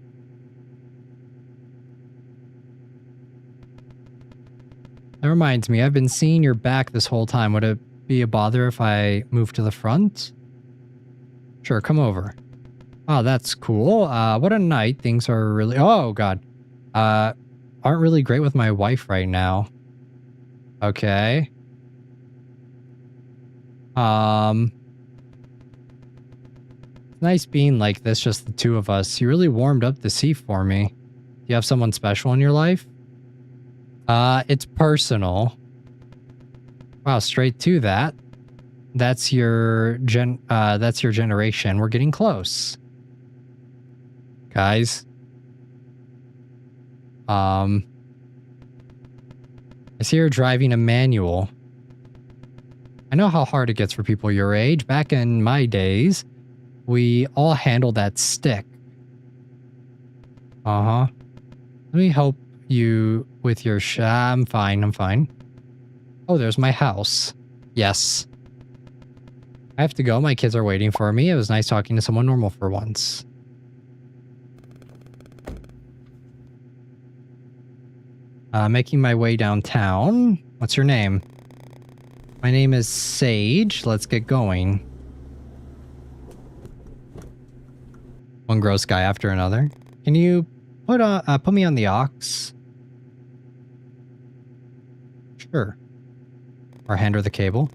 That reminds me, I've been seeing your back this whole time. Would it be a bother if I move to the front? Sure, come over. Oh, that's cool. What a night. Things are really... Oh, God. Aren't really great with my wife right now. Okay. Nice being like this, just the two of us. You really warmed up the seat for me. Do you have someone special in your life? It's personal. Wow, straight to that. That's your generation. We're getting close. Guys. I see you're driving a manual. I know how hard it gets for people your age. Back in my days, we all handled that stick. Uh-huh. Let me help you with your I'm fine. Oh, there's my house. Yes. I have to go. My kids are waiting for me. It was nice talking to someone normal for once. Making my way downtown. What's your name? My name is Sage. Let's get going. One gross guy after another. Can you put me on the aux? Sure. Or hand her the cable.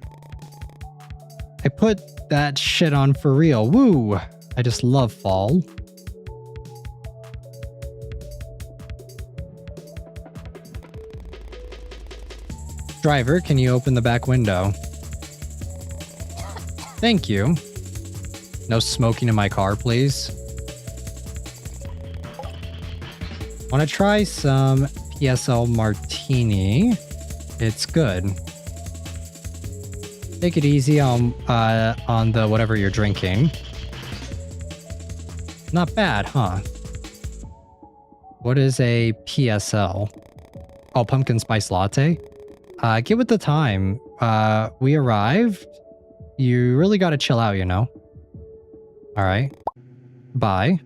I put that shit on for real. Woo! I just love fall. Driver, can you open the back window? Thank you. No smoking in my car, please. Want to try some PSL Martini? It's good. Take it easy on the whatever you're drinking. Not bad, huh? What is a PSL? Oh, pumpkin spice latte. Get with the time. We arrived. You really gotta chill out, you know? Alright. Bye.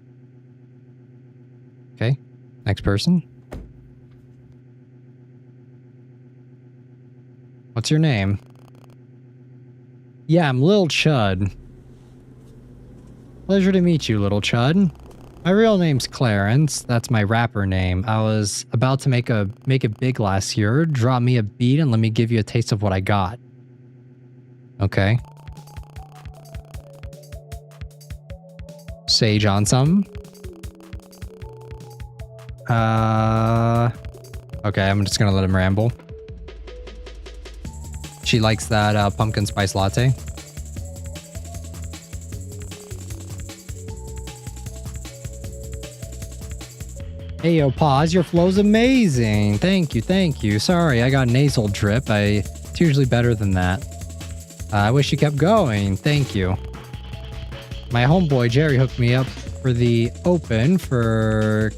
Okay. Next person. What's your name? Yeah, I'm Lil Chud. Pleasure to meet you, Little Chud. My real name's Clarence. That's my rapper name. I was about to make it big last year. Drop me a beat and let me give you a taste of what I got. Okay. Sage on some. Okay, I'm just gonna let him ramble. She likes that pumpkin spice latte. Hey yo, pause. Your flow's amazing. Thank you, thank you. Sorry, I got nasal drip. It's usually better than that. I wish you kept going. Thank you. My homeboy Jerry hooked me up for the open for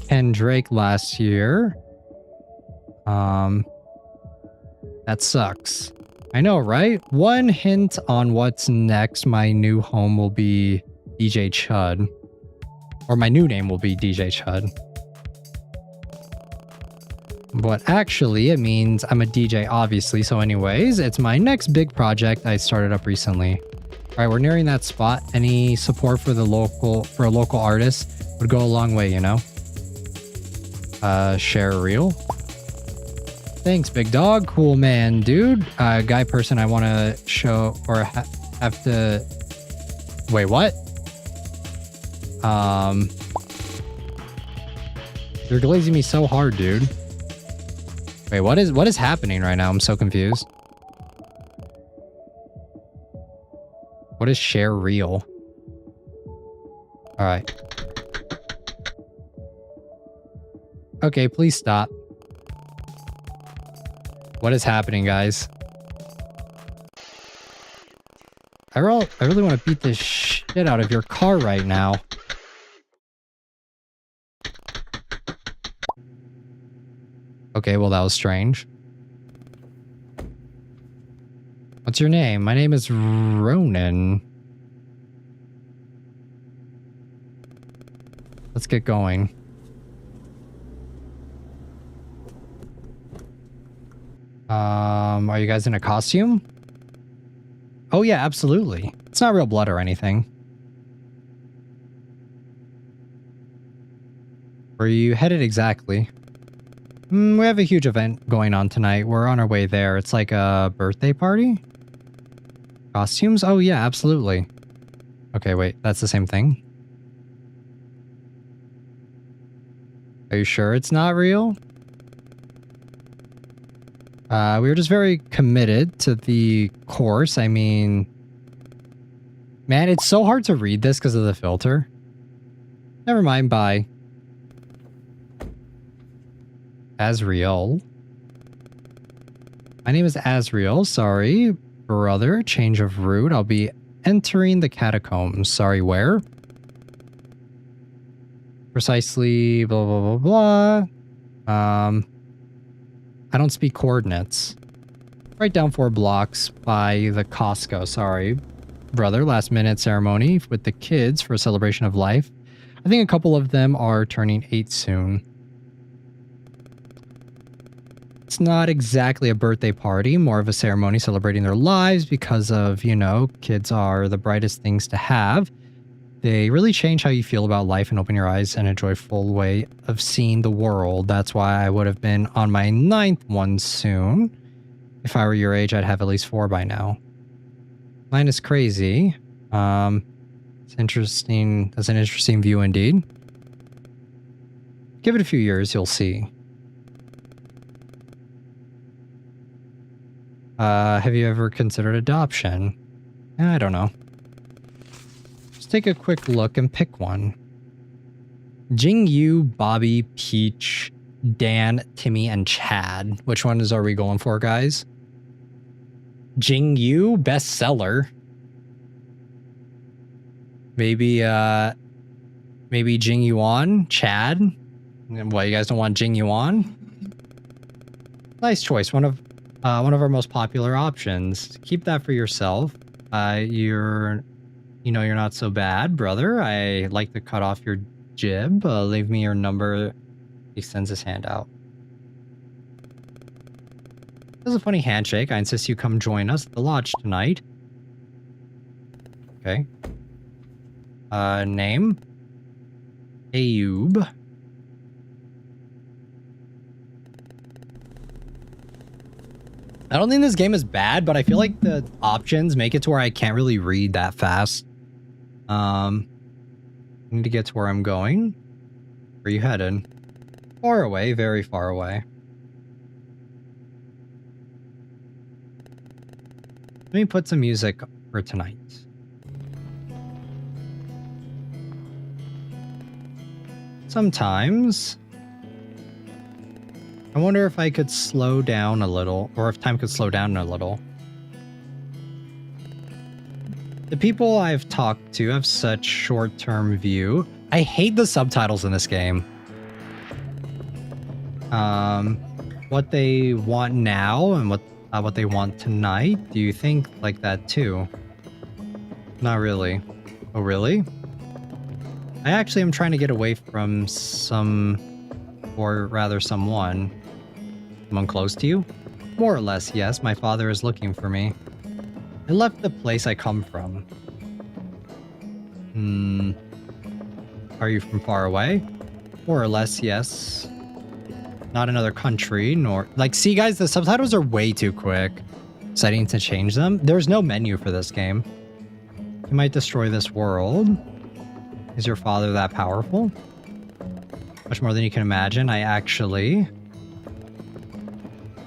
Ken Drake last year. That sucks. I know, right? One hint on what's next. My new home will be DJ Chud. Or my new name will be DJ Chud. But actually, it means I'm a DJ, obviously. So anyways, it's my next big project I started up recently. All right, we're nearing that spot. Any support for a local artist would go a long way, you know? Share a reel. Thanks, big dog. Cool man, dude. Guy person I want to show or have to... Wait, what? You're glazing me so hard, dude. Wait, what is happening right now? I'm so confused. What is share reel? All right. Okay, please stop. What is happening, guys? I really want to beat the shit out of your car right now. Okay, well, that was strange. What's your name? My name is Ronan. Let's get going. Are you guys in a costume? Oh yeah, absolutely. It's not real blood or anything. Where are you headed exactly? We have a huge event going on tonight. We're on our way there. It's like a birthday party? Costumes? Oh yeah, absolutely. Okay, wait, that's the same thing? Are you sure it's not real? We were just very committed to the course. I mean... Man, it's so hard to read this because of the filter. Never mind, bye. Asriel. My name is Asriel. Sorry, brother. Change of route. I'll be entering the catacombs. Sorry, where? Precisely, blah, blah, blah, blah. I don't speak coordinates. Write down 4 blocks by the Costco. Sorry, brother. Last minute ceremony with the kids for a celebration of life. I think a couple of them are turning 8 soon. It's not exactly a birthday party, more of a ceremony celebrating their lives because of, you know, kids are the brightest things to have. They really change how you feel about life and open your eyes and a joyful way of seeing the world. That's why I would have been on my 9th one soon. If I were your age, I'd have at least 4 by now. 9 is crazy. It's interesting. That's an interesting view indeed. Give it a few years, you'll see. Have you ever considered adoption? I don't know. Just take a quick look and pick one. Jingyu, Bobby, Peach, Dan, Timmy, and Chad. Which ones are we going for, guys? Jingyu, bestseller. Maybe Jing Yuan, Chad. What, you guys don't want Jing Yuan? Nice choice. One of our most popular options. Keep that for yourself. You're not so bad, brother. I like to cut off your jib. Leave me your number. He extends his hand out. This is a funny handshake. I insist you come join us at the lodge tonight. Okay. Name? Ayub. I don't think this game is bad, but I feel like the options make it to where I can't really read that fast. I need to get to where I'm going. Where are you headed? Far away, very far away. Let me put some music for tonight. Sometimes I wonder if I could slow down a little, or if time could slow down a little. The people I've talked to have such short-term view. I hate the subtitles in this game. What they want now and what they want tonight. Do you think like that too? Not really. Oh, really? I actually am trying to get away from someone close to you? More or less, yes. My father is looking for me. I left the place I come from. Are you from far away? More or less, yes. Not another country, nor... Like, see guys, the subtitles are way too quick. So I need to change them. There's no menu for this game. You might destroy this world. Is your father that powerful? Much more than you can imagine. I actually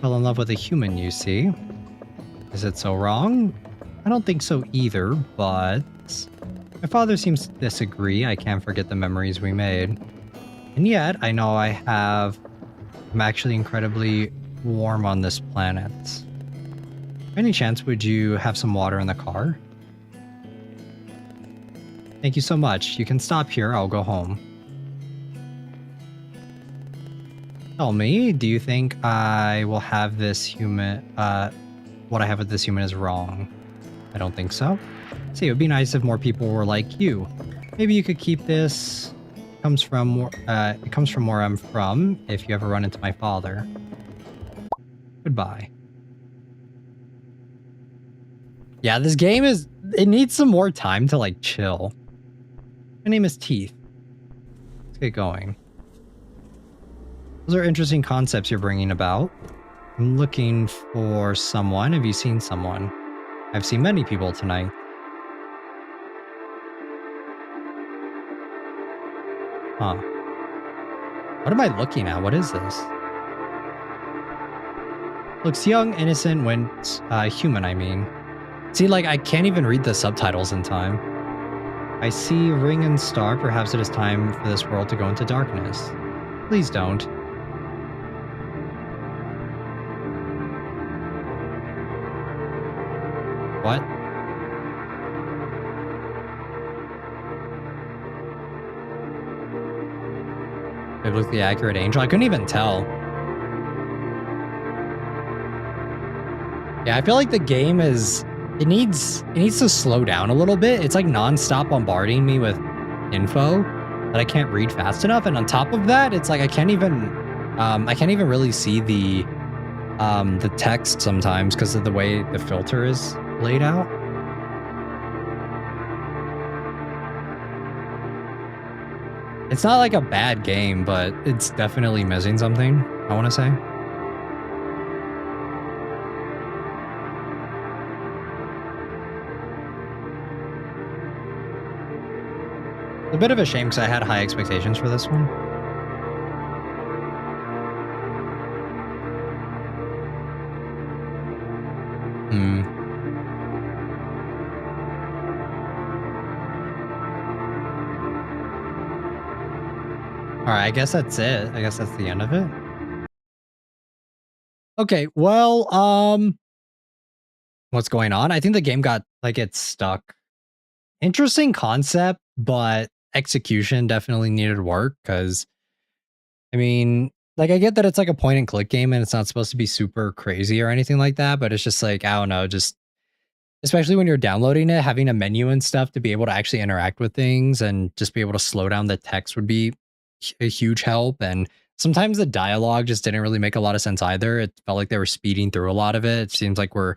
fell in love with a human, you see. Is it so wrong? I don't think so either, but my father seems to disagree. I can't forget the memories we made. And yet, I know I'm actually incredibly warm on this planet. Any chance would you have some water in the car? Thank you so much. You can stop here. I'll go home. Tell me, do you think I will have this human... what I have with this human is wrong? I don't think so. See, it would be nice if more people were like you. Maybe you could keep this. It comes from where I'm from, if you ever run into my father. Goodbye. Yeah, this game is... It needs some more time to, like, chill. My name is Teeth. Let's get going. Those are interesting concepts you're bringing about. I'm looking for someone. Have you seen someone? I've seen many people tonight. Huh. What am I looking at? What is this? Looks young, innocent, went human, I mean. See, like, I can't even read the subtitles in time. I see ring and star. Perhaps it is time for this world to go into darkness. Please don't. What? Biblically accurate angel? I couldn't even tell. Yeah, I feel like the game is... It needs to slow down a little bit. It's like non-stop bombarding me with info that I can't read fast enough. And on top of that, it's like I can't even really see the text sometimes because of the way the filter is laid out. It's not like a bad game, but it's definitely missing something, I want to say. It's a bit of a shame because I had high expectations for this one. All right, I guess that's it. I guess that's the end of it. Okay, well, what's going on? I think the game got like it's stuck. Interesting concept, but execution definitely needed work because I mean, like I get that it's like a point and click game and it's not supposed to be super crazy or anything like that, but it's just like I don't know, just especially when you're downloading it, having a menu and stuff to be able to actually interact with things and just be able to slow down the text would be a huge help. And sometimes the dialogue just didn't really make a lot of sense either. It felt like they were speeding through a lot of it. It seems like we're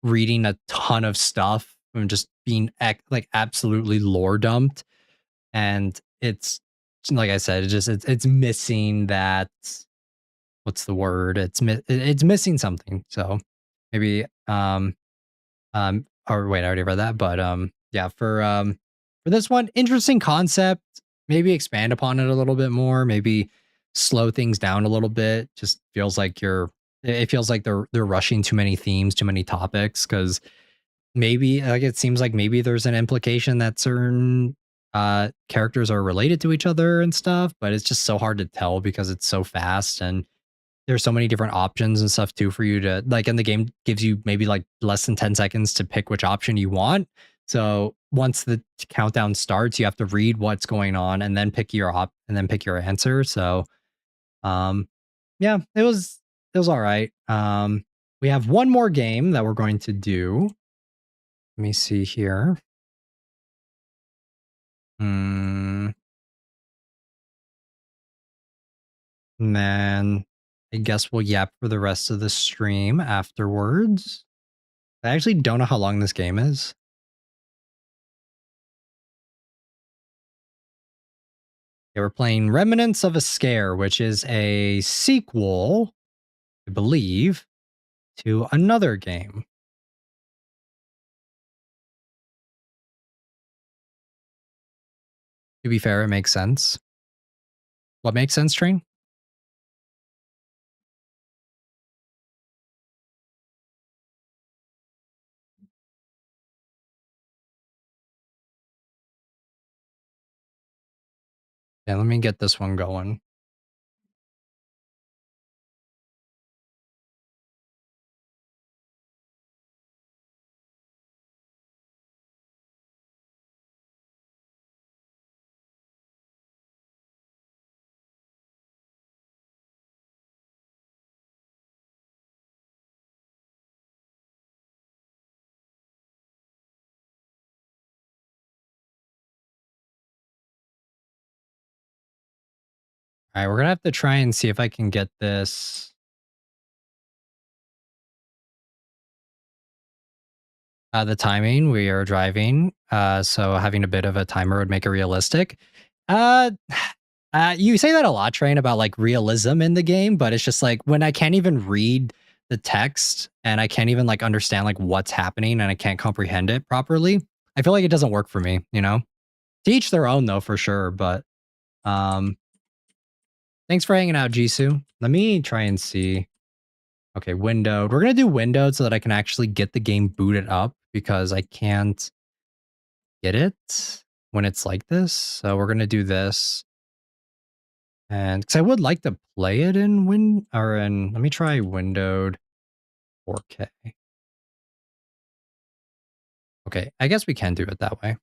reading a ton of stuff and just being like absolutely lore dumped. And it's like I said, it's missing that. What's the word? It's missing something. So maybe or wait, I already read that, but yeah, for this one, interesting concept. Maybe expand upon it a little bit more. Maybe slow things down a little bit. Just feels like it feels like they're rushing too many themes, too many topics. Because maybe like it seems like maybe there's an implication that certain characters are related to each other and stuff, but it's just so hard to tell because it's so fast and there's so many different options and stuff too for you to like, and the game gives you maybe like less than 10 seconds to pick which option you want. So once the countdown starts, you have to read what's going on and then pick your answer. So yeah, it was all right. We have one more game that we're going to do. Let me see here. Man, I guess we'll yap for the rest of the stream afterwards. I actually don't know how long this game is. Okay, we're playing Remnants of a Scare, which is a sequel, I believe, to another game. To be fair, it makes sense. What makes sense, Train? Yeah, let me get this one going. All right, we're going to have to try and see if I can get this. The timing, we are driving, so having a bit of a timer would make it realistic. You say that a lot, Train, about like realism in the game, but it's just like when I can't even read the text and I can't even like understand like what's happening and I can't comprehend it properly, I feel like it doesn't work for me, you know? To each their own though, for sure, but thanks for hanging out, Jisoo. Let me try and see. Okay, windowed. We're going to do windowed so that I can actually get the game booted up because I can't get it when it's like this. So we're going to do this. And because I would like to play it in let me try windowed 4K. Okay, I guess we can do it that way.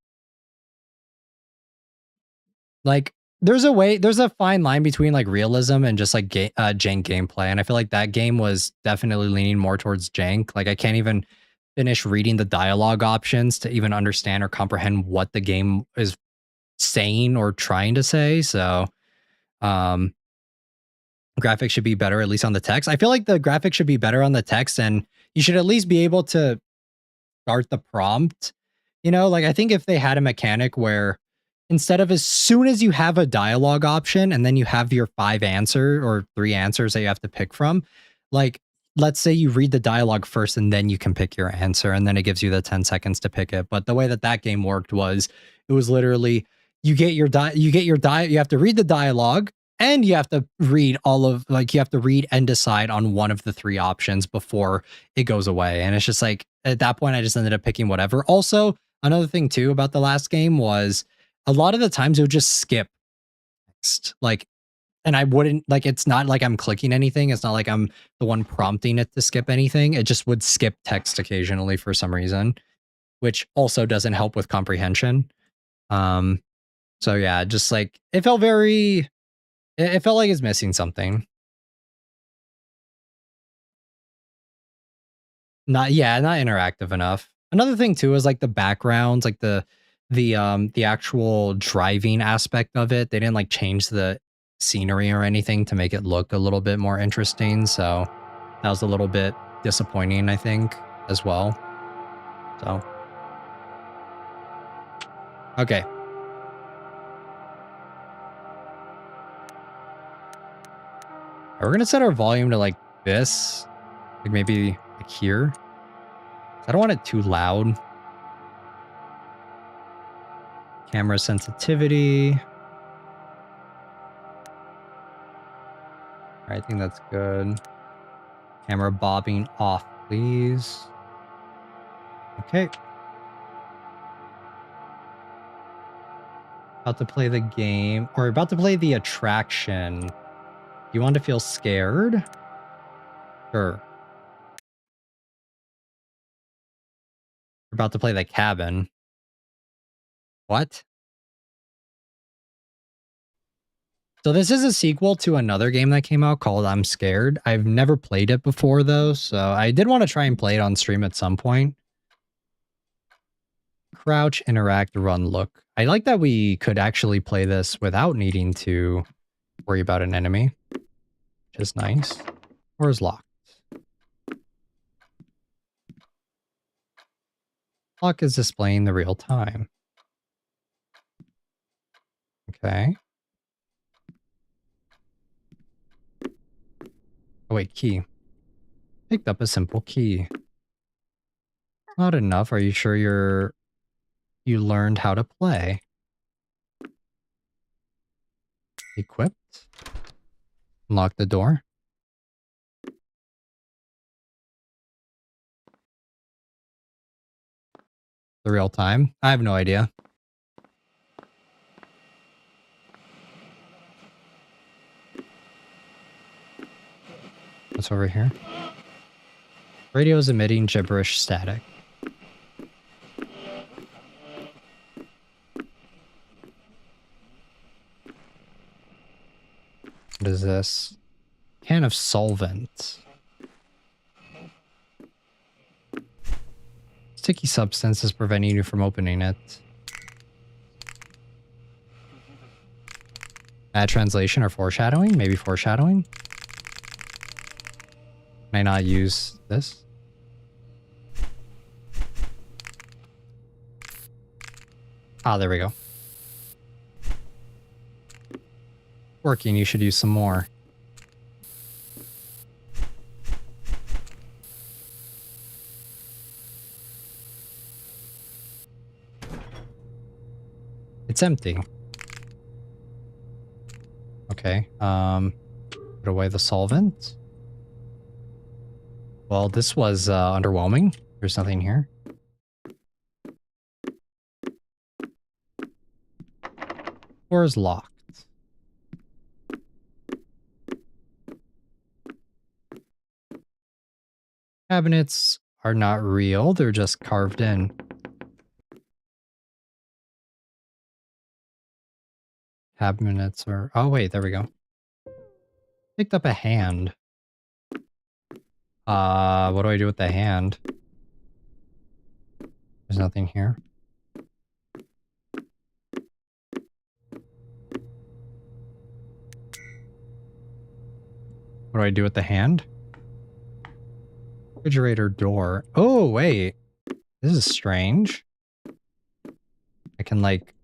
Like, there's a fine line between like realism and just like jank gameplay. And I feel like that game was definitely leaning more towards jank. Like I can't even finish reading the dialogue options to even understand or comprehend what the game is saying or trying to say. So graphics should be better, at least on the text. I feel like the graphics should be better on the text and you should at least be able to start the prompt. You know, like I think if they had a mechanic where instead of as soon as you have a dialogue option and then you have your 3 answers that you have to pick from, like let's say you read the dialogue first and then you can pick your answer and then it gives you the 10 seconds to pick it. But the way that game worked was it was literally you have to read the dialogue and you have to read you have to read and decide on one of the 3 options before it goes away. And it's just like at that point I just ended up picking whatever. Also, another thing too about the last game was a lot of the times it would just skip text. Like and I wouldn't like, it's not like I'm clicking anything. It's not like I'm the one prompting it to skip anything. It just would skip text occasionally for some reason, which also doesn't help with comprehension. So yeah, just like it felt very, it felt like it's missing something. Not interactive enough. Another thing too is like the backgrounds, like the actual driving aspect of it. They didn't like change the scenery or anything to make it look a little bit more interesting. So that was a little bit disappointing, I think, as well. So okay. We're gonna set our volume to like this. Like maybe like here. I don't want it too loud. Camera sensitivity. All right, I think that's good. Camera bobbing off, please. Okay. About to play the game, or about to play the attraction. You want to feel scared? Sure. We're about to play the cabin. What? So this is a sequel to another game that came out called I'm Scared. I've never played it before though, so I did want to try and play it on stream at some point. Crouch, interact, run, look. I like that we could actually play this without needing to worry about an enemy, which is nice. Or is locked. Lock is displaying the real time. Okay. Oh wait, key. Picked up a simple key. Not enough. Are you sure you learned how to play? Equipped. Unlock the door. The real time? I have no idea. What's over here? Radio is emitting gibberish static. What is this? Can of solvent. Sticky substance is preventing you from opening it. Bad translation or foreshadowing? Maybe foreshadowing? Can I not use this? Ah, there we go. Working, you should use some more. It's empty. Okay, put away the solvent. Well, this was underwhelming. There's nothing here. Door is locked. Cabinets are not real, they're just carved in. Cabinets are... Oh, wait, there we go. Picked up a hand. What do I do with the hand? There's nothing here. What do I do with the hand? Refrigerator door. Oh, wait. This is strange. I can, like...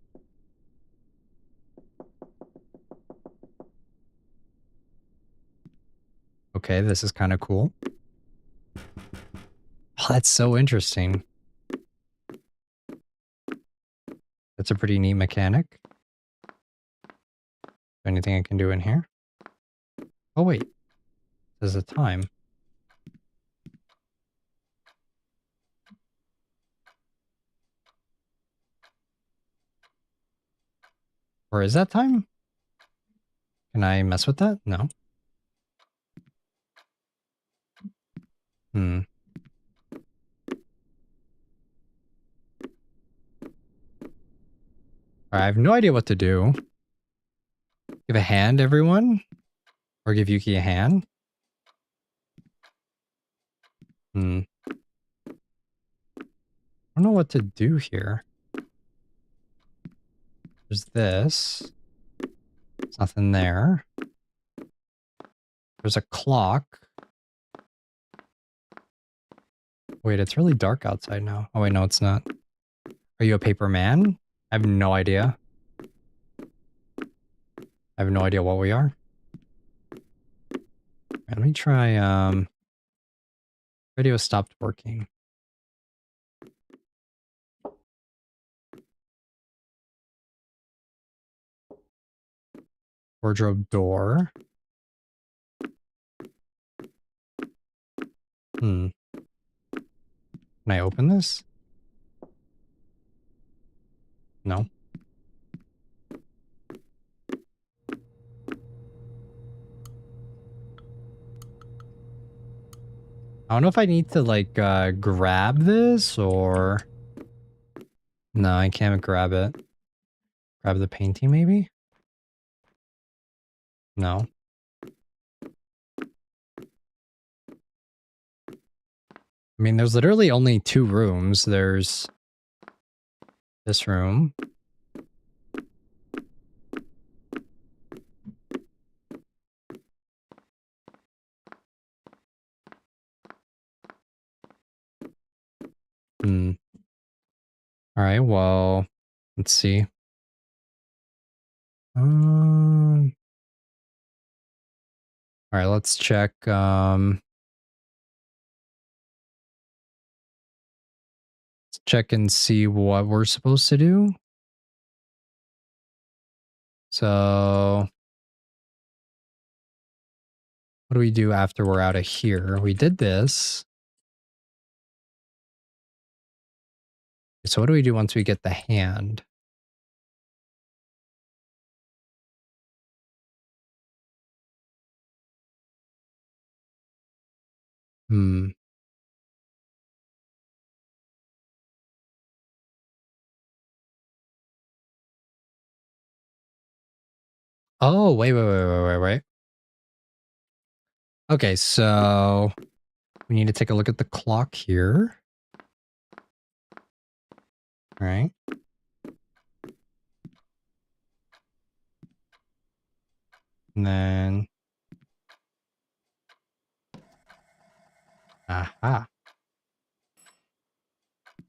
Okay, this is kind of cool. Oh, that's so interesting. That's a pretty neat mechanic. Anything I can do in here? Oh, wait. There's a time. Or is that time? Can I mess with that? No. Hmm. I have no idea what to do. Give a hand, everyone? Or give Yuki a hand? Hmm. I don't know what to do here. There's this. There's nothing there. There's a clock. Wait, it's really dark outside now. Oh wait, no, it's not. Are you a paper man? I have no idea. I have no idea what we are. Let me try, radio stopped working. Wardrobe door. Hmm. Can I open this? No. I don't know if I need to, like, grab this or... No, I can't grab it. Grab the painting, maybe? No. I mean, there's literally only 2 rooms. There's this room. Hmm. Alright, well, let's see. Alright, let's check, let's check and see what we're supposed to do. So, what do we do after we're out of here? We did this. So what do we do once we get the hand? Hmm. Oh, wait. Okay, so we need to take a look at the clock here. All right. And then... Aha.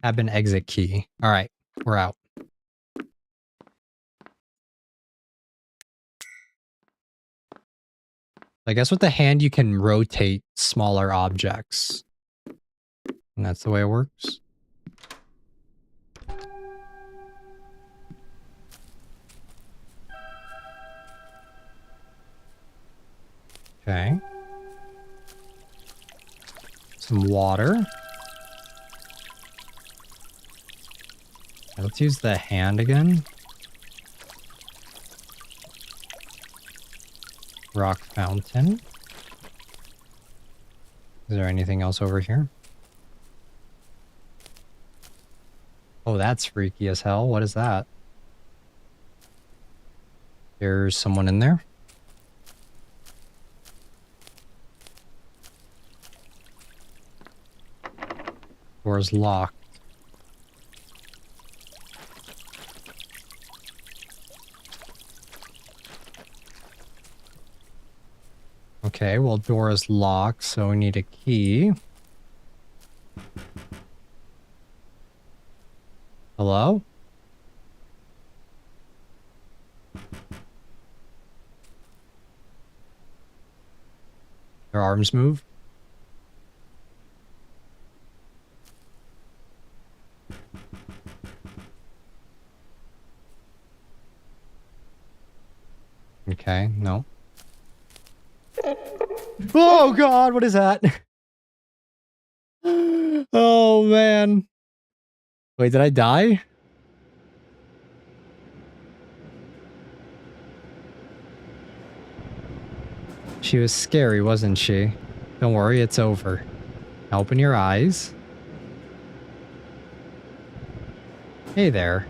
Tab and exit key. All right, we're out. I guess with the hand, you can rotate smaller objects. And that's the way it works. Okay. Some water. Let's use the hand again. Rock fountain. Is there anything else over here? Oh, that's freaky as hell. What is that? There's someone in there. Door's locked. Okay, well, door is locked, so we need a key. Hello? Their arms move. Okay, no. Oh god, what is that? Oh man. Wait, did I die? She was scary, wasn't she? Don't worry, it's over. Now open your eyes. Hey there.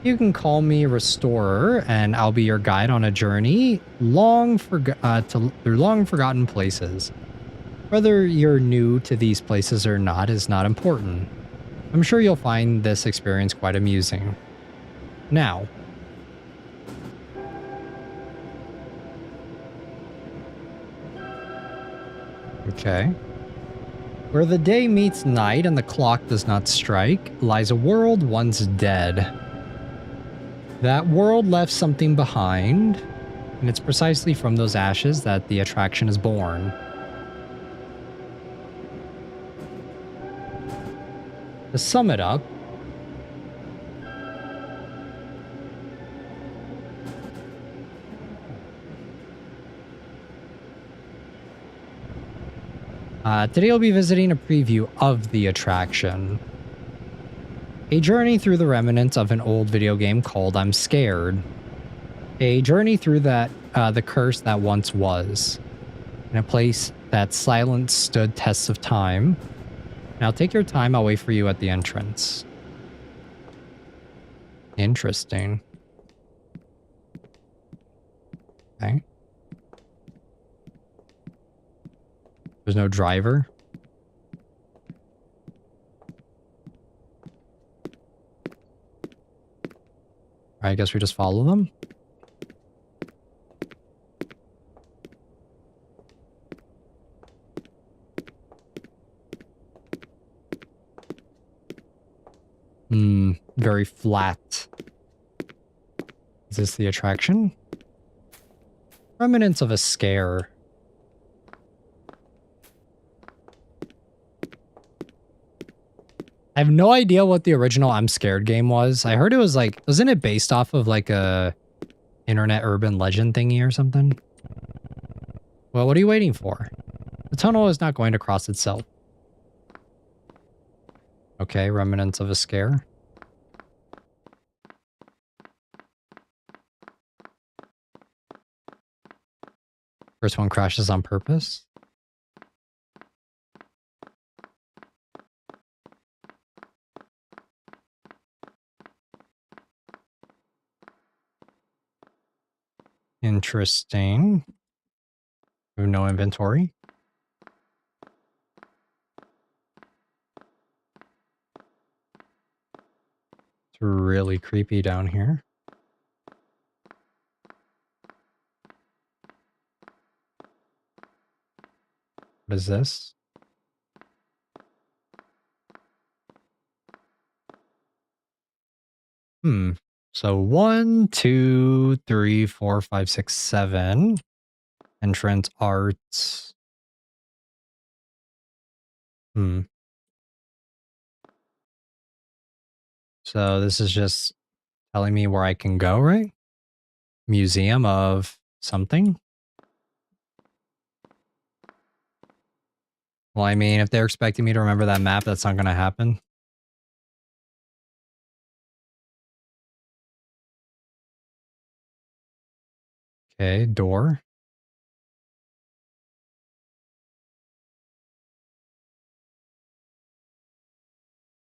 You can call me Restorer, and I'll be your guide on a journey through long forgotten places. Whether you're new to these places or not is not important. I'm sure you'll find this experience quite amusing. Now. Okay. Where the day meets night and the clock does not strike, lies a world once dead. That world left something behind, and it's precisely from those ashes that the attraction is born. To sum it up, today we'll be visiting a preview of the attraction. A journey through the remnants of an old video game called Imscared. A journey through the curse that once was. In a place that silence stood tests of time. Now take your time, I'll wait for you at the entrance. Interesting. Okay. There's no driver. I guess we just follow them. Very flat. Is this the attraction? Remnants of a scare. I have no idea what the original I'm Scared game was. I heard it was like, wasn't it based off of like a internet urban legend thingy or something? Well, what are you waiting for? The tunnel is not going to cross itself. Okay, remnants of a scare. First one crashes on purpose. Interesting. We have no inventory. It's really creepy down here. What is this? So 1, 2, 3, 4, 5, 6, 7. Entrance arts. So this is just telling me where I can go, right? Museum of something. Well, I mean, if they're expecting me to remember that map, that's not going to happen. Okay, door.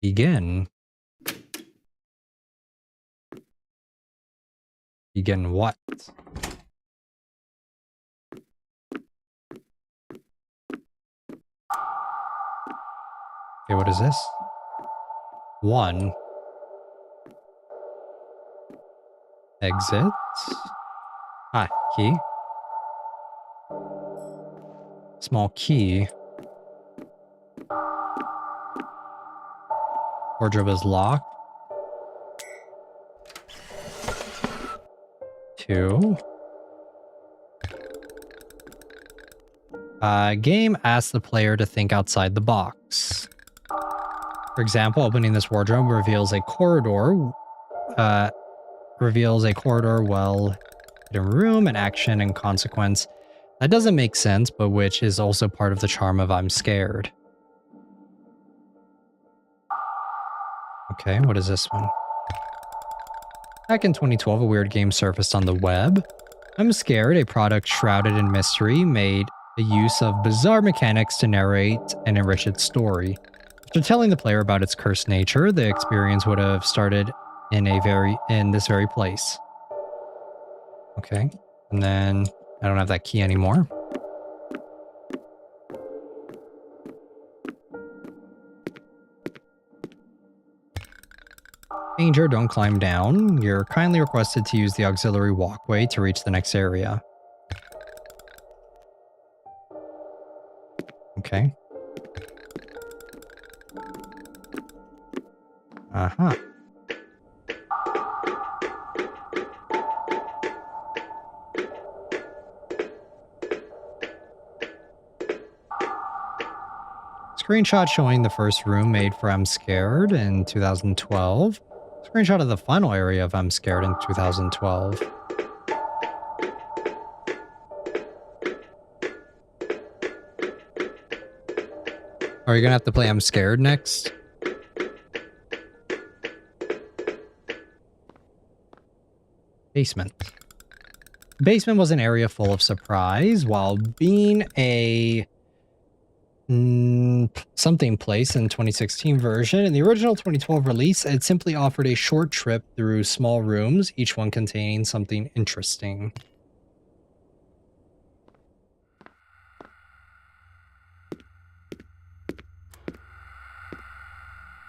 Begin. Begin what? Okay, what is this? 1. Exit. Ah, key. Small key. Wardrobe is locked. 2. Game asks the player to think outside the box. For example, opening this wardrobe reveals a corridor. Well hidden room, an action and consequence that doesn't make sense, but which is also part of the charm of I'm Scared. Okay, what is this one? Back in 2012, a weird game surfaced on the web. I'm Scared, a product shrouded in mystery, made the use of bizarre mechanics to narrate and enrich its story. After telling the player about its cursed nature, the experience would have started in this very place. Okay, and then I don't have that key anymore. Danger, don't climb down. You're kindly requested to use the auxiliary walkway to reach the next area. Okay. Uh-huh. Screenshot showing the first room made for I'm Scared in 2012. Screenshot of the final area of I'm Scared in 2012. Are you gonna have to play I'm Scared next? Basement. Basement was an area full of surprise, while being a something place in 2016 version. In the original 2012 release, it simply offered a short trip through small rooms, each one containing something interesting.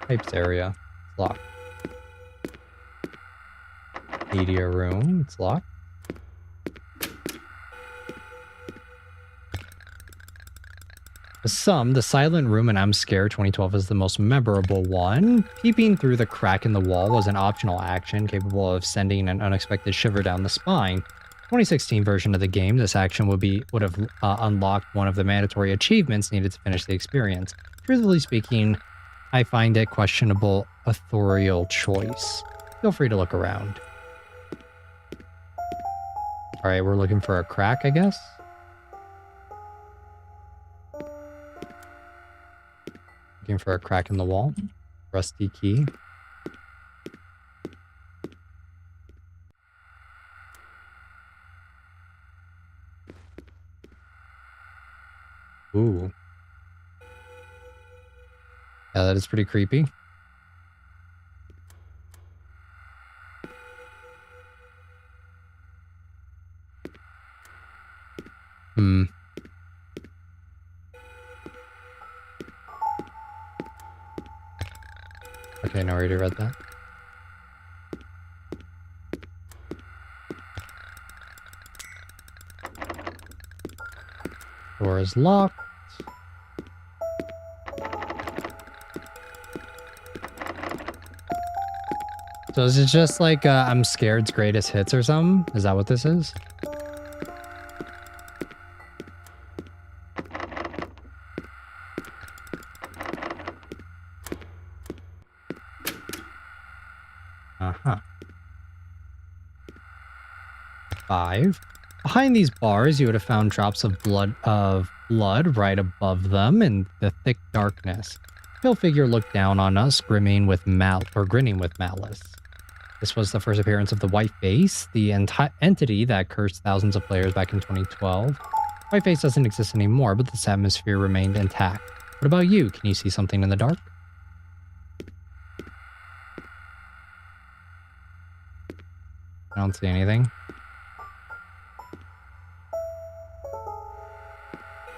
Pipes area. It's locked. Media room. It's locked. For some, the silent room in I'm Scared 2012 is the most memorable one. Peeping through the crack in the wall was an optional action capable of sending an unexpected shiver down the spine. 2016 version of the game, this action would have unlocked one of the mandatory achievements needed to finish the experience. Truthfully speaking, I find it questionable authorial choice. Feel free to look around. Alright, we're looking for a crack, I guess? Looking for a crack in the wall. Rusty key. Ooh. Yeah, that is pretty creepy. Okay, no, I already read that. Door is locked. So is it just like I'm Scared's greatest hits or something? Is that what this is? Uh-huh. 5. Behind these bars, you would have found drops of blood right above them in the thick darkness. Pale figure looked down on us, grinning with malice. This was the first appearance of the White Face, the entity that cursed thousands of players back in 2012. White Face doesn't exist anymore, but this atmosphere remained intact. What about you? Can you see something in the dark? I don't see anything.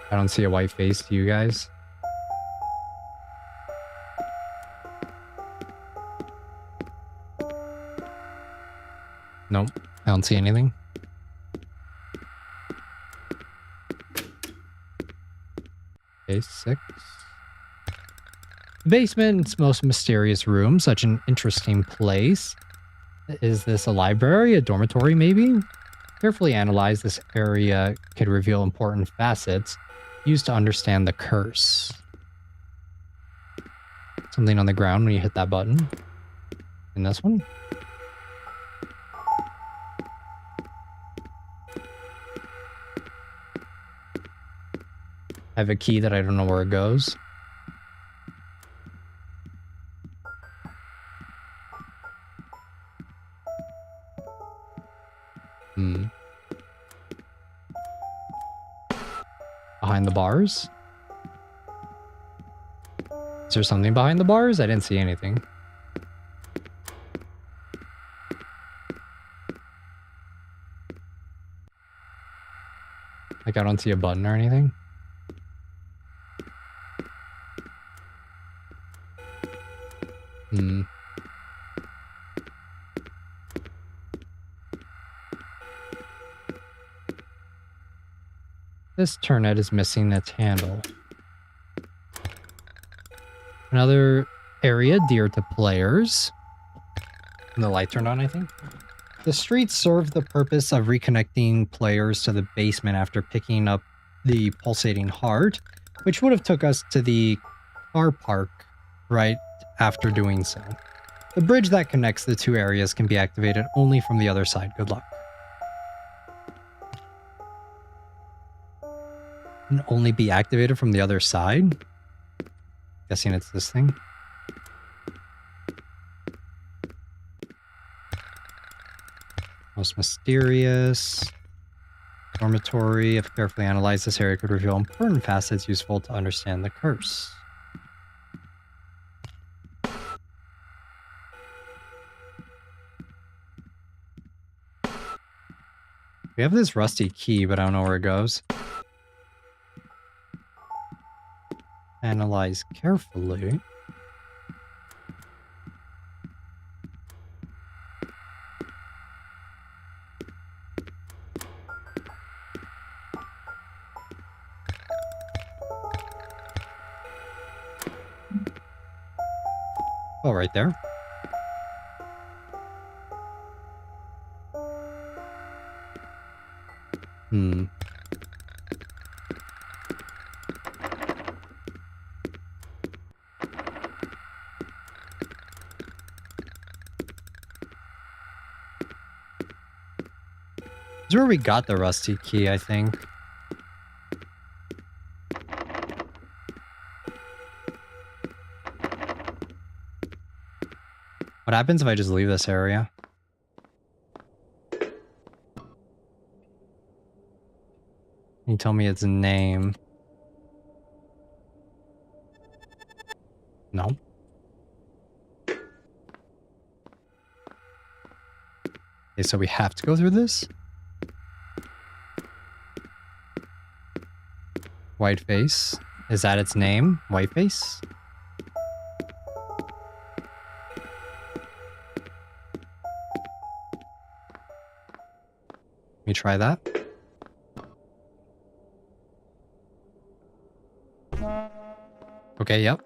I don't see a white face. Do you guys? Nope. I don't see anything. Okay, 6. The basement's most mysterious room, such an interesting place. Is this a library, a dormitory maybe? Carefully analyze this area could reveal important facets used to understand the curse. Something on the ground when you hit that button. In this one. I have a key that I don't know where it goes. behind the bars? Is there something behind the bars? I didn't see anything. Like, I don't see a button or anything. This turret is missing its handle. Another area dear to players. And the light turned on, I think. The streets serve the purpose of reconnecting players to the basement after picking up the pulsating heart, which would have took us to the car park right after doing so. The bridge that connects the two areas can be activated only from the other side. Good luck. Can only be activated from the other side? Guessing it's this thing. Most mysterious. Dormitory. If carefully analyzed, this area could reveal important facets useful to understand the curse. We have this rusty key, but I don't know where it goes. Analyze carefully. Oh, right there. This is where we got the rusty key, I think. What happens if I just leave this area? Can you tell me its name? No. Okay, so we have to go through this? Whiteface. Is that its name? Whiteface? Let me try that. Okay, yep.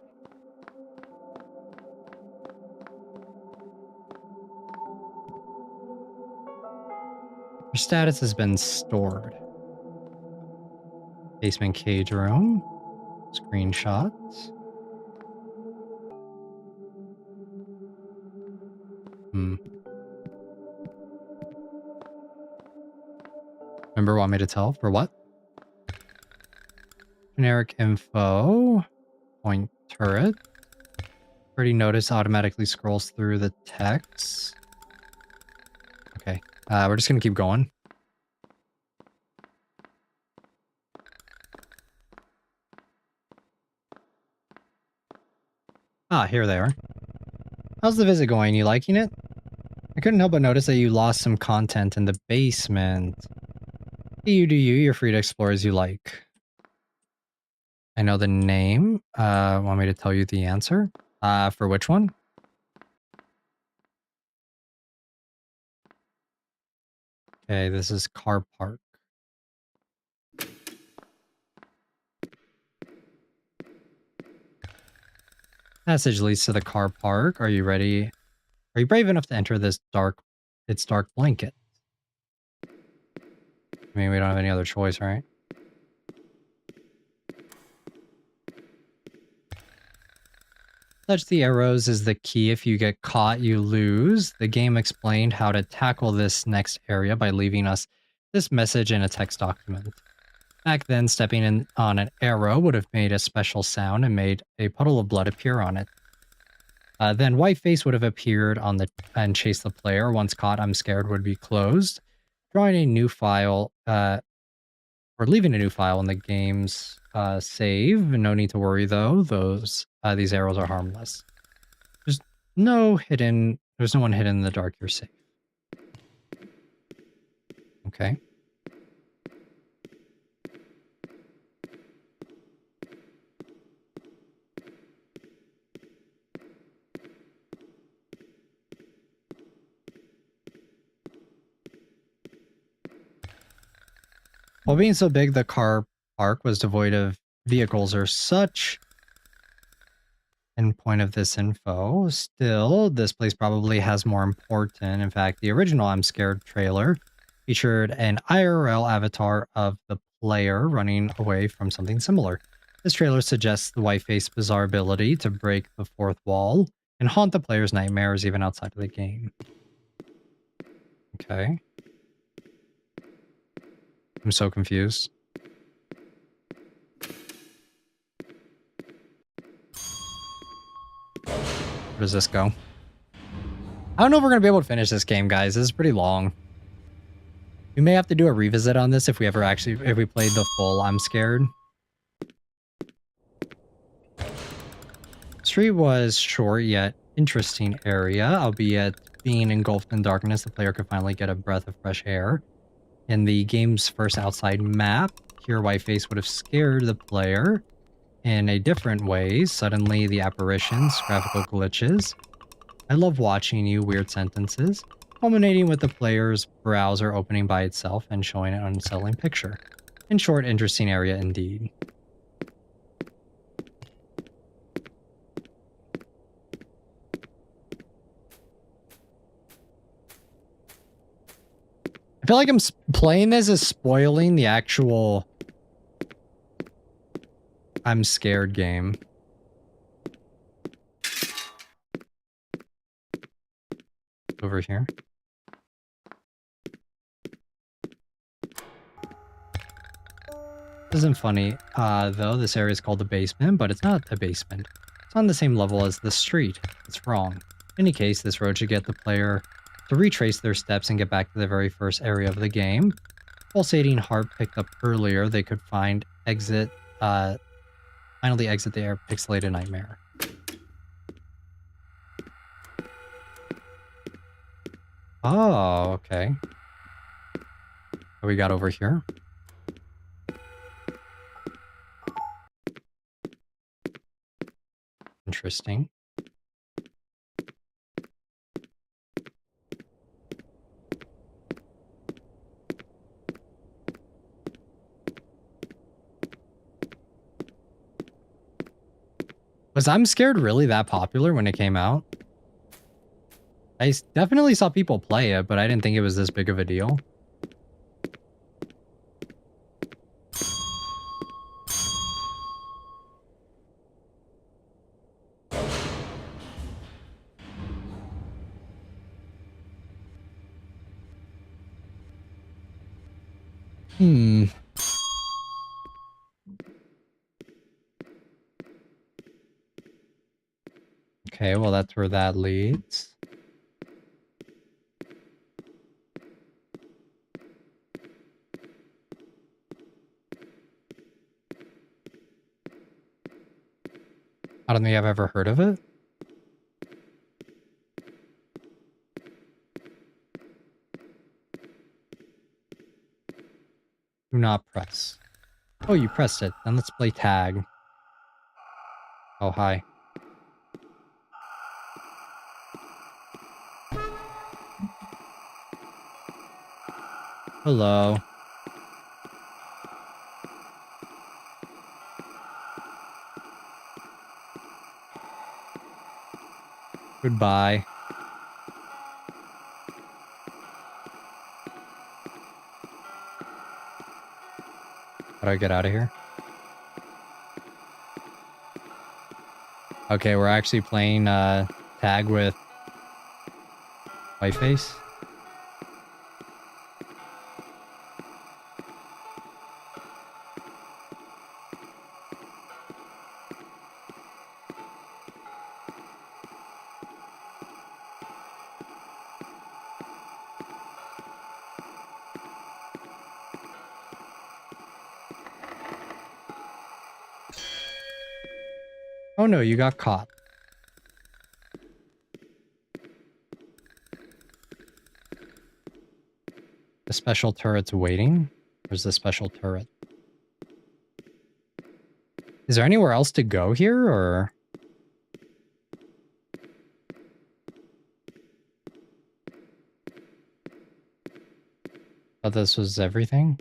Your status has been stored. Basement cage room. Screenshots. Remember, want me to tell? For what? Generic info. Point turret. Already notice automatically scrolls through the text. Okay. We're just gonna keep going. Ah, here they are. How's the visit going? You liking it? I couldn't help but notice that you lost some content in the basement. Do you, you're free to explore as you like. I know the name. Want me to tell you the answer? For which one? Okay, this is car park. Passage leads to the car park. Are you ready? Are you brave enough to enter this dark blanket? I mean, we don't have any other choice, right? Touch the arrows is the key. If you get caught, you lose. The game explained how to tackle this next area by leaving us this message in a text document. Back then, stepping in on an arrow would have made a special sound and made a puddle of blood appear on it. Then Whiteface would have appeared on and chased the player. Once caught, imscared would be closed. Drawing a new file, or leaving a new file in the game's save. No need to worry though. These arrows are harmless. There's no one hidden in the dark. You're safe. Okay. While being so big, the car park was devoid of vehicles or such. End point of this info. Still, this place probably has more important. In fact, the original I'm Scared trailer featured an IRL avatar of the player running away from something similar. This trailer suggests the white-faced bizarre ability to break the fourth wall and haunt the player's nightmares even outside of the game. Okay. I'm so confused. Where does this go? I don't know if we're going to be able to finish this game, guys. This is pretty long. We may have to do a revisit on this if we played the full I'm Scared. Street was short yet interesting area, albeit being engulfed in darkness, the player could finally get a breath of fresh air. In the game's first outside map, here Whiteface would have scared the player in a different way. Suddenly, the apparitions, graphical glitches. I love watching you, weird sentences, culminating with the player's browser opening by itself and showing an unsettling picture. In short, interesting area indeed. I feel like playing this is spoiling the actual I'm Scared game. Over here. This isn't funny, though. This area is called the basement, but it's not a basement. It's on the same level as the street. It's wrong. In any case, this road should get the player to retrace their steps and get back to the very first area of the game. Pulsating heart picked up earlier, they could finally exit the pixelated nightmare. Oh, okay. What we got over here? Interesting. Was I'm Scared really that popular when it came out? I definitely saw people play it, but I didn't think it was this big of a deal. Okay, well, that's where that leads. I don't think I've ever heard of it. Do not press. Oh, you pressed it. Then let's play tag. Oh, hi. Hello. Goodbye. How do I get out of here? Okay, we're actually playing tag with Whiteface. Oh no, you got caught. The special turret's waiting? Where's the special turret? Is there anywhere else to go here, or? Thought this was everything?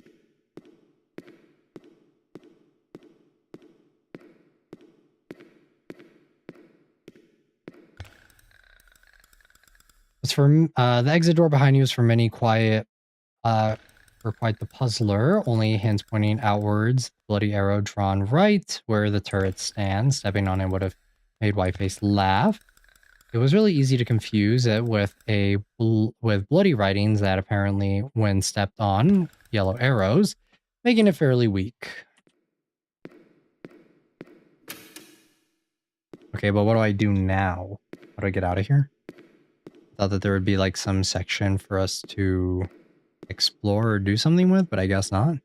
It's for the exit door behind you is for many quiet, for quite the puzzler. Only hands pointing outwards. Bloody arrow drawn right where the turret stands. Stepping on it would have made Whiteface laugh. It was really easy to confuse it with with bloody writings that apparently, when stepped on, yellow arrows, making it fairly weak. Okay, but what do I do now? How do I get out of here? Thought that there would be like some section for us to explore or do something with, but I guess not.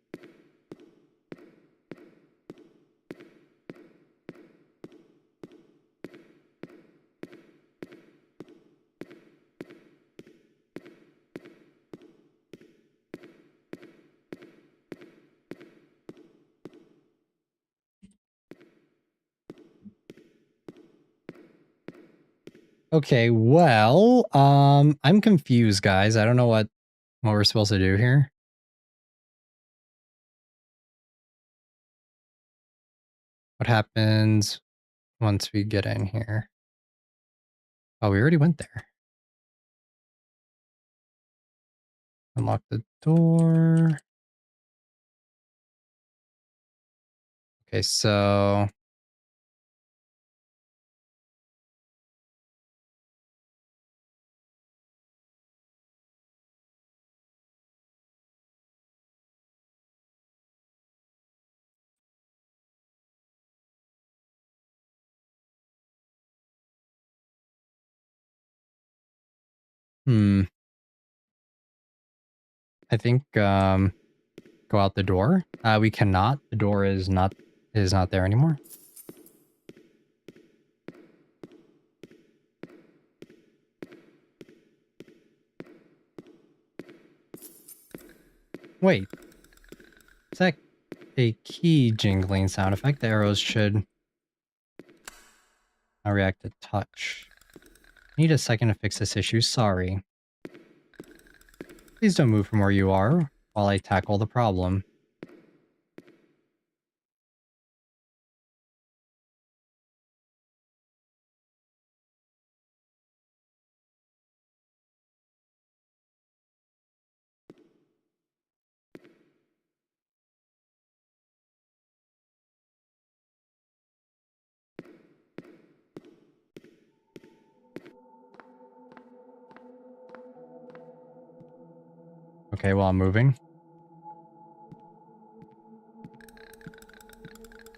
Okay, well, I'm confused, guys. I don't know what we're supposed to do here. What happens once we get in here? Oh, we already went there. Unlock the door. Okay, so I think go out the door. We cannot. The door is not there anymore. Wait. Is that a key jingling sound effect? The arrows should not react to touch. Need a second to fix this issue. Sorry. Please don't move from where you are while I tackle the problem. Okay, well, I'm moving.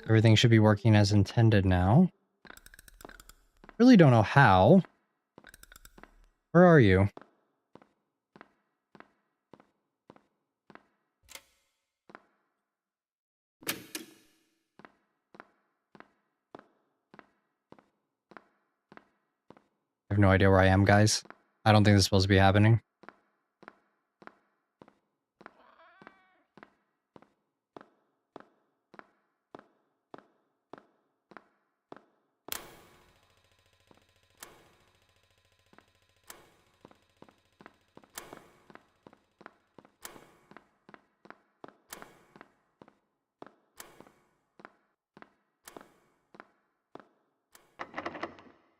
Everything should be working as intended now. Really don't know how. Where are you? I have no idea where I am, guys. I don't think this is supposed to be happening.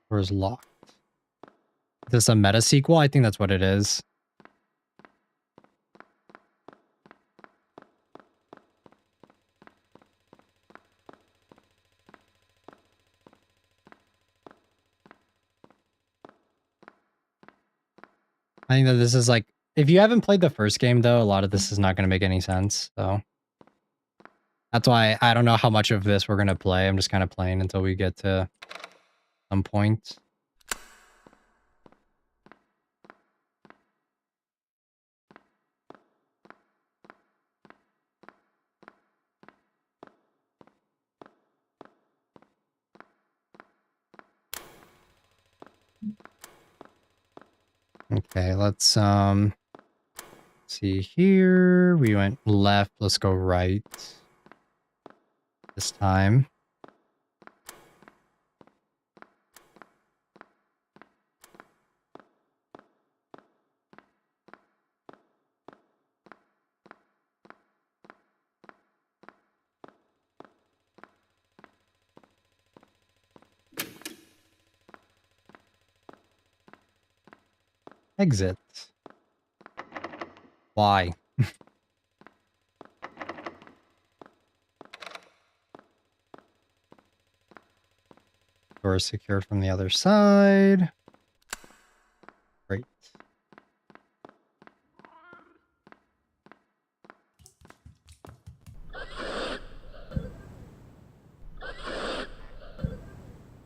Where's locked? Is this a meta sequel? I think that's what it is. I think that this is like, if you haven't played the first game though, a lot of this is not going to make any sense. So that's why I don't know how much of this we're going to play. I'm just kind of playing until we get to some point. Okay, let's see here. We went left. Let's go right this time. Exit. Why? Door is secured from the other side. Great.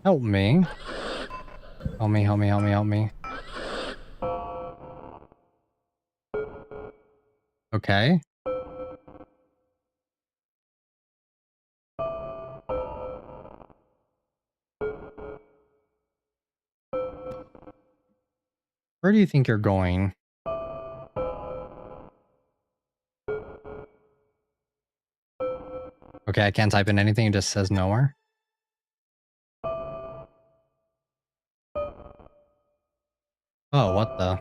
Help me. Help me, help me, help me, help me. Okay. Where do you think you're going? Okay, I can't type in anything. It just says nowhere. Oh, what the?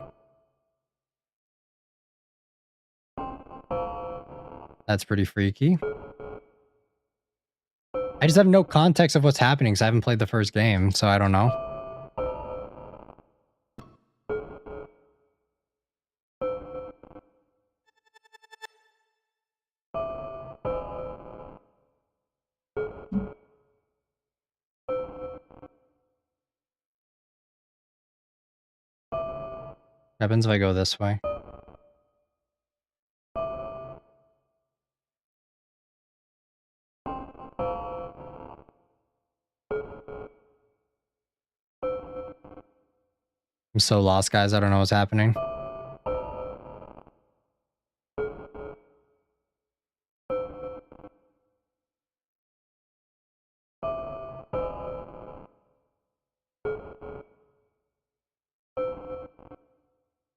That's pretty freaky. I just have no context of what's happening because I haven't played the first game, so I don't know. What happens if I go this way? I'm so lost, guys. I don't know what's happening.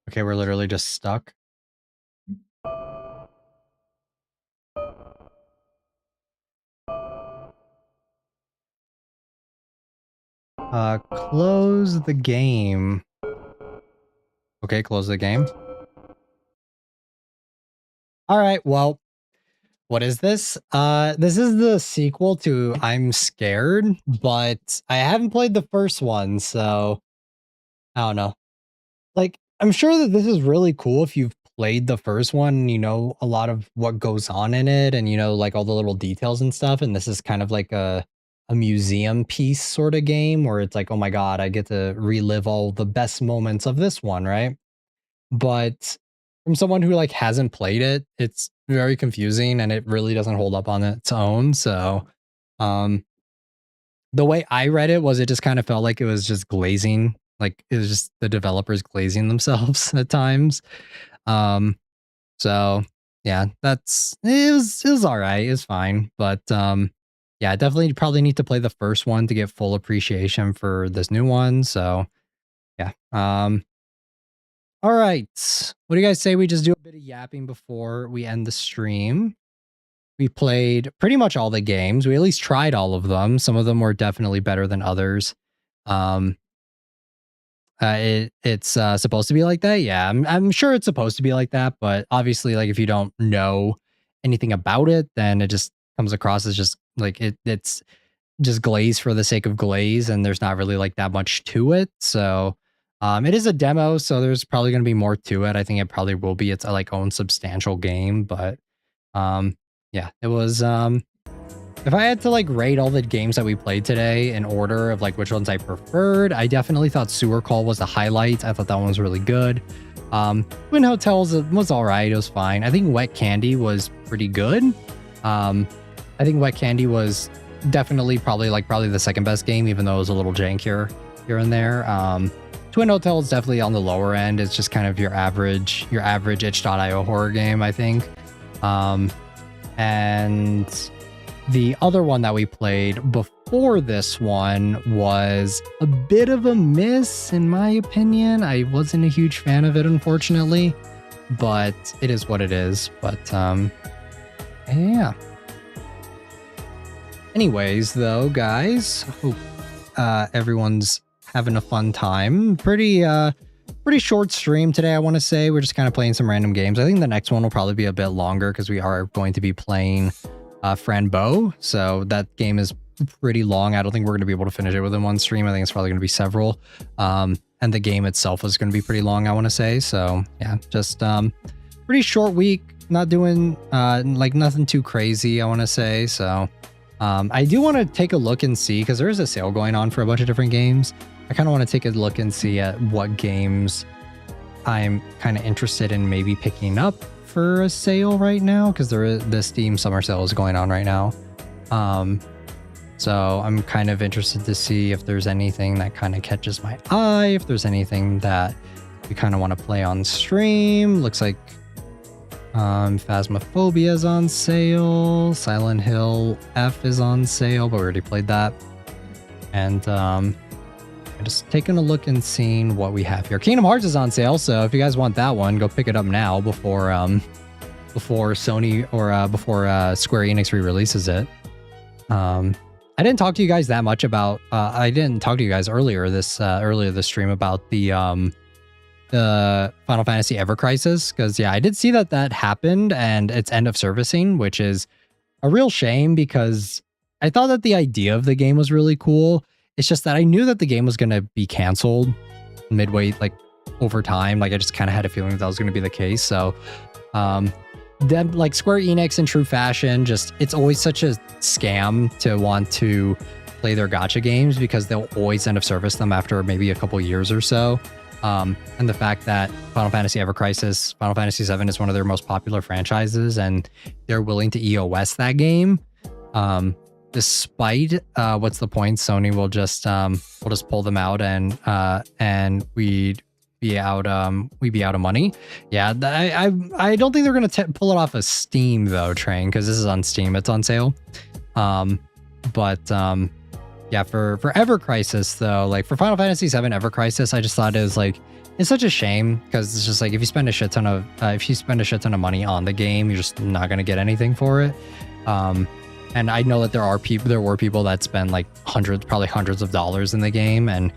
Okay, we're literally just stuck. Close the game. Okay, close the game. All right, well, what is this? This is the sequel to I'm Scared, but I haven't played the first one, so I don't know. Like, I'm sure that this is really cool if you've played the first one and you know a lot of what goes on in it and you know like all the little details and stuff, and this is kind of like a museum piece sort of game where it's like, oh my god, I get to relive all the best moments of this one, right? But from someone who like hasn't played it, it's very confusing and it really doesn't hold up on its own. So the way I read it was it just kind of felt like it was just glazing, like it was just the developers glazing themselves at times. So yeah, it was all right, it's fine, but yeah, definitely probably need to play the first one to get full appreciation for this new one. So yeah. All right. What do you guys say we just do a bit of yapping before we end the stream? We played pretty much all the games. We at least tried all of them. Some of them were definitely better than others. It's supposed to be like that. Yeah, I'm sure it's supposed to be like that, but obviously like if you don't know anything about it, then it just comes across as just like it's just glaze for the sake of glaze, and there's not really like that much to it. So it is a demo, so there's probably going to be more to it. I think it probably will be its like own substantial game, but yeah, it was if I had to like rate all the games that we played today in order of like which ones I preferred, I definitely thought Sewer Call was the highlight. I thought that one was really good. Twin Hotels was all right. It was fine. I think Wet Candy was pretty good. I think Wet Candy was definitely probably the second best game, even though it was a little jankier here and there. Twin Hotel is definitely on the lower end. It's just kind of your average itch.io horror game, I think. And the other one that we played before before this one was a bit of a miss, in my opinion. I wasn't a huge fan of it, unfortunately, but it is what it is. But yeah. Anyways, though, guys, hope everyone's having a fun time. Pretty short stream today, I want to say. We're just kind of playing some random games. I think the next one will probably be a bit longer because we are going to be playing Franbo. So that game is pretty long. I don't think we're going to be able to finish it within one stream. I think it's probably going to be several. And the game itself is going to be pretty long, I want to say. So yeah, just pretty short week. Not doing like nothing too crazy, I want to say. So I do want to take a look and see, because there is a sale going on for a bunch of different games. I kind of want to take a look and see at what games I'm kind of interested in maybe picking up for a sale right now, because the Steam summer sale is going on right now. So I'm kind of interested to see if there's anything that kind of catches my eye, if there's anything that we kind of want to play on stream. Looks like Phasmophobia is on sale. Silent Hill F is on sale, but we already played that. And just taking a look and seeing what we have here. Kingdom Hearts is on sale, so if you guys want that one, go pick it up now before Sony or before Square Enix re-releases it. I didn't talk to you guys that much about. I didn't talk to you guys earlier this stream about the Final Fantasy Ever Crisis, because yeah, I did see that happened and it's end of servicing, which is a real shame because I thought that the idea of the game was really cool. It's just that I knew that the game was going to be canceled midway, like over time. Like I just kind of had a feeling that was going to be the case. So, then like Square Enix in true fashion, just it's always such a scam to want to play their gacha games because they'll always end of service them after maybe a couple years or so. And the fact that Final Fantasy Ever Crisis, Final Fantasy VII is one of their most popular franchises, and they're willing to EOS that game. Despite what's the point? Sony will just pull them out and we'd be out of money. Yeah, I don't think they're gonna pull it off of Steam though, Train, because this is on Steam. It's on sale. Yeah, for Ever Crisis though, like for Final Fantasy VII Ever Crisis, I just thought it was like it's such a shame because it's just like if you spend a shit ton of money on the game, you're just not gonna get anything for it. And I know that there were people that spend like probably hundreds of dollars in the game, and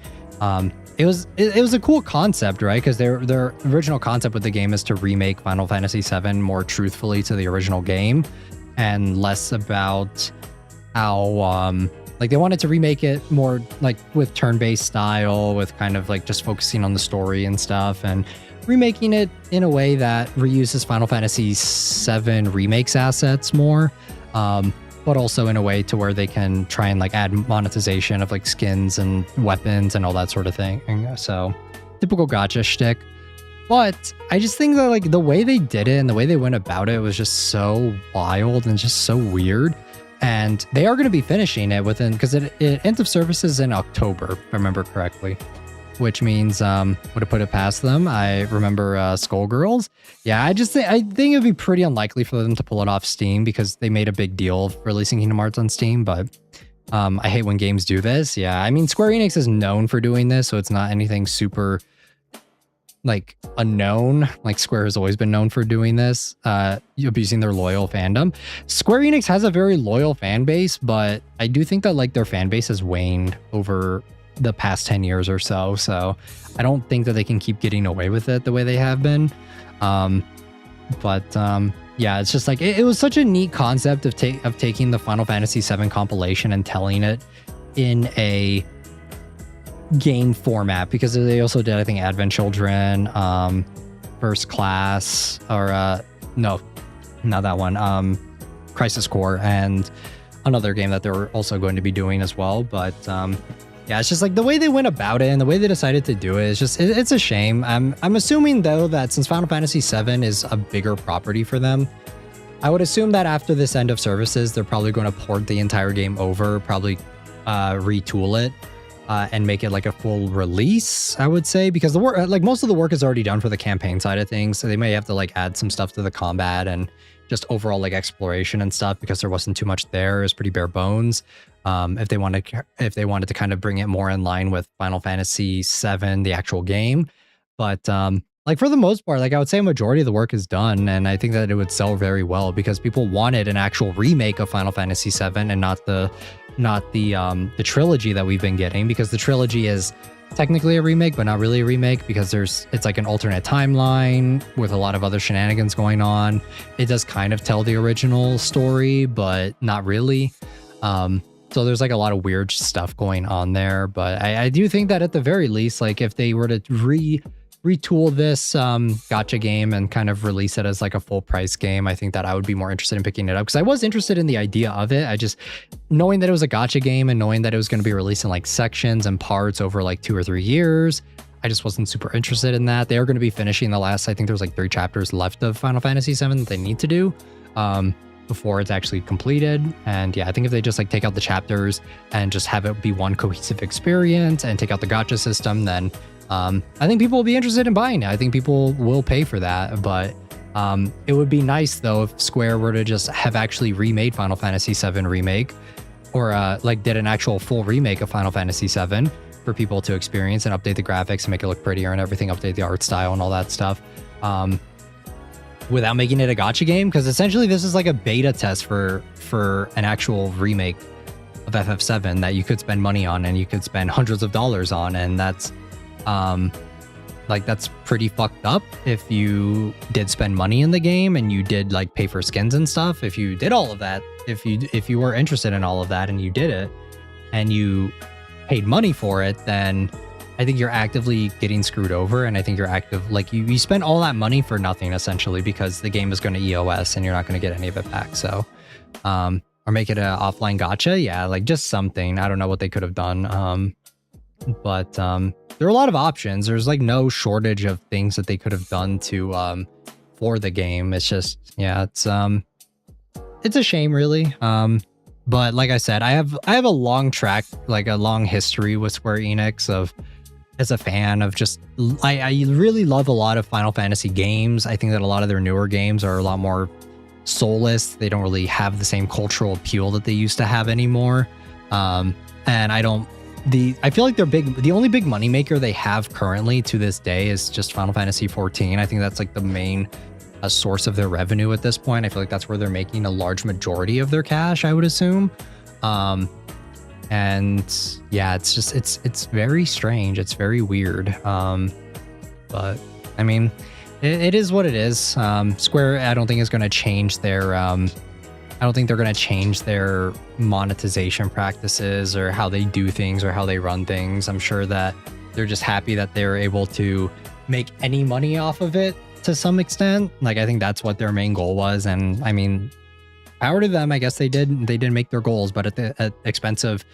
it was a cool concept, right? Because their original concept with the game is to remake Final Fantasy VII more truthfully to the original game, and less about how like they wanted to remake it more like with turn-based style, with kind of like just focusing on the story and stuff, and remaking it in a way that reuses Final Fantasy VII remakes assets more. But also in a way to where they can try and like add monetization of like skins and weapons and all that sort of thing. And so typical gacha shtick. But I just think that like the way they did it and the way they went about it was just so wild and just so weird. And they are going to be finishing it within, because it ends of services in October, if I remember correctly. Which means would have put it past them. I remember Skullgirls. Yeah, I think it'd be pretty unlikely for them to pull it off Steam because they made a big deal of releasing Kingdom Hearts on Steam. But I hate when games do this. Yeah, I mean Square Enix is known for doing this, so it's not anything super like unknown. Like Square has always been known for doing this, abusing their loyal fandom. Square Enix has a very loyal fan base, but I do think that like their fan base has waned over the past 10 years or so. So I don't think that they can keep getting away with it the way they have been. Yeah, it's just like it was such a neat concept of taking the Final Fantasy VII compilation and telling it in a game format, because they also did, I think, Advent Children, First Class, or no, not that one, Crisis Core, and another game that they're also going to be doing as well. But yeah, it's just like the way they went about it and the way they decided to do it is just, it's a shame. I'm assuming though that since Final Fantasy VII is a bigger property for them, I would assume that after this end of services, they're probably going to port the entire game over, probably retool it, and make it like a full release, I would say, because the work, like most of the work is already done for the campaign side of things. So they may have to like add some stuff to the combat and just overall like exploration and stuff, because there wasn't too much there. It was pretty bare bones. If they wanted to kind of bring it more in line with Final Fantasy VII, the actual game. But like for the most part, like I would say a majority of the work is done, and I think that it would sell very well because people wanted an actual remake of Final Fantasy VII and not the trilogy that we've been getting, because the trilogy is technically a remake, but not really a remake, because it's like an alternate timeline with a lot of other shenanigans going on. It does kind of tell the original story, but not really. So there's like a lot of weird stuff going on there, but I do think that at the very least, like if they were to retool this gacha game and kind of release it as like a full price game, I think that I would be more interested in picking it up, because I was interested in the idea of it. I just, knowing that it was a gacha game and knowing that it was going to be released in like sections and parts over like 2 or 3 years, I just wasn't super interested in that. They are going to be finishing the last, I think there's like 3 chapters left of Final Fantasy VII that they need to do before it's actually completed. And yeah, I think if they just like take out the chapters and just have it be one cohesive experience and take out the gacha system, then I think people will be interested in buying it. I think people will pay for that, but it would be nice though if Square were to just have actually remade Final Fantasy VII Remake, or like did an actual full remake of Final Fantasy VII for people to experience and update the graphics and make it look prettier and everything, update the art style and all that stuff, without making it a gacha game, because essentially this is like a beta test for an actual remake of FF7 that you could spend money on and you could spend hundreds of dollars on, and that's like that's pretty fucked up if you did spend money in the game and you did like pay for skins and stuff. If you did all of that, if you were interested in all of that and you did it and you paid money for it, then I think you're actively getting screwed over. And I think you spend all that money for nothing essentially, because the game is going to EOS and you're not going to get any of it back. So or make it an offline gacha, yeah, like just something. I don't know what they could have done, but there are a lot of options. There's like no shortage of things that they could have done to for the game. It's just, yeah, it's a shame really. But like I said, I have a long track, like a long history with Square Enix of, as a fan of just, I really love a lot of Final Fantasy games. I think that a lot of their newer games are a lot more soulless. They don't really have the same cultural appeal that they used to have anymore. And I feel like the only big moneymaker they have currently to this day is just Final Fantasy 14. I think that's like the main source of their revenue at this point. I feel like that's where they're making a large majority of their cash, I would assume. And yeah, it's just, it's very strange. It's very weird. But I mean, it is what it is. Square, I don't think is going to change their, I don't think they're going to change their monetization practices or how they do things or how they run things. I'm sure that they're just happy that they're able to make any money off of it to some extent. Like, I think that's what their main goal was. And I mean, power to them. I guess they did make their goals, but at the expense of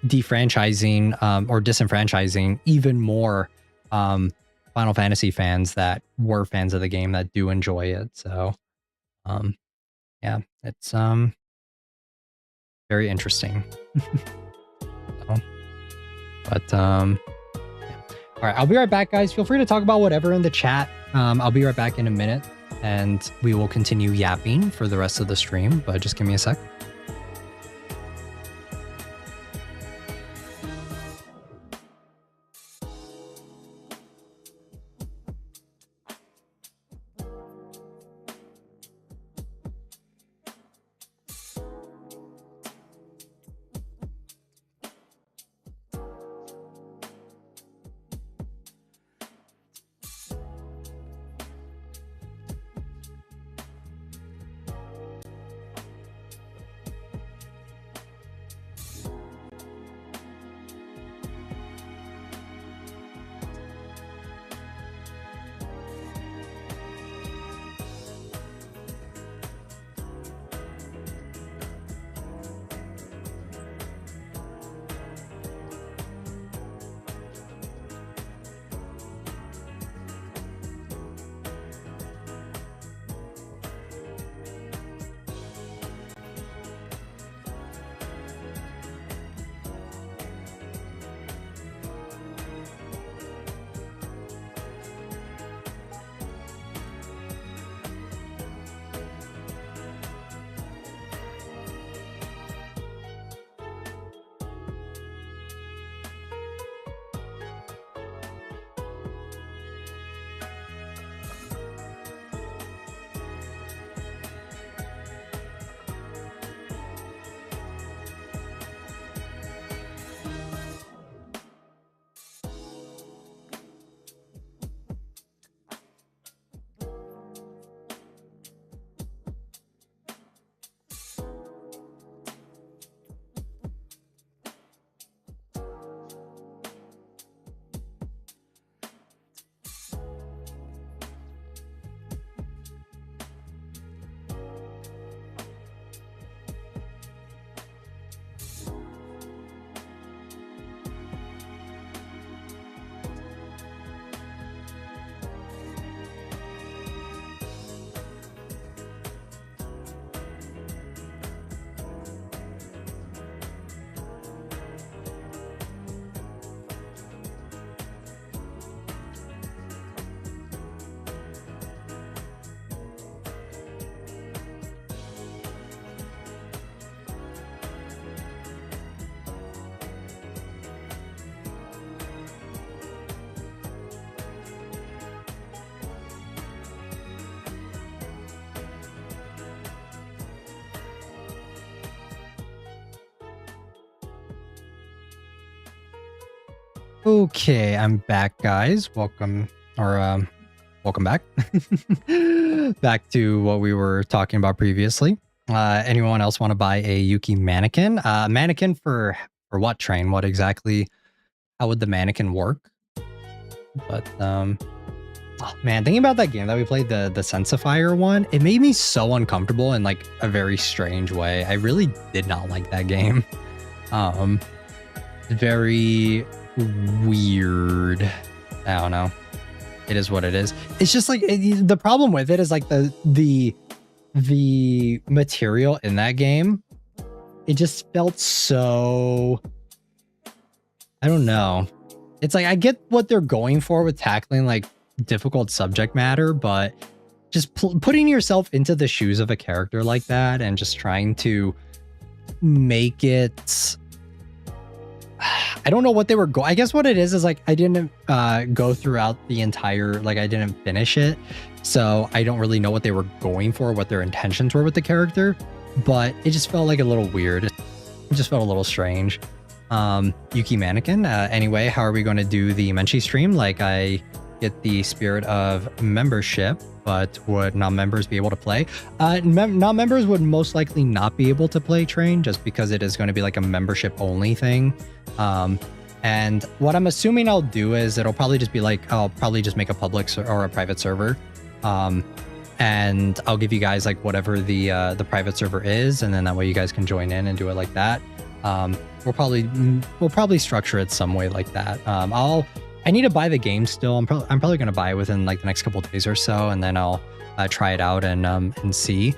defranchising or disenfranchising even more Final Fantasy fans that were fans of the game that do enjoy it. So yeah, it's very interesting. So, but yeah. All right, I'll be right back, guys. Feel free to talk about whatever in the chat. I'll be right back in a minute and we will continue yapping for the rest of the stream, but just give me a sec. Okay, I'm back, guys. Welcome back. Back to what we were talking about previously. Anyone else want to buy a Yuki mannequin? Mannequin for what, Train? What exactly? How would the mannequin work? But oh, man, thinking about that game that we played, the Sensifier one, it made me so uncomfortable in like a very strange way. I really did not like that game. Very weird. I don't know. It is what it is. It's just like the problem with it is like the material in that game. It just felt so, I don't know. It's like I get what they're going for with tackling like difficult subject matter, but just putting yourself into the shoes of a character like that and just trying to make it, I don't know what they were going. I guess what it is like I didn't go throughout the entire, like I didn't finish it, so I don't really know what they were going for, what their intentions were with the character, but it just felt like a little weird. It just felt a little strange. Yuki mannequin. Anyway, how are we going to do the Menchi stream? Like I get the spirit of membership, but would non-members be able to play? Non-members would most likely not be able to play Train, just because it is going to be like a membership only thing. And what I'm assuming I'll do is it'll probably just be like, I'll probably just make a public or a private server. And I'll give you guys like whatever the private server is, and then that way you guys can join in and do it like that. We'll probably structure it some way like that. I need to buy the game still. I'm probably going to buy it within like the next couple of days or so, and then I'll try it out and see.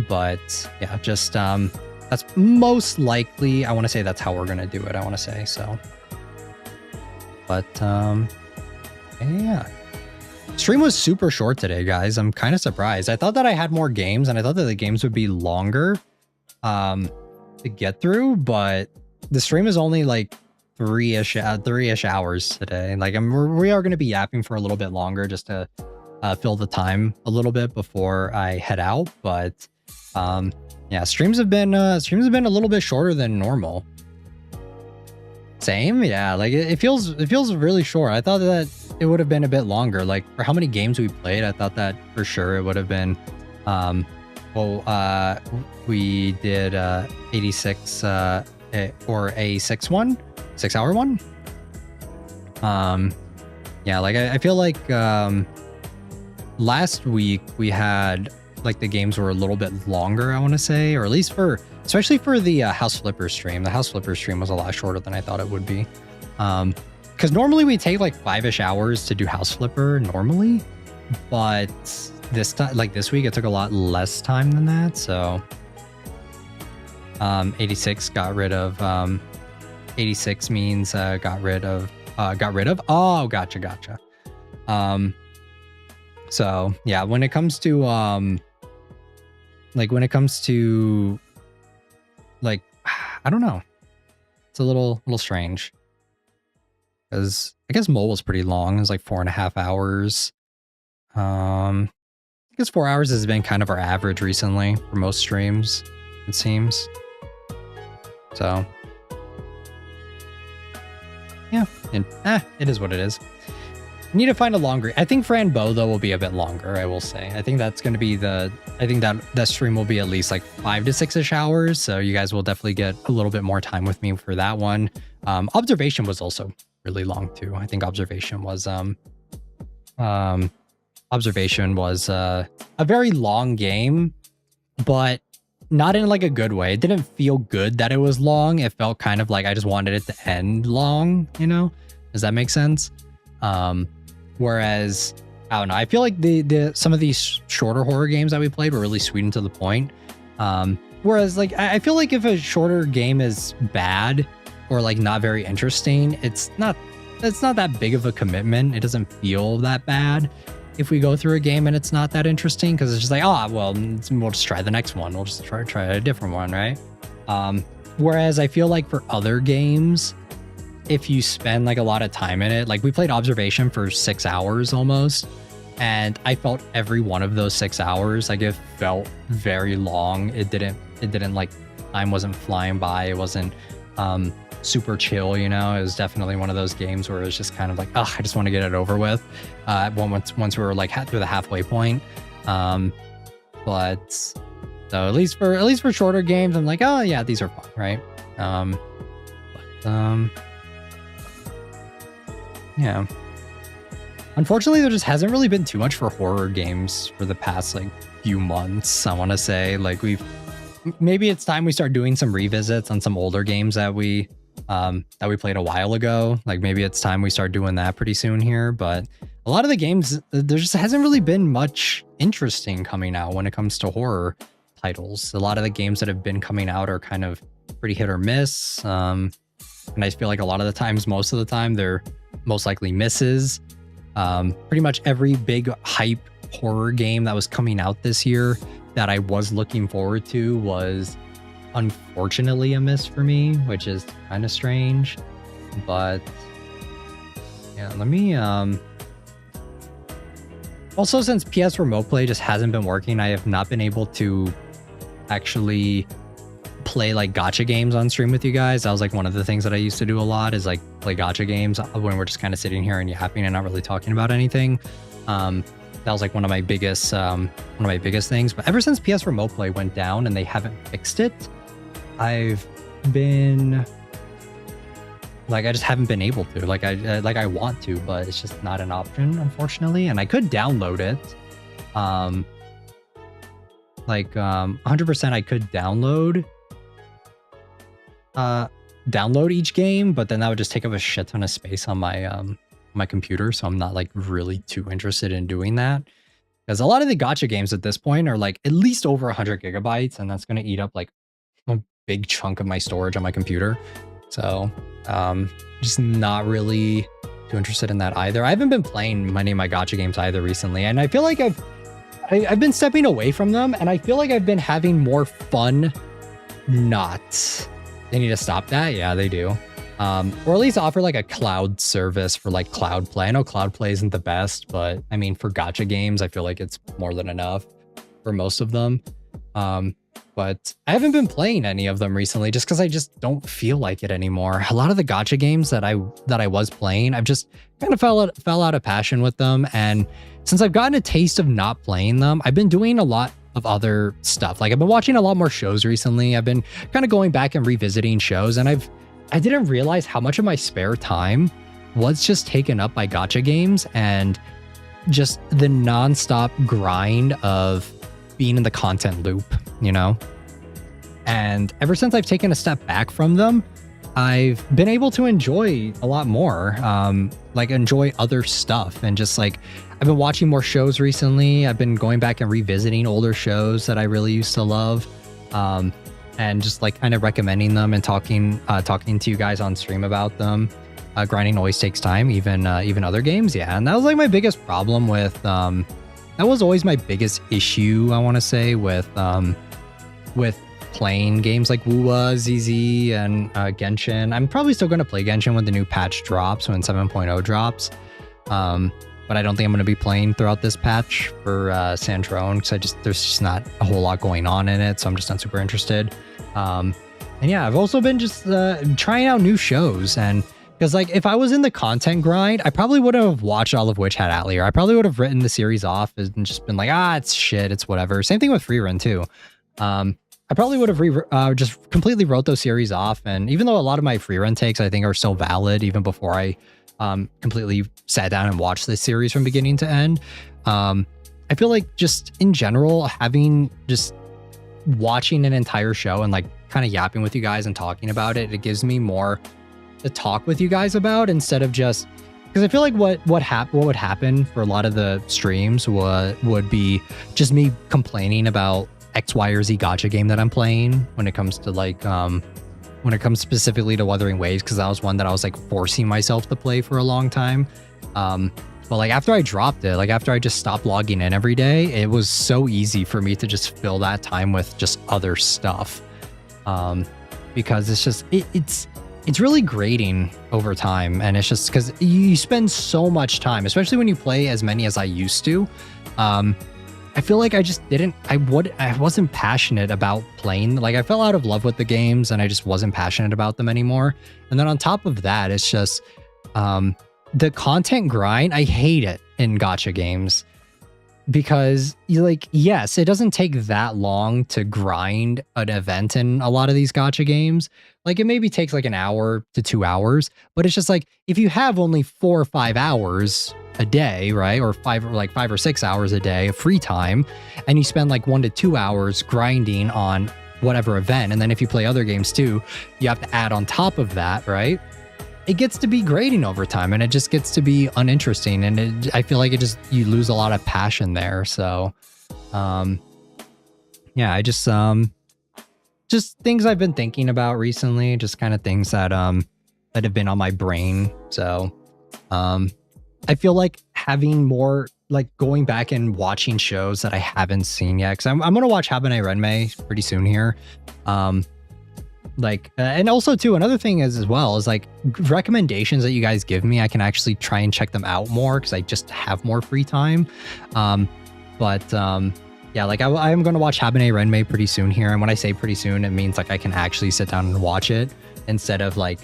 But yeah, just that's most likely, I want to say that's how we're going to do it. I want to say so. But yeah. Stream was super short today, guys. I'm kind of surprised. I thought that I had more games, and I thought that the games would be longer to get through, but the stream is only like three-ish hours today. Like we are going to be yapping for a little bit longer just to fill the time a little bit before I head out. But yeah, streams have been a little bit shorter than normal. Same, yeah. Like it feels really short. I thought that it would have been a bit longer. Like for how many games we played, I thought that for sure it would have been. We did 86 or a 6-hour one. Yeah, like I feel like last week we had like the games were a little bit longer, I want to say, or at least especially for the House Flipper stream. The House Flipper stream was a lot shorter than I thought it would be. Because normally we take like 5-ish hours to do House Flipper normally, but this time, like this week, it took a lot less time than that. So 86 got rid of 86 means got rid of. Oh, gotcha. So yeah, when it comes to like I don't know, it's a little strange, because I guess Mole was pretty long. It was like 4.5 hours. I guess 4 hours has been kind of our average recently for most streams, it seems. So yeah, it is what it is. I need to find a longer. I think Fran Bo though will be a bit longer, I will say. I think that's going to be I think that stream will be at least like 5 to 6-ish hours. So you guys will definitely get a little bit more time with me for that one. Observation was also really long too. I think Observation was a very long game, but not in like a good way. It didn't feel good that it was long. It felt kind of like I just wanted it to end long, you know? Does that make sense? Whereas I don't know, I feel like some of these shorter horror games that we played were really sweet and to the point. Whereas like I feel like if a shorter game is bad or like not very interesting, it's not that big of a commitment. It doesn't feel that bad if we go through a game and it's not that interesting, because it's just like, well, we'll just try the next one. We'll just try a different one, right? Whereas I feel like for other games, if you spend like a lot of time in it, like we played Observation for 6 hours almost, and I felt every one of those 6 hours, like it felt very long. It didn't like time wasn't flying by. It wasn't super chill, you know. It was definitely one of those games where it was just kind of like, oh, I just want to get it over with. Once we were like through the halfway point. But so at least for shorter games, I'm like, oh yeah, these are fun, right? Yeah. Unfortunately, there just hasn't really been too much for horror games for the past like few months. I want to say like maybe it's time we start doing some revisits on some older games that we played a while ago. Like maybe it's time we start doing that pretty soon here. But a lot of the games, there just hasn't really been much interesting coming out when it comes to horror titles. A lot of the games that have been coming out are kind of pretty hit or miss. And I feel like a lot of the times, most of the time, they're most likely misses. Pretty much every big hype horror game that was coming out this year that I was looking forward to was unfortunately a miss for me, which is kind of strange. But yeah, let me also, since PS Remote Play just hasn't been working, I have not been able to actually play like gacha games on stream with you guys. That was like one of the things that I used to do a lot, is like play gacha games when we're just kind of sitting here and yapping and not really talking about anything. That was like one of my biggest things. But ever since PS Remote Play went down and they haven't fixed it, I've been like, I just haven't been able to. Like I want to, but it's just not an option, unfortunately. And I could download it. 100% I could download each game, but then that would just take up a shit ton of space on my computer, so I'm not like really too interested in doing that, because a lot of the gacha games at this point are like at least over 100 gigabytes, and that's going to eat up like a big chunk of my storage on my computer. So just not really too interested in that either. I haven't been playing many of my gacha games either recently, and I feel like I've been stepping away from them, and I feel like I've been having more fun not. They need to stop that. Yeah, they do. Or at least offer like a cloud service for like cloud play. I know cloud play isn't the best, but I mean, for gacha games, I feel like it's more than enough for most of them. But I haven't been playing any of them recently just because I just don't feel like it anymore. A lot of the gacha games that I was playing, I've just kind of fell out of passion with them. And since I've gotten a taste of not playing them, I've been doing a lot of other stuff. Like I've been watching a lot more shows recently. I've been kind of going back and revisiting shows, and I didn't realize how much of my spare time was just taken up by gacha games and just the nonstop grind of being in the content loop, you know? And ever since I've taken a step back from them, I've been able to enjoy a lot more, like enjoy other stuff. And just like, I've been watching more shows recently. I've been going back and revisiting older shows that I really used to love. And just like kind of recommending them and talking to you guys on stream about them. Grinding always takes time, even other games. Yeah. And that was like my biggest problem with, that was always my biggest issue, I want to say, with playing games like WoWa, ZZ, and Genshin. I'm probably still going to play Genshin when the new patch drops, when 7.0 drops. But I don't think I'm going to be playing throughout this patch for Santrone, because there's just not a whole lot going on in it, so I'm just not super interested. And yeah, I've also been just trying out new shows, and because like if I was in the content grind, I probably would have watched all of Witch Hat Atelier. I probably would have written the series off and just been like, it's shit, it's whatever. Same thing with Freerun too. I probably would have just completely wrote those series off, and even though a lot of my Freerun takes I think are still valid even before I completely sat down and watched this series from beginning to end, I feel like just in general, just watching an entire show and like kind of yapping with you guys and talking about it, it gives me more to talk with you guys about, instead of just, because I feel like what would happen for a lot of the streams would be just me complaining about X, Y, or Z gacha game that I'm playing when it comes to like when it comes specifically to Wuthering Waves, because that was one that I was like forcing myself to play for a long time. But like after I dropped it, like after I just stopped logging in every day, it was so easy for me to just fill that time with just other stuff. Because it's just it's really grating over time, and it's just because you spend so much time, especially when you play as many as I used to. I feel like I just I wasn't passionate about playing. Like I fell out of love with the games and I just wasn't passionate about them anymore. And then on top of that, it's just the content grind. I hate it in gacha games because yes, it doesn't take that long to grind an event in a lot of these gacha games. Like it maybe takes like an hour to 2 hours, but it's just like if you have only 4 or 5 hours a day, right? Or 5 or 6 hours a day of free time, and you spend like 1 to 2 hours grinding on whatever event, and then if you play other games too, you have to add on top of that, right? It gets to be grading over time, and it just gets to be uninteresting, and I feel like you lose a lot of passion there. So yeah, I just things I've been thinking about recently, just kind of things that have been on my brain. So I feel like having more, like going back and watching shows that I haven't seen yet. Cause I'm going to watch Habane Renmei pretty soon here. And also too, another thing is as well is like recommendations that you guys give me, I can actually try and check them out more because I just have more free time. Yeah, like I'm going to watch Habane Renmei pretty soon here. And when I say pretty soon, it means like I can actually sit down and watch it instead of like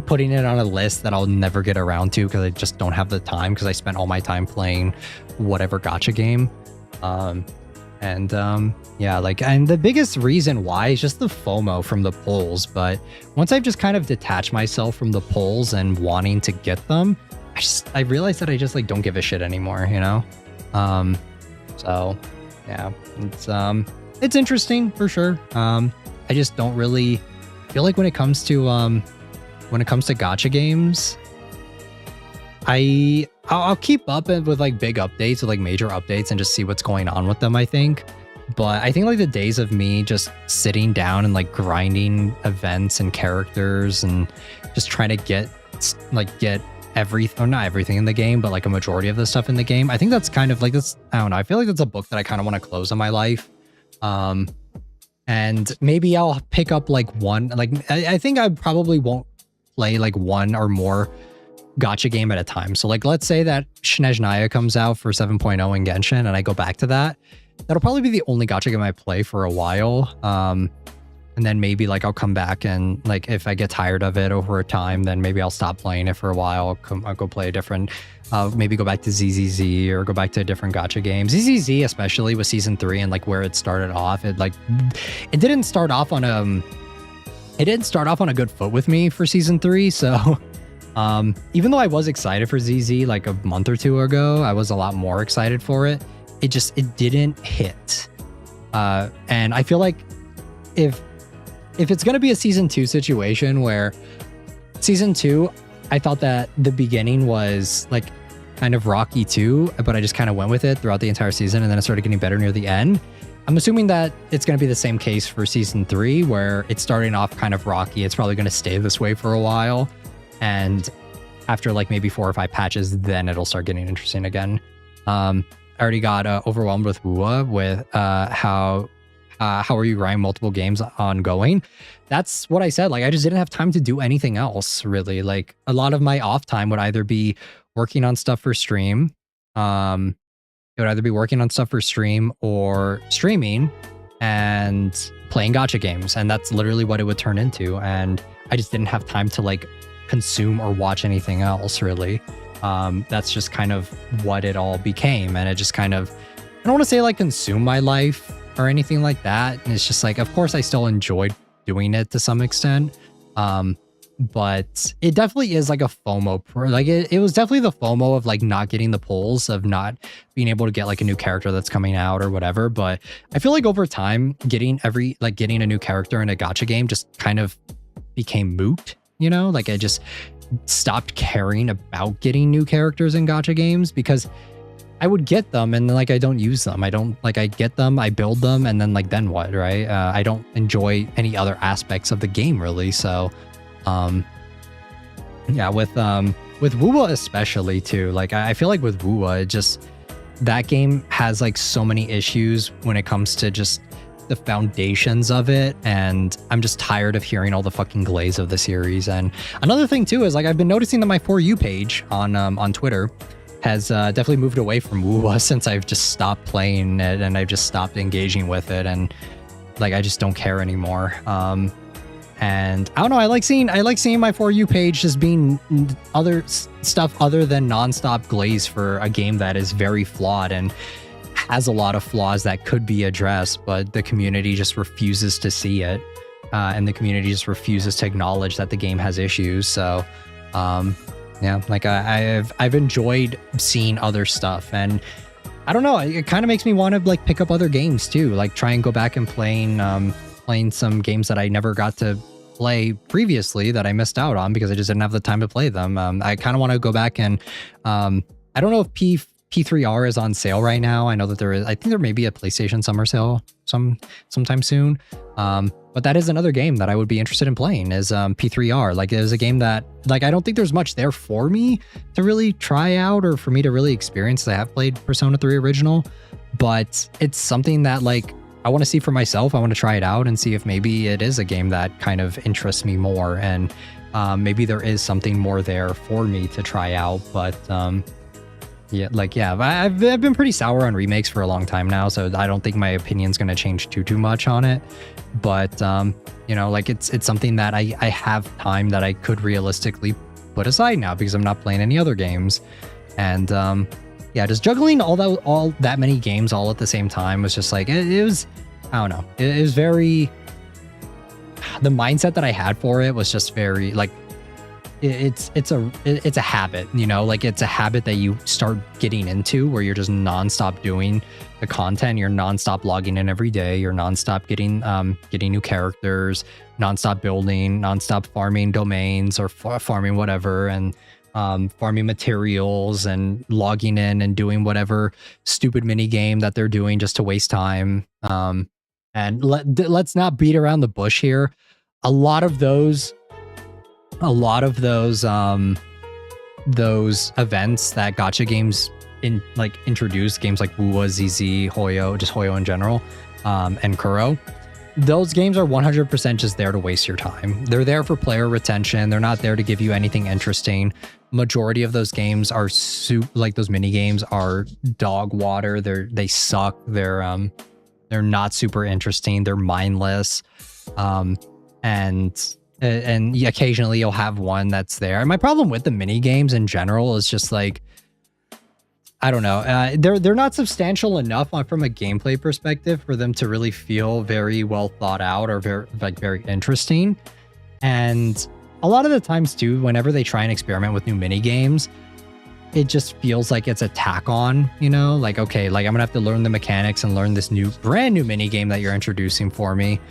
putting it on a list that I'll never get around to because I just don't have the time because I spent all my time playing whatever gacha game. Yeah, like, and the biggest reason why is just the FOMO from the polls. But once I've just kind of detached myself from the polls and wanting to get them, I realized that I just like don't give a shit anymore, you know? So yeah, it's interesting for sure. I just don't really feel like when it comes to gacha games, I'll keep up with like big updates, with like major updates, and just see what's going on with them, I think. But I think like the days of me just sitting down and like grinding events and characters and just trying to get everything, or not everything in the game, but like a majority of the stuff in the game, I think that's kind of like this. I don't know. I feel like that's a book that I kind of want to close in my life. And maybe I'll pick up like one, like I think I probably won't play like one or more gacha game at a time. So like, let's say that Shinejnaya comes out for 7.0 in Genshin and I go back to that. That'll probably be the only gacha game I play for a while. And then maybe like I'll come back and like if I get tired of it over time, then maybe I'll stop playing it for a while. I'll go play a different, maybe go back to ZZZ or go back to a different gacha game. ZZZ, especially with season 3 and like where it started off, it didn't start off on a good foot with me for season 3. So even though I was excited for ZZ like a month or two ago, I was a lot more excited for it. It didn't hit. And I feel like if it's going to be a season 2 situation where season 2, I thought that the beginning was like kind of rocky too, but I just kind of went with it throughout the entire season and then it started getting better near the end. I'm assuming that it's going to be the same case for season 3 where it's starting off kind of rocky. It's probably going to stay this way for a while. And after like maybe 4 or 5 patches, then it'll start getting interesting again. I already got overwhelmed with WUA with how are you grinding multiple games ongoing. That's what I said. Like I just didn't have time to do anything else really. Like a lot of my off time would either be working on stuff for stream. It would either be working on stuff for stream or streaming and playing gacha games. And that's literally what it would turn into. And I just didn't have time to like consume or watch anything else really. That's just kind of what it all became. And it just kind of, I don't want to say like consume my life or anything like that. And it's just like, of course I still enjoyed doing it to some extent. But it definitely is like a FOMO. Like it was definitely the FOMO of like not getting the polls, of not being able to get like a new character that's coming out or whatever. But I feel like over time, getting a new character in a gacha game just kind of became moot, you know? Like I just stopped caring about getting new characters in gacha games because I would get them and then like I don't use them. I get them, I build them, and then like then what, right? I don't enjoy any other aspects of the game really. So yeah, with WUA especially too, like I feel like with WUA, just that game has like so many issues when it comes to just the foundations of it, and I'm just tired of hearing all the fucking glaze of the series. And another thing too is like I've been noticing that my For You page on Twitter has definitely moved away from WoWa since I've just stopped playing it and I've just stopped engaging with it, and like I just don't care anymore. And I don't know, I like seeing my For You page just being other stuff other than nonstop glaze for a game that is very flawed and has a lot of flaws that could be addressed, but the community just refuses to see it, and the community just refuses to acknowledge that the game has issues. So yeah, like I've enjoyed seeing other stuff, and I don't know, it kind of makes me want to like pick up other games too, like try and go back and playing some games that I never got to play previously that I missed out on because I just didn't have the time to play them. I kind of want to go back and I don't know if P3R is on sale right now. I know that there is. I think there may be a PlayStation summer sale sometime soon. But that is another game that I would be interested in playing is P3R. Like, it is a game that, like, I don't think there's much there for me to really try out or for me to really experience. I have played Persona 3 Original, but it's something that, like, I want to see for myself. I want to try it out and see if maybe it is a game that kind of interests me more, and maybe there is something more there for me to try out. But yeah, like, yeah, I've been pretty sour on remakes for a long time now, so I don't think my opinion's going to change too much on it. But you know, like, it's something that I have time that I could realistically put aside now because I'm not playing any other games. And yeah, just juggling all that many games all at the same time was just like, it was, I don't know, it was very, the mindset that I had for it was just very, like, it's a habit, you know, like, it's a habit that you start getting into where you're just nonstop doing the content. You're nonstop logging in every day. You're nonstop getting new characters, nonstop building, nonstop farming domains or farming whatever, and farming materials and logging in and doing whatever stupid mini game that they're doing just to waste time. And let's not beat around the bush here. A lot of those events that gacha games introduced, games like WuWa, ZZ, Hoyo, just Hoyo in general, and Kuro, those games are 100% just there to waste your time. They're there for player retention. They're not there to give you anything interesting. Majority of those games are like, those mini games are dog water. They suck. They're not super interesting. They're mindless. And occasionally you'll have one that's there. And my problem with the mini games in general is just like, I don't know. They're not substantial enough from a gameplay perspective for them to really feel very well thought out or very interesting. And a lot of the times too, whenever they try and experiment with new mini games, it just feels like it's a tack on, you know, like, okay, like, I'm gonna have to learn the mechanics and learn this brand new mini game that you're introducing for me,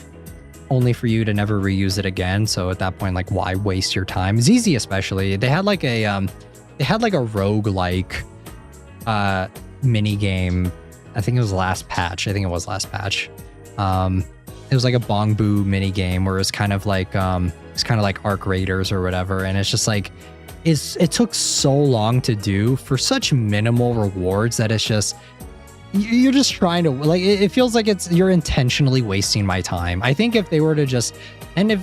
only for you to never reuse it again. So at that point, like, why waste your time? ZZ especially, they had like a roguelike mini game. I think it was last patch. It was like a Bong Boo mini game where it's kind of like Arc Raiders or whatever, and it's just like, it took so long to do for such minimal rewards that it's just, you're just trying to, like, it feels like you're intentionally wasting my time. I think if they were to just, and if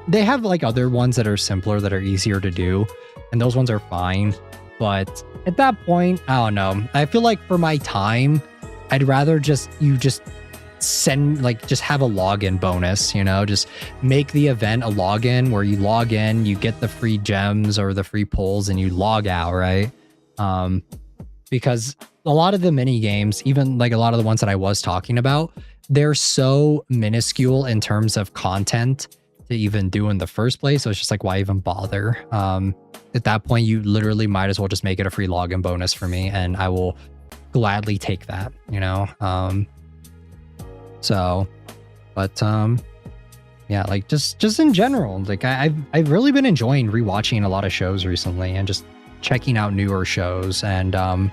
they have like other ones that are simpler, that are easier to do, and those ones are fine, but at that point, I don't know. I feel like for my time, I'd rather just send, like, just have a login bonus, you know, just make the event a login where you log in, you get the free gems or the free pulls, and you log out, right? Because a lot of the mini games, even like a lot of the ones that I was talking about, they're so minuscule in terms of content to even do in the first place. So it's just like, why even bother? At that point, you literally might as well just make it a free login bonus for me, and I will gladly take that, you know? So, but yeah, like, just in general, like, I've really been enjoying rewatching a lot of shows recently and just checking out newer shows, and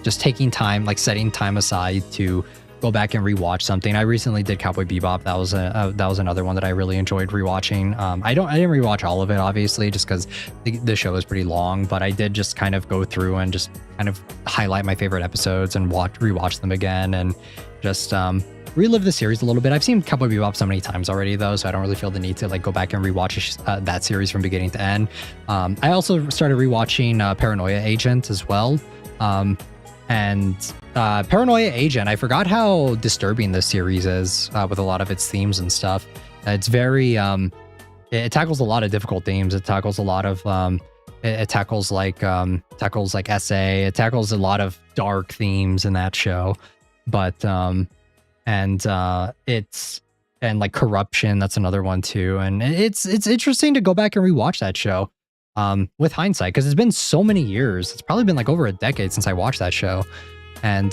just taking time, like, setting time aside to go back and rewatch something. I recently did Cowboy Bebop. That was another one that I really enjoyed rewatching. I didn't rewatch all of it, obviously, just because the show is pretty long, but I did just kind of go through and just kind of highlight my favorite episodes and rewatch them again, and just relive the series a little bit. I've seen Cowboy Bebop so many times already though, so I don't really feel the need to like go back and rewatch that series from beginning to end. I also started rewatching Paranoia Agent as well. Paranoia Agent, I forgot how disturbing this series is with a lot of its themes and stuff. It's very it tackles a lot of difficult themes. It tackles a lot of it tackles like essay. It tackles a lot of dark themes in that show. But it's like corruption, that's another one too. And it's interesting to go back and rewatch that show with hindsight, because it's been so many years. It's probably been like over a decade since I watched that show. And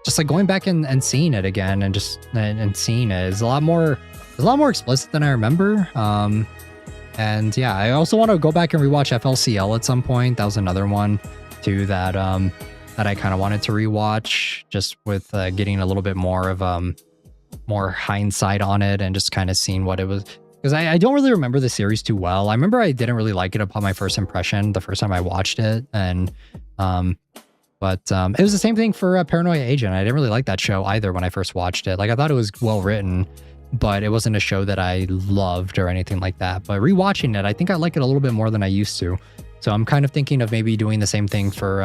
just like going back and seeing it again and seeing it is a lot more explicit than I remember. And yeah, I also want to go back and rewatch FLCL at some point. That was another one too that I kind of wanted to rewatch, just with getting a little bit more of more hindsight on it and just kind of seeing what it was. Because I don't really remember the series too well. I remember I didn't really like it upon my first impression the first time I watched it. And but it was the same thing for Paranoia Agent. I didn't really like that show either when I first watched it. Like, I thought it was well written, but it wasn't a show that I loved or anything like that. But rewatching it, I think I like it a little bit more than I used to. So I'm kind of thinking of maybe doing the same thing for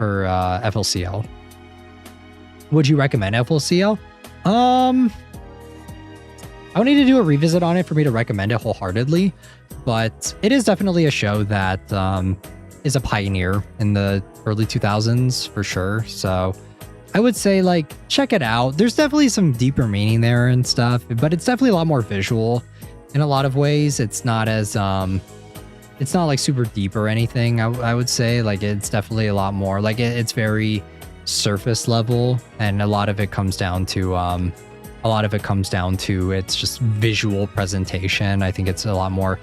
FLCL. Would you recommend FLCL? I would need to do a revisit on it for me to recommend it wholeheartedly, but it is definitely a show that is a pioneer in the early 2000s for sure. So I would say, like, check it out. There's definitely some deeper meaning there and stuff, but it's definitely a lot more visual in a lot of ways. It's not as it's not like super deep or anything. I would say, like, it's definitely a lot more like it's very surface level, and a lot of it comes down to its just visual presentation. I think it's a lot more,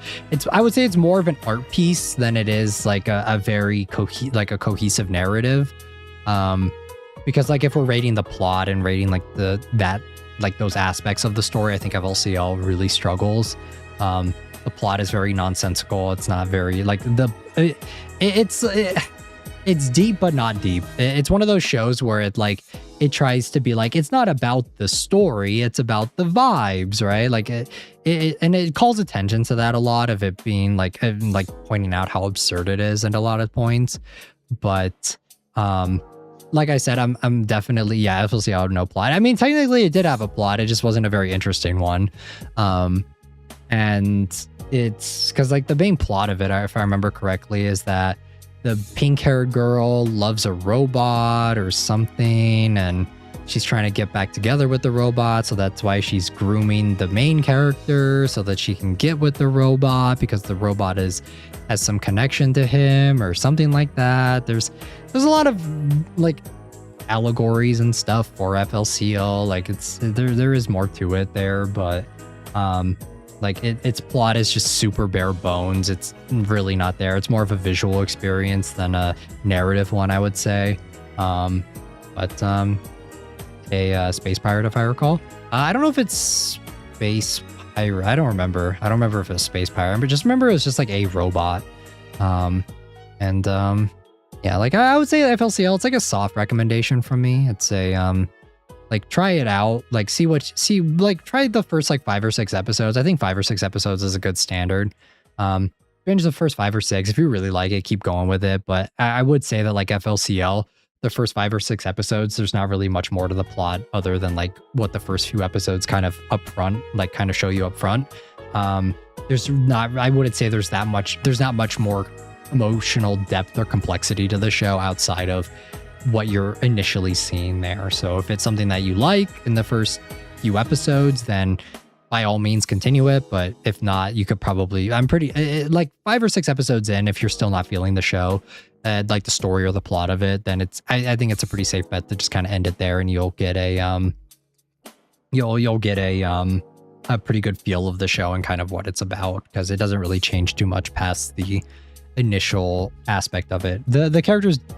I would say it's more of an art piece than it is like a very cohesive narrative. Because like if we're rating the plot and rating like those aspects of the story, I think FLCL really struggles. The plot is very nonsensical. It's not very like it's deep but not deep. It's one of those shows where it tries to be like, it's not about the story, it's about the vibes, right? Like it calls attention to that a lot, of it being like pointing out how absurd it is at a lot of points. But like I said, I'm definitely, yeah, FLCL had no plot. I mean, technically it did have a plot, it just wasn't a very interesting one. And it's because like the main plot of it, if I remember correctly, is that the pink-haired girl loves a robot or something, and she's trying to get back together with the robot, so that's why she's grooming the main character so that she can get with the robot, because the robot has some connection to him or something like that. There's a lot of like allegories and stuff for FLCL. Like there is more to it there, but like its plot is just super bare bones. It's really not there. It's more of a visual experience than a narrative one, I would say. But a space pirate, if I recall. I don't know if it's space pirate. I don't remember if it's space pirate, but just remember it's just like a robot. Yeah, like I would say FLCL, it's like a soft recommendation from me. It's a like try it out, like try the first like 5 or 6 episodes. I think 5 or 6 episodes is a good standard. Binge the first 5 or 6. If you really like it, keep going with it. But I would say that like FLCL, the first 5 or 6 episodes, there's not really much more to the plot other than like what the first few episodes kind of up front, like kind of show you up front. There's not, I wouldn't say there's not much more emotional depth or complexity to the show outside of what you're initially seeing there. So if it's something that you like in the first few episodes, then by all means continue it. But if not, you could probably, like 5 or 6 episodes in, if you're still not feeling the show, like the story or the plot of it, then I think it's a pretty safe bet to just kind of end it there, and you'll get a pretty good feel of the show and kind of what it's about, because it doesn't really change too much past the initial aspect of it. The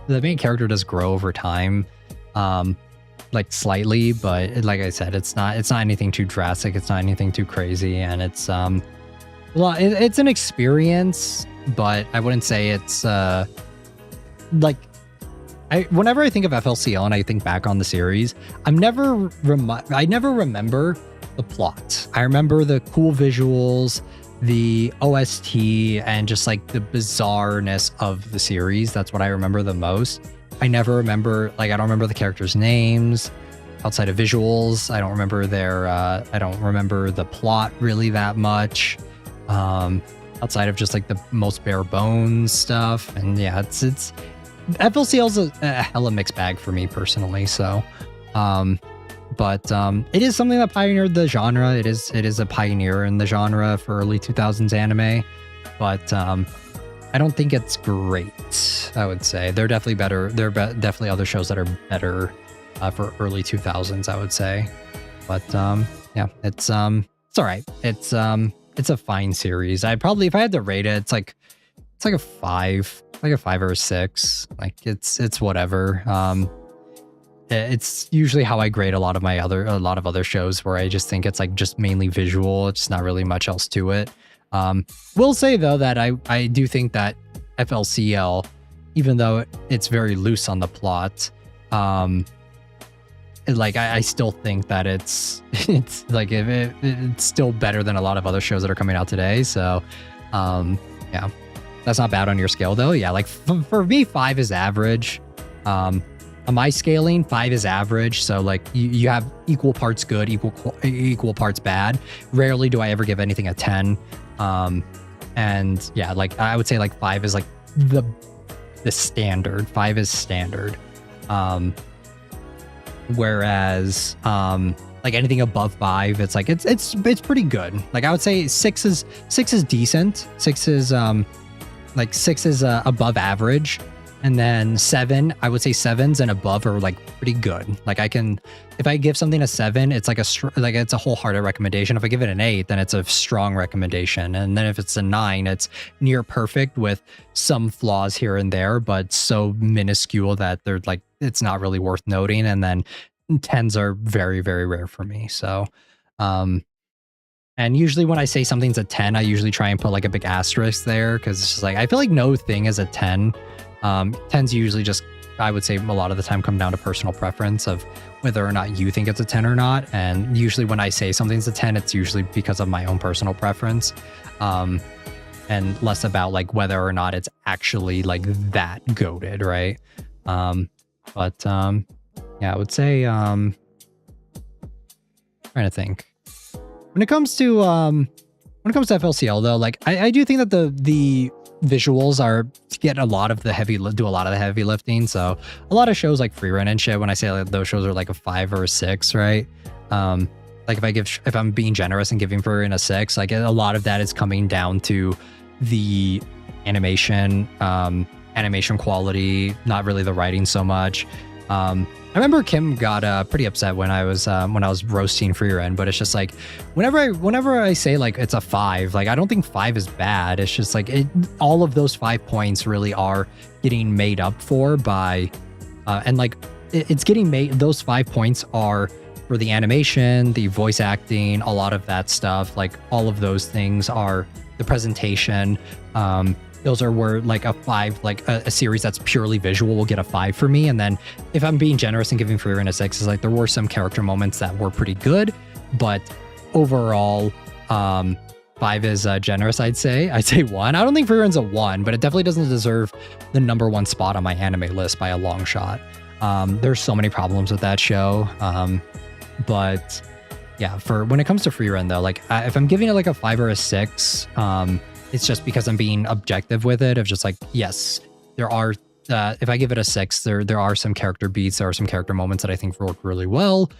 main character does grow over time, like slightly, but like I said, it's not anything too drastic, it's not anything too crazy, and it's it's an experience, but I wouldn't say it's I whenever I think of FLCL and I think back on the series, I never remember the plot. I remember the cool visuals, the OST, and just like the bizarreness of the series. That's what I remember the most. I never remember, like, I don't remember the characters' names outside of visuals. I don't remember I don't remember the plot really that much. Outside of just like the most bare bones stuff. And yeah, it's FLCL's a hella mixed bag for me personally. So, but it is something that pioneered the genre. It is a pioneer in the genre for early 2000s anime, but I don't think it's great. I would say there are definitely better. There are definitely other shows that are better for early 2000s. I would say, but yeah, it's all right. It's a fine series. I'd probably, if I had to rate it, it's like a 5, like a 5 or a 6. Like it's whatever. It's usually how I grade a lot of other shows, where I just think it's like just mainly visual. It's not really much else to it. Will say though that I do think that FLCL, even though it's very loose on the plot, like I still think that it's like it's still better than a lot of other shows that are coming out today. So yeah, that's not bad on your scale though. Yeah, like for me, 5 is average. On my scaling, 5 is average. So like you have equal parts good, equal parts bad. Rarely do I ever give anything a 10. And yeah, like I would say like 5 is like the standard. 5 is standard. Whereas like anything above 5, it's like it's pretty good. Like I would say 6 is decent. 6 is like 6 is above average. And then 7, I would say 7s and above are like pretty good. Like if I give something a 7, it's like it's a wholehearted recommendation. If I give it an 8, then it's a strong recommendation. And then if it's a 9, it's near perfect with some flaws here and there, but so minuscule that they're like, it's not really worth noting. And then 10s are very, very rare for me. So, and usually when I say something's a 10, I usually try and put like a big asterisk there, because it's just like, I feel like no thing is a 10. 10s usually just, I would say a lot of the time, come down to personal preference of whether or not you think it's a 10 or not. And usually when I say something's a 10, it's usually because of my own personal preference, and less about like whether or not it's actually like that goated, right? But yeah, I would say trying to think. When it comes to FLCL though, like I do think that the visuals do a lot of the heavy lifting. So a lot of shows like Free Run and shit, when I say like those shows are like a 5 or a 6, right? Like if I'm being generous and giving Free Run a 6, like a lot of that is coming down to the animation quality, not really the writing so much. I remember Kim got pretty upset when I was roasting Free Run, but it's just like whenever I say like it's a 5, like I don't think 5 is bad. It's just like all of those 5 points really are getting made up for by and like it's getting made. Those 5 points are for the animation, the voice acting, a lot of that stuff. Like all of those things are the presentation. Those are where like a 5, like a series that's purely visual will get a 5 for me. And then if I'm being generous and giving Free Run a 6, is like there were some character moments that were pretty good, but overall 5 is generous. I'd say 1. I don't think Free Run's a 1, but it definitely doesn't deserve the #1 spot on my anime list by a long shot. There's so many problems with that show, but yeah, for when it comes to Free Run though, like if I'm giving it like a 5 or a 6, it's just because I'm being objective with it, of just like, yes, there are, if I give it a 6, there are some character beats, there are some character moments that I think work really well.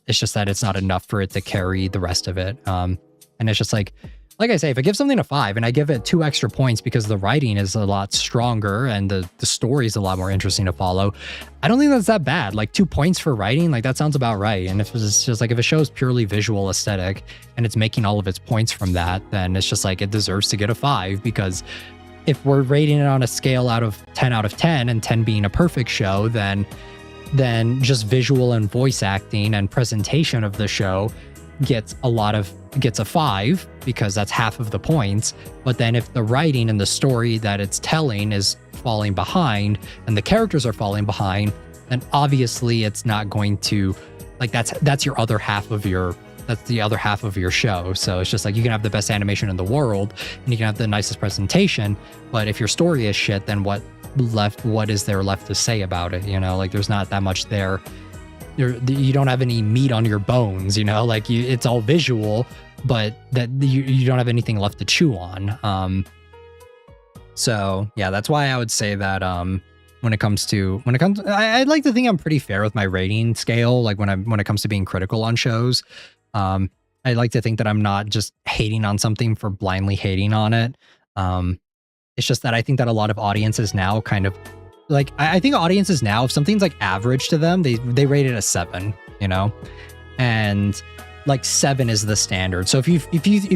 It's just that it's not enough for it to carry the rest of it. And it's just like I say, if I give something a 5 and I give it 2 extra points because the writing is a lot stronger and the story is a lot more interesting to follow, I don't think that's that bad. Like 2 points for writing, like that sounds about right. And if it's just like, if a show is purely visual aesthetic and it's making all of its points from that, then it's just like it deserves to get a 5, because if we're rating it on a scale out of 10 and 10 being a perfect show, then just visual and voice acting and presentation of the show gets a 5, because that's half of the points. But then if the writing and the story that it's telling is falling behind and the characters are falling behind, then obviously it's not going to, like, that's your other half of your, that's the other half of your show. So it's just like, you can have the best animation in the world and you can have the nicest presentation, but if your story is shit, then what is there left to say about it? You know, like, there's not that much there. You don't have any meat on your bones, you know, like, it's all visual, but that you don't have anything left to chew on. So yeah, that's why I would say that when it comes to I'd like to think I'm pretty fair with my rating scale, like when it comes to being critical on shows. I like to think that I'm not just hating on something for blindly hating on it. It's just that I think that a lot of audiences now kind of like, I think audiences now, if something's like average to them, they rate it a 7, you know, and like 7 is the standard. So if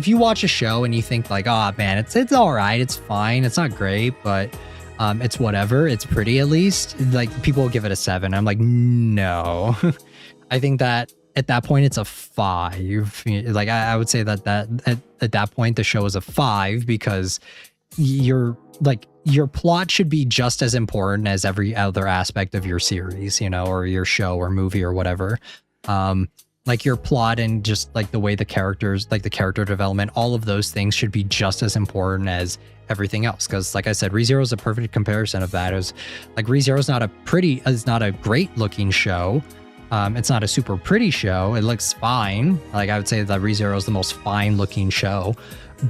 you watch a show and you think like, oh man, it's all right, it's fine, it's not great, but it's whatever, it's pretty at least, like, people will give it a 7. I'm like, no. I think that at that point it's a 5. Like, I would say that at that point the show is a 5, because your plot should be just as important as every other aspect of your series, you know, or your show or movie or whatever. Like, your plot and just like the way the characters, like the character development, all of those things should be just as important as everything else. Because like I said, ReZero is a perfect comparison of that. Is like, ReZero is not a great looking show. It's not a super pretty show. It looks fine. Like, I would say that ReZero is the most fine looking show,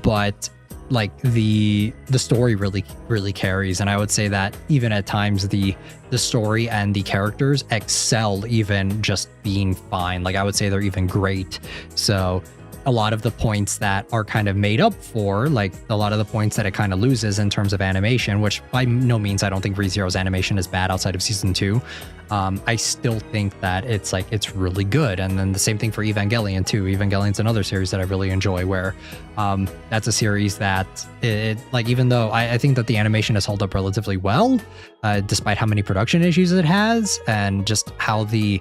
but like the story really carries. And I would say that even at times the story and the characters excel even just being fine. Like, I would say they're even great. So a lot of the points that are kind of made up for, like a lot of the points that it kind of loses in terms of animation, which by no means I don't think ReZero's animation is bad outside of season 2. I still think that it's really good. And then the same thing for Evangelion too. Evangelion's another series that I really enjoy, where that's a series that it like, even though I think that the animation has held up relatively well, despite how many production issues it has, and just how the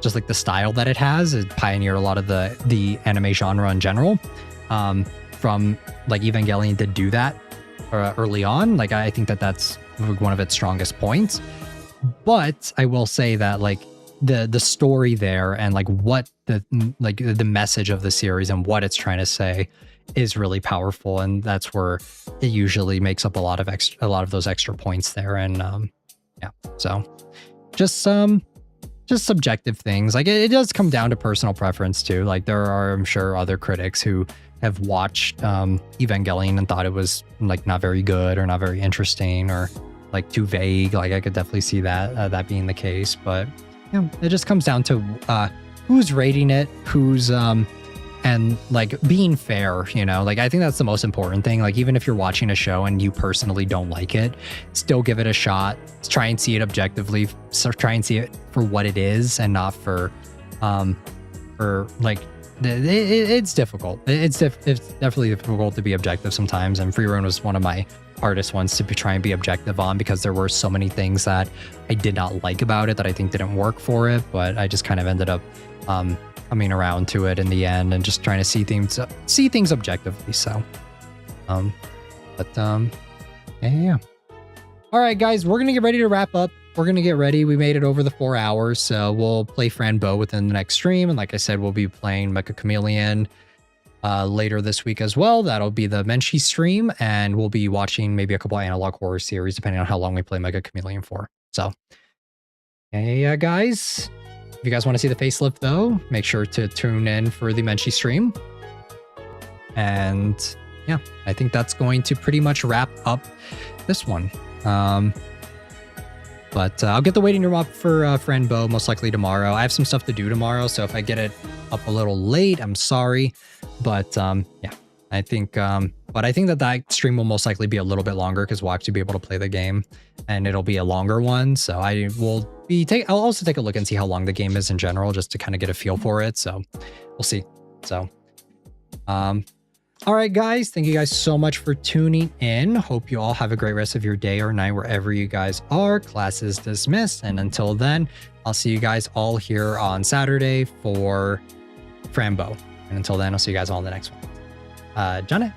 just like the style that it has, it pioneered a lot of the anime genre in general. From like, Evangelion did do that early on. Like, I think that that's one of its strongest points. But I will say that like the story there and like what the message of the series and what it's trying to say is really powerful, and that's where it usually makes up a lot of those extra points there. And yeah, so just subjective things. Like, it does come down to personal preference too. Like, there are, I'm sure, other critics who have watched Evangelion and thought it was like not very good or not very interesting or like too vague. Like, I could definitely see that being the case. But you know, it just comes down to who's rating it, who's and like being fair, you know. Like, I think that's the most important thing. Like, even if you're watching a show and you personally don't like it, still give it a shot. Try and see it objectively. So try and see it for what it is and not for like, it's difficult. It's definitely difficult to be objective sometimes. And Free Run was one of my hardest ones to try and be objective on, because there were so many things that I did not like about it that I think didn't work for it. But I just kind of ended up coming around to it in the end and just trying to see things objectively. So yeah. All right, guys, we're gonna get ready to wrap up. We're gonna get ready. We made it over the 4 hours, so we'll play Franbo within the next stream. And like I said, we'll be playing Mecha Chameleon later this week as well. That'll be the Menshi stream, and we'll be watching maybe a couple of analog horror series depending on how long we play Mecha Chameleon for. So yeah, guys, if you guys want to see the facelift though, make sure to tune in for the Menshi stream. And yeah, I think that's going to pretty much wrap up this one. But I'll get the waiting room up for Franbo most likely tomorrow. I have some stuff to do tomorrow, so if I get it up a little late, I'm sorry. But yeah, I think that stream will most likely be a little bit longer, because we'll actually be able to play the game, and it'll be a longer one. So I'll also take a look and see how long the game is in general, just to kind of get a feel for it. So we'll see. So all right, guys, thank you guys so much for tuning in. Hope you all have a great rest of your day or night wherever you guys are. Class is dismissed, and until then, I'll see you guys all here on Saturday for Franbo. And until then, I'll see you guys all in the next one. Jane.